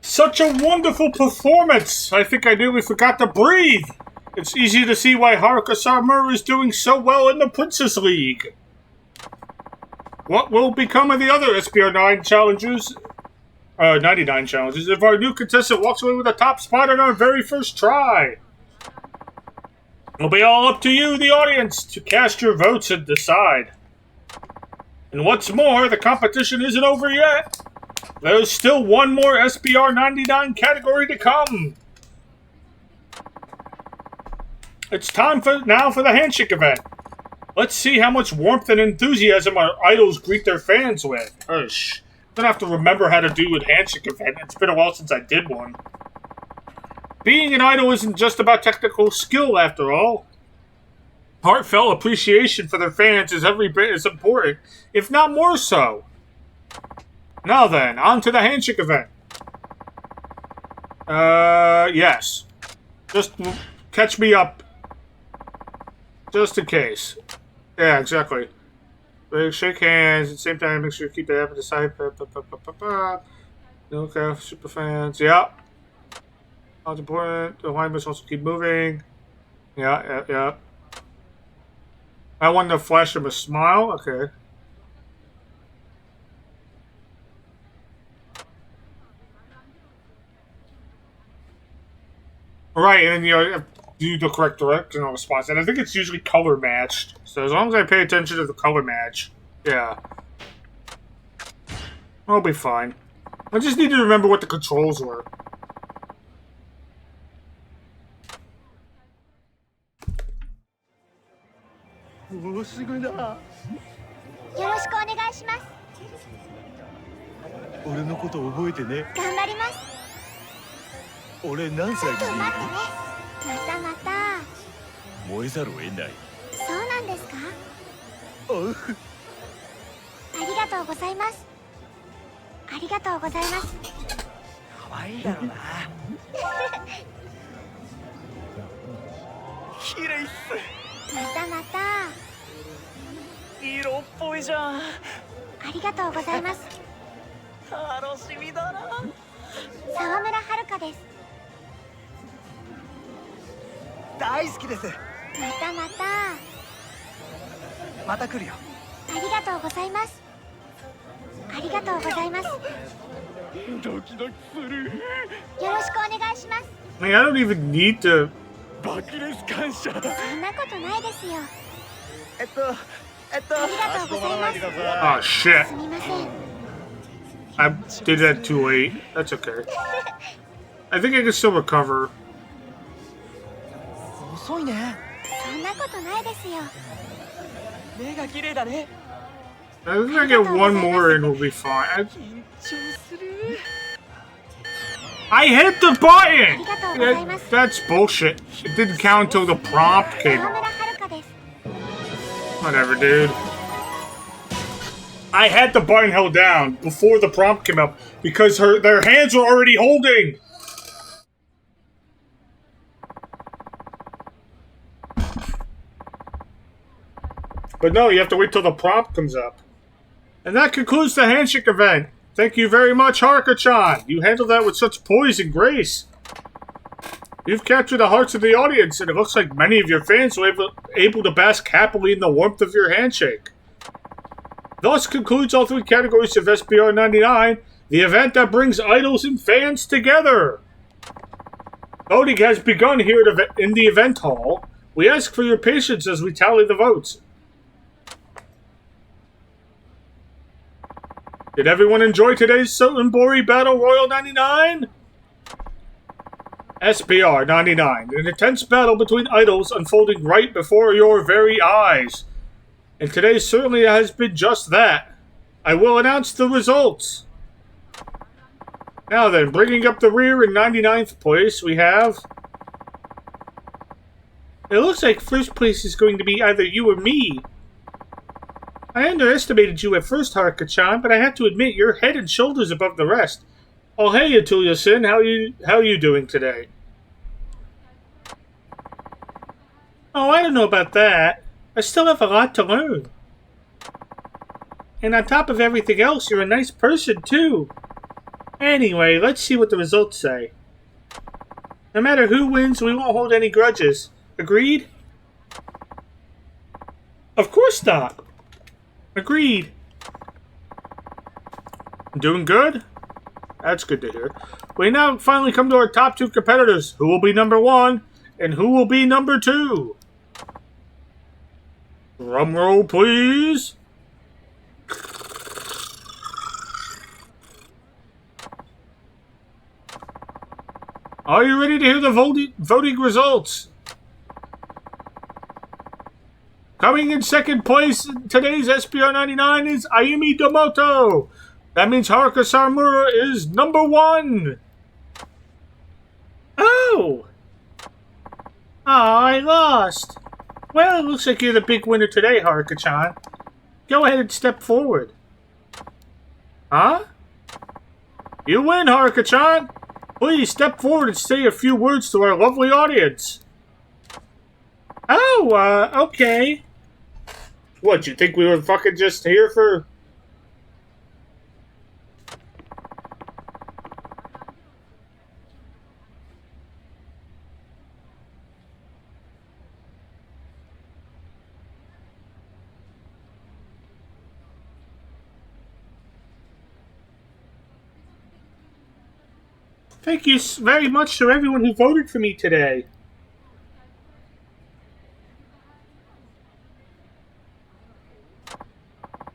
S3: Such a wonderful performance! I think I nearly forgot to breathe! It's easy to see why Haruka Samura is doing so well in the Princess League. What will become of the other SPR 99 challenges if our new contestant walks away with a top spot on our very first try? It'll be all up to you, the audience, to cast your votes and decide. And what's more, the competition isn't over yet. There's still one more SBR 99 category to come. It's time now for the handshake event. Let's see how much warmth and enthusiasm our idols greet their fans with. I'm gonna have to remember how to do a handshake event. It's been a while since I did one. Being an idol isn't just about technical skill, after all. Heartfelt appreciation for their fans is every bit as important, if not more so. Now then, on to the handshake event. Yes. Just catch me up. Just in case. Yeah, exactly. Shake hands, at the same time, make sure you keep it up at the side. Okay, super fans. Yeah. That's important. The line must also keep moving. Yeah. I want to flash him a smile. Okay. Right, and then you do the correct directional response, and I think it's usually color matched. So as long as I pay attention to the color match, yeah, I'll be fine. I just need to remember what the controls were.
S4: しぐだ。
S2: よろしくお願いします。
S4: 俺のこと覚えてね。
S2: 頑張ります。
S4: 俺何歳でいい？
S2: ちょっと待ってね。またまた。
S4: 燃えざるを得ない。
S2: そうなんですか？
S4: おう。
S2: ありがとうございます。ありがとうございます。
S4: 可愛いだろうな。綺麗っす。
S2: またまた。
S4: 色っぽいじゃん。
S2: ありがとうございます。
S4: 楽しみだな。
S2: 沢村遥です。
S4: 大好きです。
S2: またまた。
S4: また来るよ。
S2: ありがとうございます。ありがとうございます。
S4: ドキドキする。
S2: よろしくお願いします。
S1: I mean, I don't even need to.
S4: バキレス感謝。
S2: そんなことないですよ。
S4: あり
S2: がとうございます。
S1: Oh shit!
S2: すみません。
S1: I did that too late. That's okay. I think I can still recover.
S4: 遅いね。
S2: そんなことないですよ。
S4: 目が綺麗だね。
S1: I think I get one more and we'll be fine.
S4: 緊張する。
S1: I hit the
S2: あ
S1: button!
S2: りがとうございます。
S1: That's bullshit. It didn't count until the prompt came
S2: 沢
S1: up.
S2: 村遥です。
S1: Whatever, dude. I had the button held down before the prompt came up because their hands were already holding. But no, you have to wait till the prompt comes up. And that concludes the handshake event. Thank you very much, Haruka-chan. You handled that with such poise and grace. You've captured the hearts of the audience, and it looks like many of your fans were able to bask happily in the warmth of your handshake. Thus concludes all three categories of SBR 99, the event that brings idols and fans together. Voting has begun here in the event hall. We ask for your patience as we tally the votes. Did everyone enjoy today's Sotenbori Battle Royal 99? SBR 99, an intense battle between idols unfolding right before your very eyes. And today certainly has been just that. I will announce the results. Now then, bringing up the rear in 99th place, we have... It looks like first place is going to be either you or me. I underestimated you at first, Haruka-chan, but I have to admit you're head and shoulders above the rest. Oh, hey, Atulia-san, how you doing today? Oh, I don't know about that. I still have a lot to learn. And on top of everything else, you're a nice person, too. Anyway, let's see what the results say. No matter who wins, we won't hold any grudges. Agreed? Of course not. Agreed. Doing good? That's good to hear. We now finally come to our top two competitors. Who will be number one, and who will be number two? Drum roll, please. Are you ready to hear the voting results? Coming in second place in today's SPR 99 is Ayumi Domoto. That means Haruka Samura is number one. Oh! I lost. Well, it looks like you're the big winner today, Haruka-chan. Go ahead and step forward. Huh? You win, Haruka-chan. Please step forward and say a few words to our lovely audience. Oh, okay. What, you think we were fucking just here for... Thank you very much to everyone who voted for me today.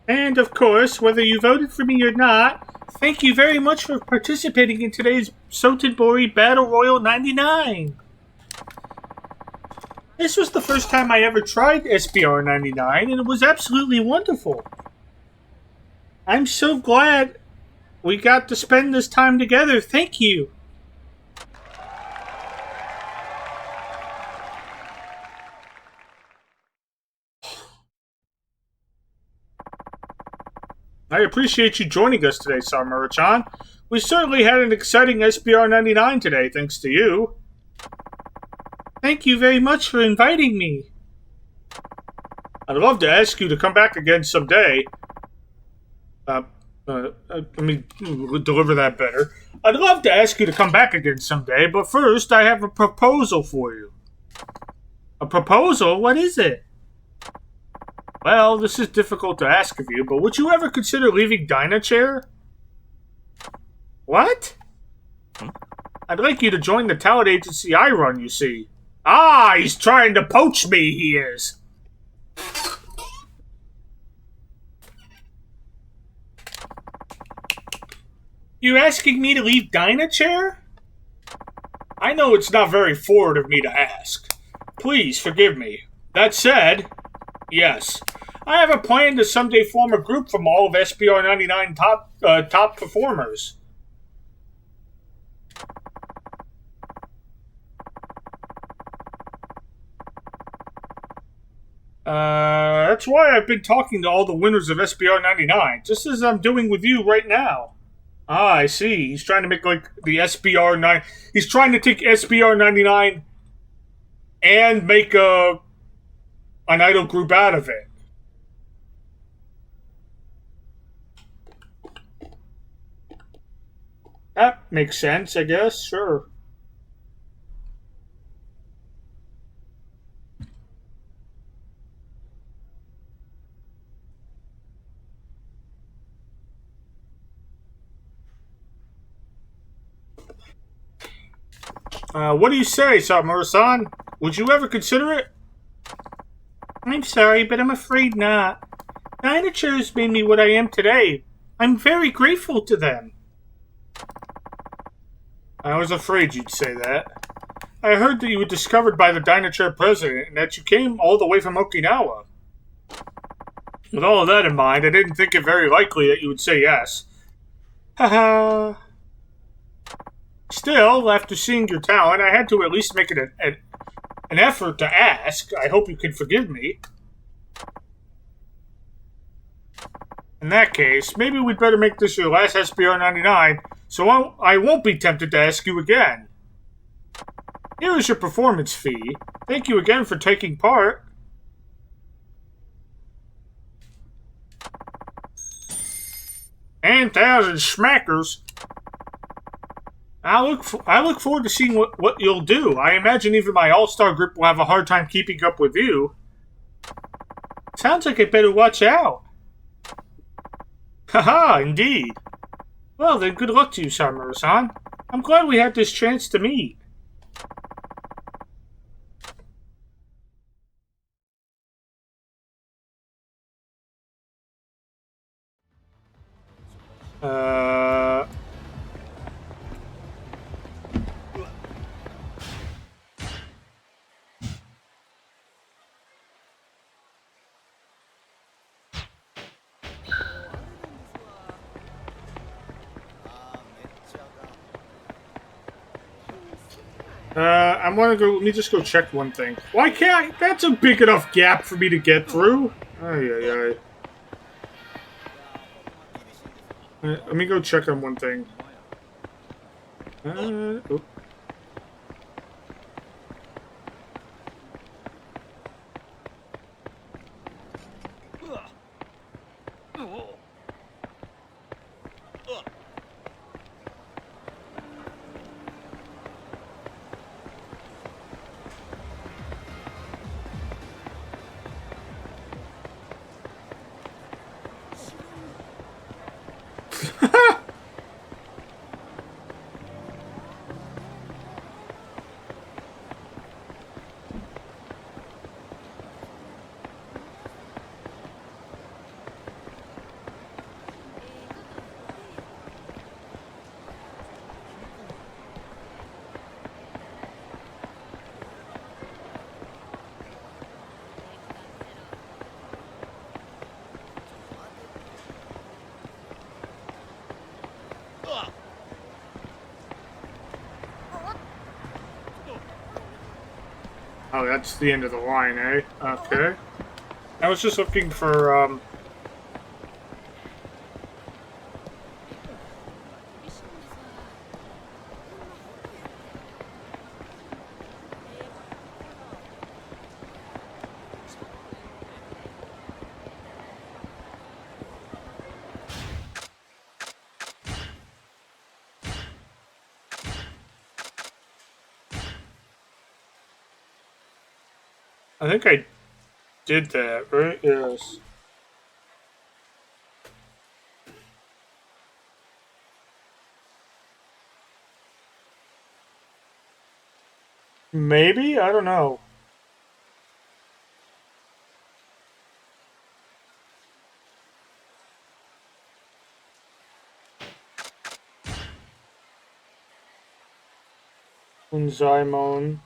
S1: And, of course, whether you voted for me or not, thank you very much for participating in today's Sotenbori Battle Royal 99.
S3: This was the first time I ever tried SPR 99, and it was absolutely wonderful. I'm so glad we got to spend this time together. Thank you. I appreciate you joining us today, Samura-chan. We certainly had an exciting SPR 99 today, thanks to you. Thank you very much for inviting me. I'd love to ask you to come back again someday. Let me deliver that better. I'd love to ask you to come back again someday, but first I have a proposal for you. A proposal? What is it? Well, this is difficult to ask of you, but would you ever consider leaving Dynachair? What? I'd like you to join the talent agency I run, you see. Ah, he's trying to poach me, he is. You asking me to leave Dynachair? I know it's not very forward of me to ask. Please forgive me. That said, yes, I have a plan to someday form a group from all of SPR 99 top performers. That's why I've been talking to all the winners of SPR 99, just as I'm doing with you right now. Ah, I see. He's trying to make like the SPR 9. He's trying to take SPR 99 and make an idol group out of it. That makes sense, I guess. Sure. What do you say, Samura-san? Would you ever consider it? I'm sorry, but I'm afraid not. Dynachair's made me what I am today. I'm very grateful to them. I was afraid you'd say that. I heard that you were discovered by the Dynachair president and that you came all the way from Okinawa. With all of that in mind, I didn't think it very likely that you would say yes. Haha. Still, after seeing your talent, I had to at least make it an effort to ask. I hope you can forgive me. In that case, maybe we'd better make this your last SPR 99, so I won't be tempted to ask you again. Here is your performance fee. Thank you again for taking part. And 1,000 smackers. I look forward to seeing what you'll do. I imagine even my all-star group will have a hard time keeping up with you. Sounds like I better watch out. Haha, indeed. Well then, good luck to you, Samura-san. I'm glad we had this chance to meet. I'm gonna go. Let me just go check one thing. Why can't I? That's a big enough gap for me to get through. Ay, ay, ay. Let me go check on one thing. Oh.
S1: Oh, that's the end of the line, eh? Okay. I was just looking for, I think I did that, right? Yes. Maybe? I don't know. Unzaimon.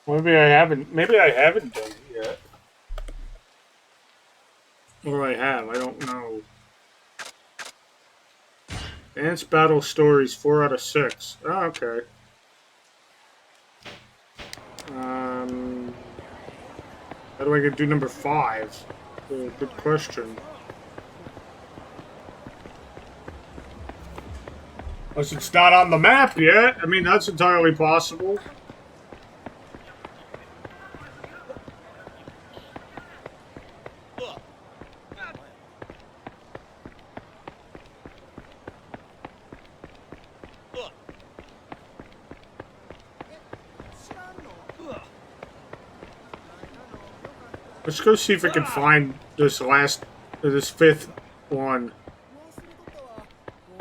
S1: Maybe I haven't. Maybe I haven't done it yet. Or I have. I don't know. Dance battle stories 4 out of 6. Oh, okay. How do I get do number 5? Good question. Unless it's not on the map yet. I mean, that's entirely possible. Let's go see if I can find this fifth one.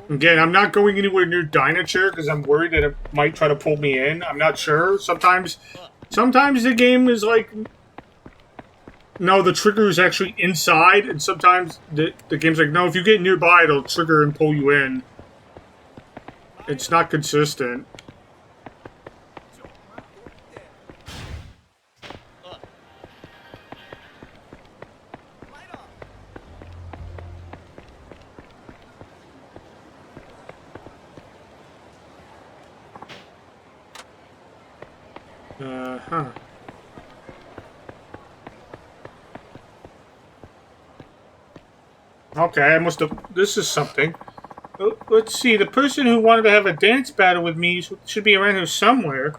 S1: Again, I'm not going anywhere near Dynature because I'm worried that it might try to pull me in. I'm not sure. Sometimes the game is like, no, the trigger is actually inside, and sometimes the game's like, no, if you get nearby, it'll trigger and pull you in. It's not consistent. Huh. Okay, I must have... This is something. Let's see. The person who wanted to have a dance battle with me should be around here somewhere.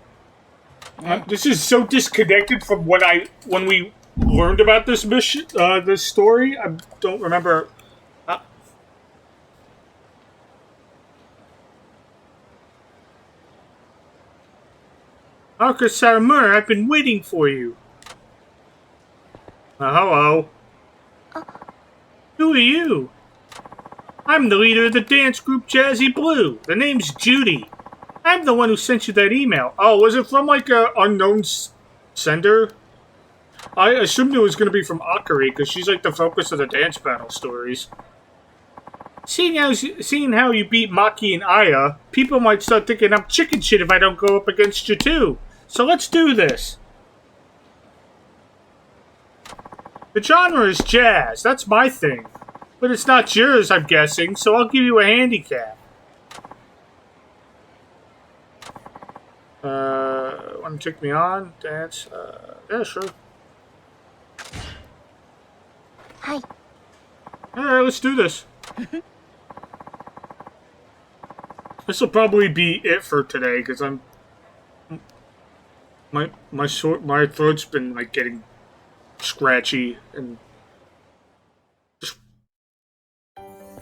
S1: This is so disconnected from when we learned about this mission, this story. I don't remember. Arca Saramura, I've been waiting for you. Hello. Who are you? I'm the leader of the dance group Jazzy Blue. The name's Judy. I'm the one who sent you that email. Oh, was it from like a unknown sender? I assumed it was going to be from Akari because she's like the focus of the dance battle stories. Seeing how you beat Maki and Aya, people might start thinking I'm chicken shit if I don't go up against you too. So let's do this. The genre is jazz. That's my thing. But it's not yours, I'm guessing, so I'll give you a handicap. Want to take me on? Dance? Yeah, sure.
S2: Hi.
S1: Alright, let's do this. This will probably be it for today, because I'm... My throat's been, like, getting scratchy, and...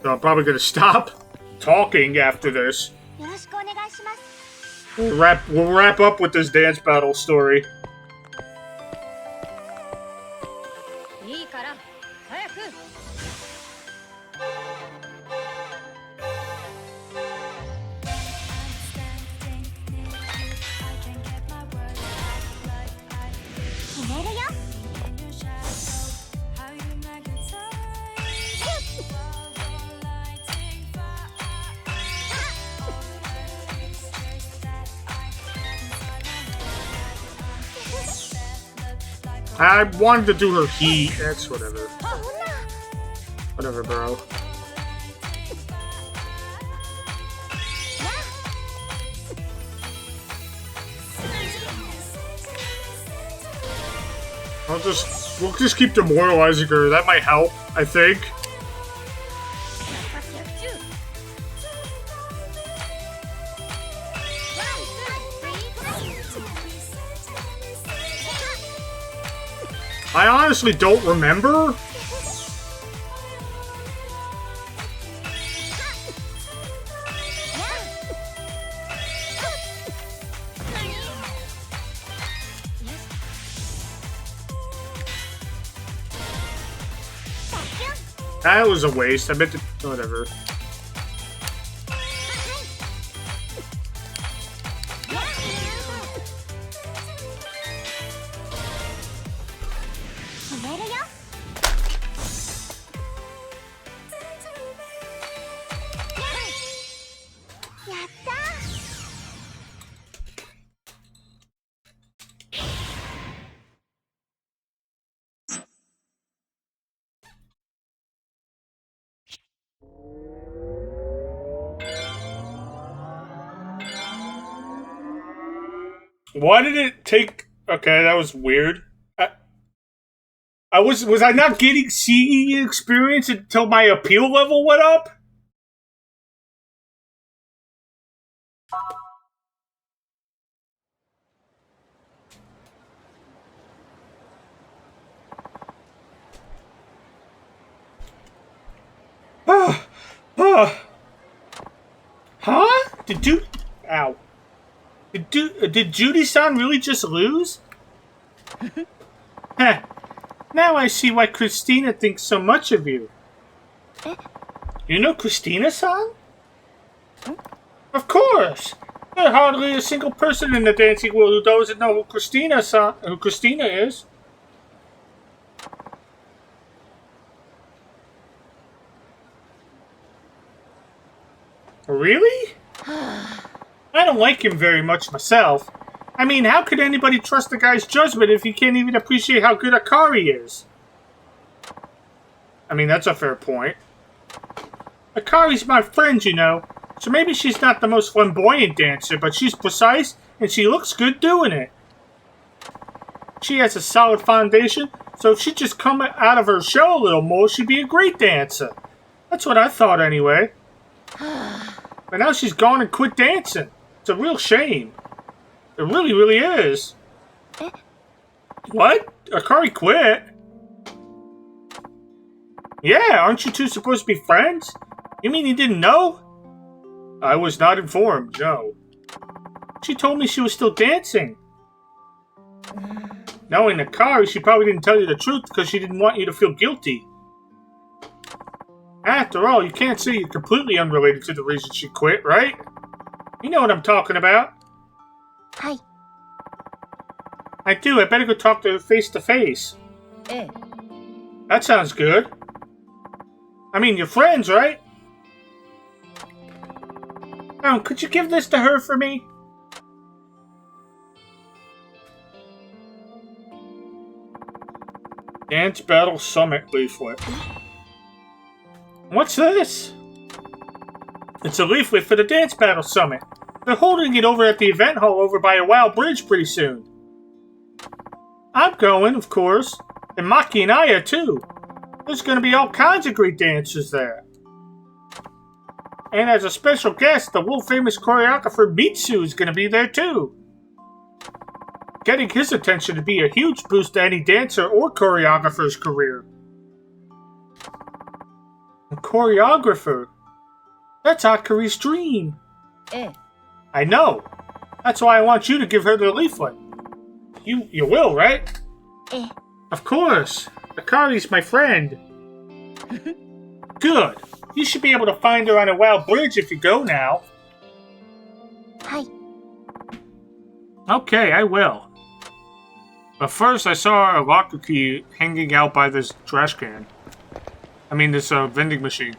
S1: So I'm probably gonna stop talking after this. We'll wrap up with this dance battle story. I wanted to do her heat. That's whatever. Whatever, bro. We'll just keep demoralizing her. That might help, I think. I honestly don't remember. That was a waste. I meant to... Whatever. Why did it take... Okay, that was weird. Was I not getting singing experience until my appeal level went up? Huh? Ow. Did Judy-san really just lose? Heh. Now I see why Christina thinks so much of you. You know Christina-san? Of course! There's hardly a single person in the dancing world who doesn't know who Christina is. Really? I don't like him very much myself. I mean, how could anybody trust the guy's judgment if he can't even appreciate how good Akari is? I mean, that's a fair point. Akari's my friend, you know, so maybe she's not the most flamboyant dancer, but she's precise, and she looks good doing it. She has a solid foundation, so if she'd just come out of her shell a little more, she'd be a great dancer. That's what I thought, anyway. But now she's gone and quit dancing. It's a real shame. It really, really is. What? Akari quit? Yeah, aren't you two supposed to be friends? You mean you didn't know? I was not informed, no. She told me she was still dancing. Knowing Akari, she probably didn't tell you the truth because she didn't want you to feel guilty. After all, you can't say you're completely unrelated to the reason she quit, right? You know what I'm talking about.
S2: Hi.
S1: I do. I better go talk to her face to face. That sounds good. I mean, you're friends, right? Oh, could you give this to her for me? Dance Battle Summit leaflet. What's this? It's a leaflet for the Dance Battle Summit. They're holding it over at the event hall over by a wild bridge pretty soon. I'm going, of course. And Maki and I are too. There's going to be all kinds of great dancers there. And as a special guest, the world-famous choreographer Mitsu is going to be there too. Getting his attention would be a huge boost to any dancer or choreographer's career. A choreographer? That's Akari's dream. I know. That's why I want you to give her the leaflet. You will, right? Of course. Akari's my friend. Good. You should be able to find her on a wild bridge if you go now.
S2: Hi.
S1: Okay, I will. But first, I saw a locker key hanging out by this trash can. I mean, this vending machine.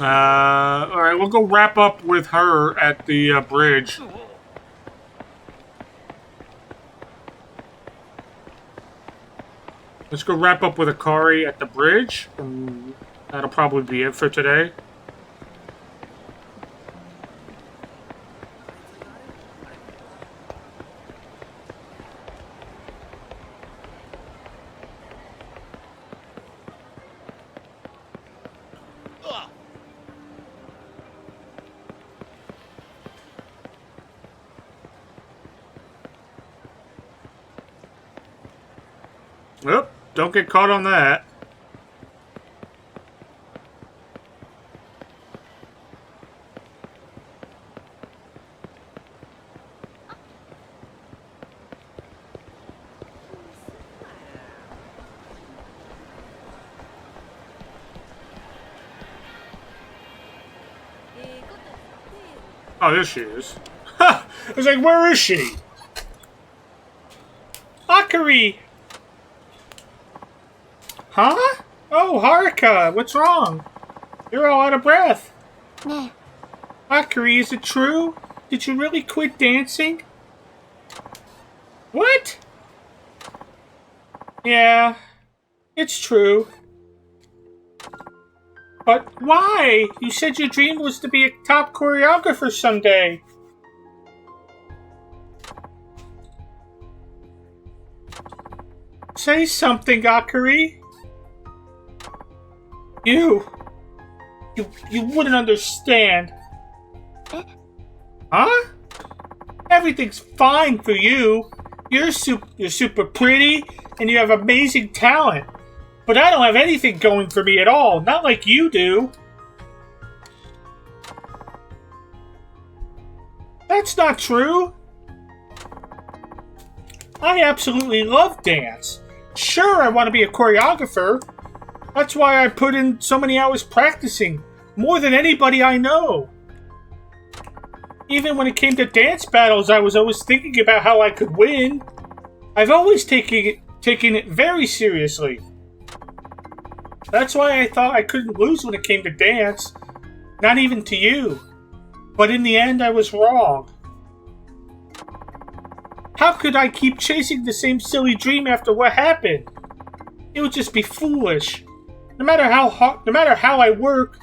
S1: Alright, we'll go wrap up with her at the bridge. Let's go wrap up with Akari at the bridge. And that'll probably be it for today. Oop, don't get caught on that. Oh, there she is. Ha! I was like, where is she?
S3: Akari! Huh? Oh, Haruka, what's wrong? You're all out of breath.
S2: ね
S3: Akari, is it true? Did you really quit dancing? What? Yeah, it's true. But why? You said your dream was to be a top choreographer someday. Say something, Akari. You wouldn't understand.
S2: Eh?
S3: Huh? Everything's fine for you. You're super pretty, and you have amazing talent. But I don't have anything going for me at all. Not like you do. That's not true. I absolutely love dance. Sure, I want to be a choreographer. That's why I put in so many hours practicing. More than anybody I know. Even when it came to dance battles, I was always thinking about how I could win. I've always taken it very seriously. That's why I thought I couldn't lose when it came to dance. Not even to you. But in the end, I was wrong. How could I keep chasing the same silly dream after what happened? It would just be foolish. No matter how I work,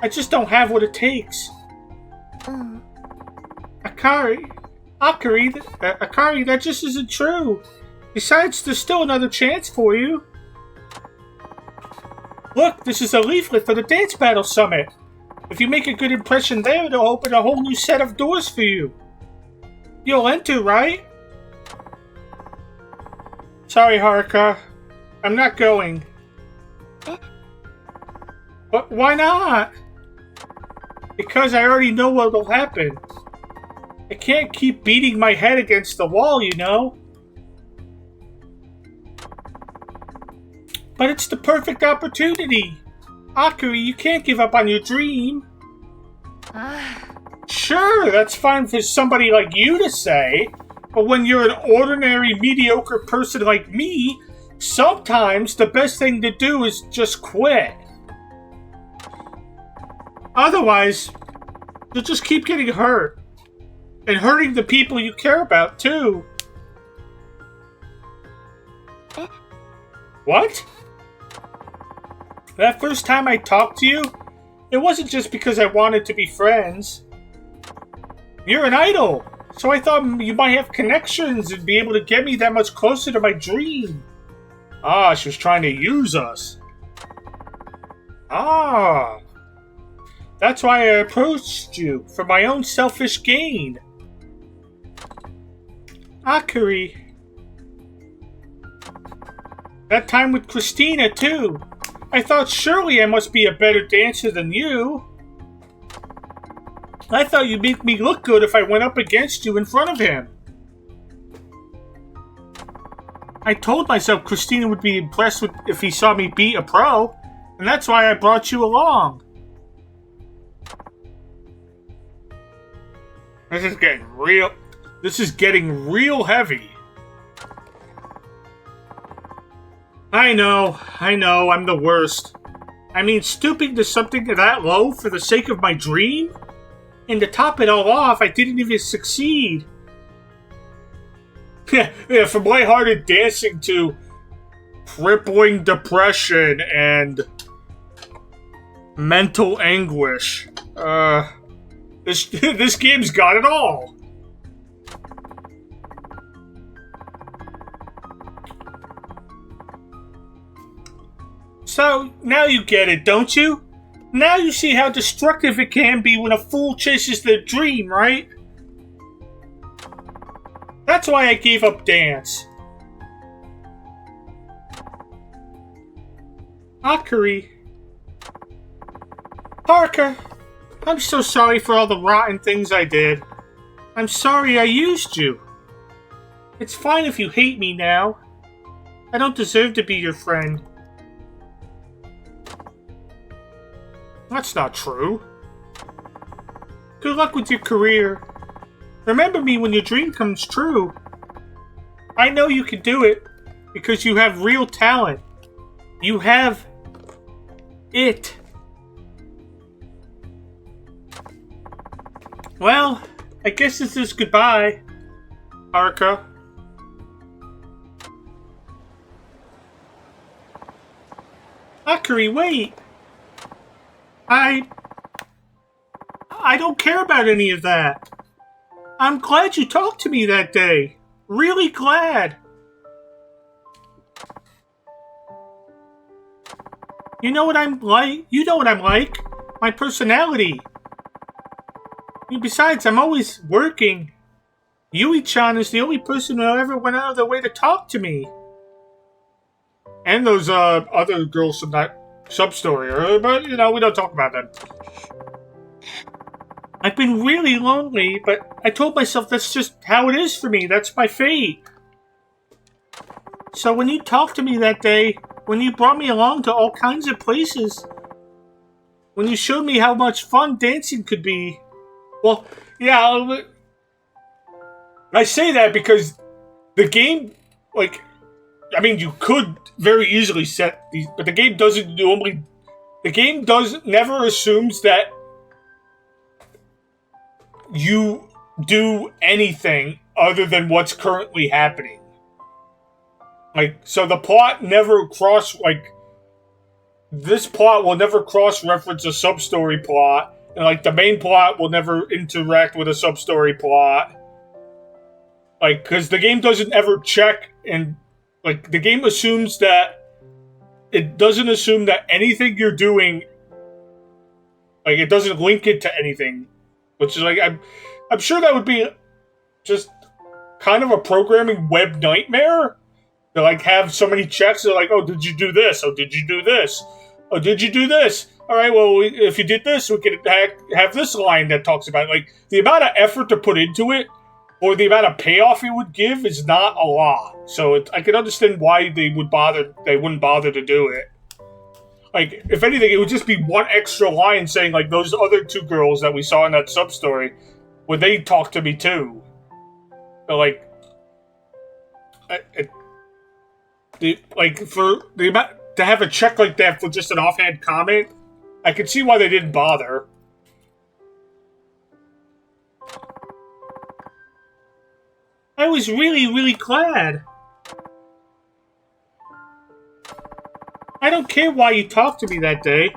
S3: I just don't have what it takes.
S2: うん
S3: Akari, that just isn't true. Besides, there's still another chance for you. Look, this is a leaflet for the Dance Battle Summit. If you make a good impression there, it'll open a whole new set of doors for you. You'll enter, right? Sorry, Haruka. I'm not going.
S2: Eh?
S3: But why not? Because I already know what'll happen. I can't keep beating my head against the wall, you know? But it's the perfect opportunity. Akari, you can't give up on your dream. Sure, that's fine for somebody like you to say. But when you're an ordinary, mediocre person like me, sometimes the best thing to do is just quit. Otherwise, you'll just keep getting hurt. And hurting the people you care about, too.
S2: Eh?
S3: What? That first time I talked to you, it wasn't just because I wanted to be friends. You're an idol, so I thought you might have connections and be able to get me that much closer to my dream. Ah, she was trying to use us. Ah. That's why I approached you, for my own selfish gain. Akari. That time with Christina, too. I thought surely I must be a better dancer than you. I thought you'd make me look good if I went up against you in front of him. I told myself Christina would be impressed if he saw me beat a pro, and that's why I brought you along. This is getting real heavy. I know, I'm the worst. I mean, stooping to something that low for the sake of my dream? And to top it all off, I didn't even succeed. Yeah, from lighthearted dancing to crippling depression and mental anguish. This game's got it all. So, now you get it, don't you? Now you see how destructive it can be when a fool chases their dream, right? That's why I gave up dance. Akari. Parker, I'm so sorry for all the rotten things I did. I'm sorry I used you. It's fine if you hate me now. I don't deserve to be your friend. That's not true. Good luck with your career. Remember me when your dream comes true. I know you can do it because you have real talent. You have it. Well, I guess this is goodbye, Arca. Akari, wait. I don't care about any of that. I'm glad you talked to me that day. Really glad. You know what I'm like? You know what I'm like. My personality. And besides, I'm always working. Yui-chan is the only person who ever went out of their way to talk to me. And those other girls from that sub-story, but you know, we don't talk about them. I've been really lonely, but I told myself that's just how it is for me. That's my fate. So when you talked to me that day, when you brought me along to all kinds of places, when you showed me how much fun dancing could be, well, yeah, I say that because the game, like, I mean, you could very easily set these, but the game doesn't normally. The game never assumes that you do anything other than what's currently happening. Like, so the plot never this plot will never cross-reference a sub-story plot, and like the main plot will never interact with a sub-story plot. Like, because the game doesn't ever check, and like the game assumes that it doesn't assume that anything you're doing, like, it doesn't link it to anything. Which is like, I'm sure that would be just kind of a programming web nightmare. To like have so many checks. They're like, oh, did you do this? Oh, did you do this? Oh, did you do this? All right, well, if you did this, we could have this line that talks about it. Like, the amount of effort to put into it, or the amount of payoff it would give, is not a lot. So I can understand why they wouldn't bother to do it. Like, if anything, it would just be one extra line saying, like, those other two girls that we saw in that sub-story, would they talk to me too? So, like, for the amount to have a check like that for just an offhand comment, I can see why they didn't bother. I was really, really glad. I don't care why you talked to me that day.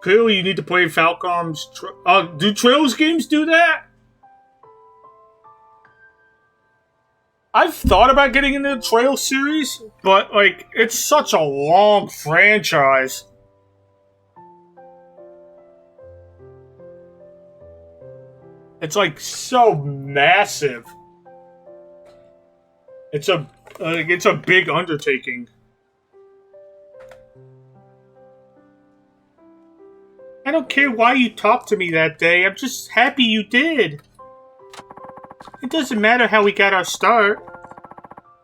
S3: Clearly, you need to play Falcom's. Do Trails games do that? I've thought about getting into the Trails series, but like, it's such a long franchise. It's like so massive. It's a big undertaking. I don't care why you talked to me that day. I'm just happy you did. It doesn't matter how we got our start.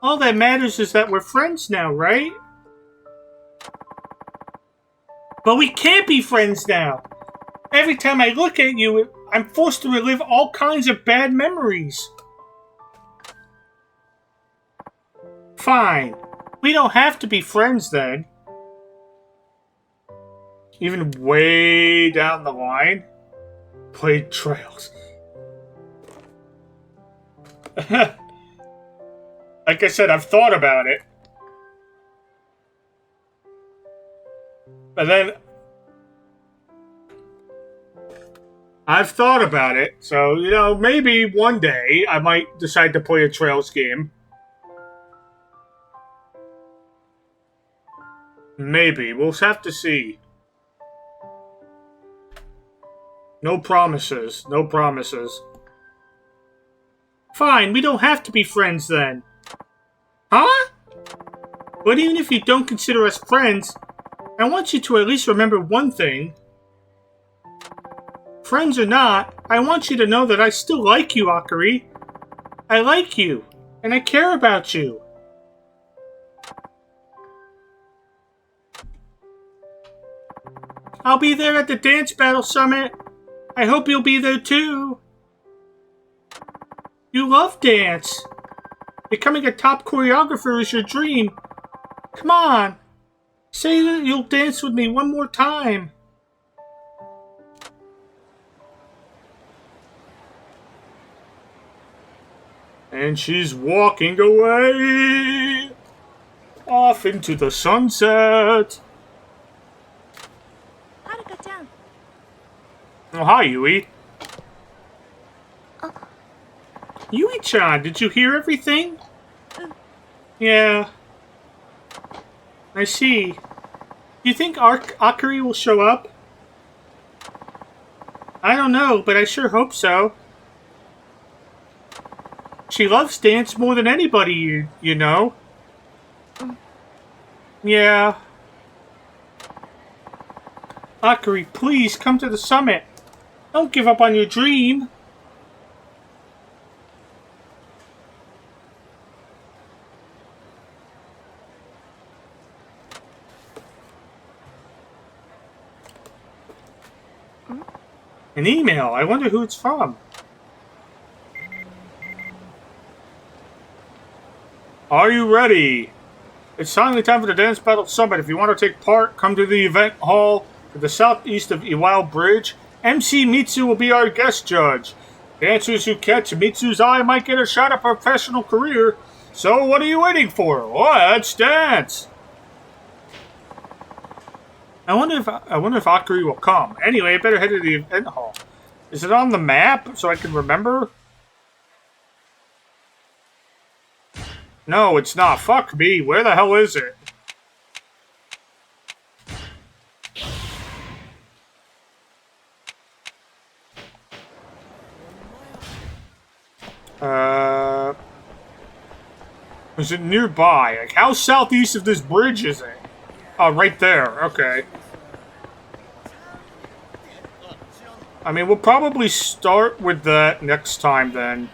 S3: All that matters is that we're friends now, right? But we can't be friends now. Every time I look at you, I'm forced to relive all kinds of bad memories. Fine. We don't have to be friends then. Even way down the line. Played trails. Like I said, I've thought about it. But then I've thought about it, so, you know, maybe one day I might decide to play a Trails game. Maybe. We'll have to see. No promises. No promises. Fine, we don't have to be friends then. Huh? But even if you don't consider us friends, I want you to at least remember one thing. Friends or not, I want you to know that I still like you, Akari. I like you, and I care about you. I'll be there at the Dance Battle Summit. I hope you'll be there too. You love dance. Becoming a top choreographer is your dream. Come on. Say that you'll dance with me one more time. And she's walking away. Off into the sunset.
S2: Haruka-chan.
S3: Oh, hi, Yui. Yui-chan, did you hear everything? Yeah. I see. Do you think Akari will show up? I don't know, but I sure hope so. She loves dance more than anybody, you know. Yeah. Akari, please come to the summit. Don't give up on your dream. An email. I wonder who it's from. Are you ready? It's finally time for the Dance Battle Summit. If you want to take part, come to the event hall to the southeast of Iwao Bridge. MC Mitsu will be our guest judge. Dancers who catch Mitsu's eye might get a shot at a professional career. So what are you waiting for? Let's dance! I wonder if Akari will come. Anyway, I better head to the event hall. Is it on the map so I can remember? No, it's not. Fuck me. Where the hell is it? Is it nearby? Like, how southeast of this bridge is it? Oh, right there. Okay. I mean, we'll probably start with that next time then.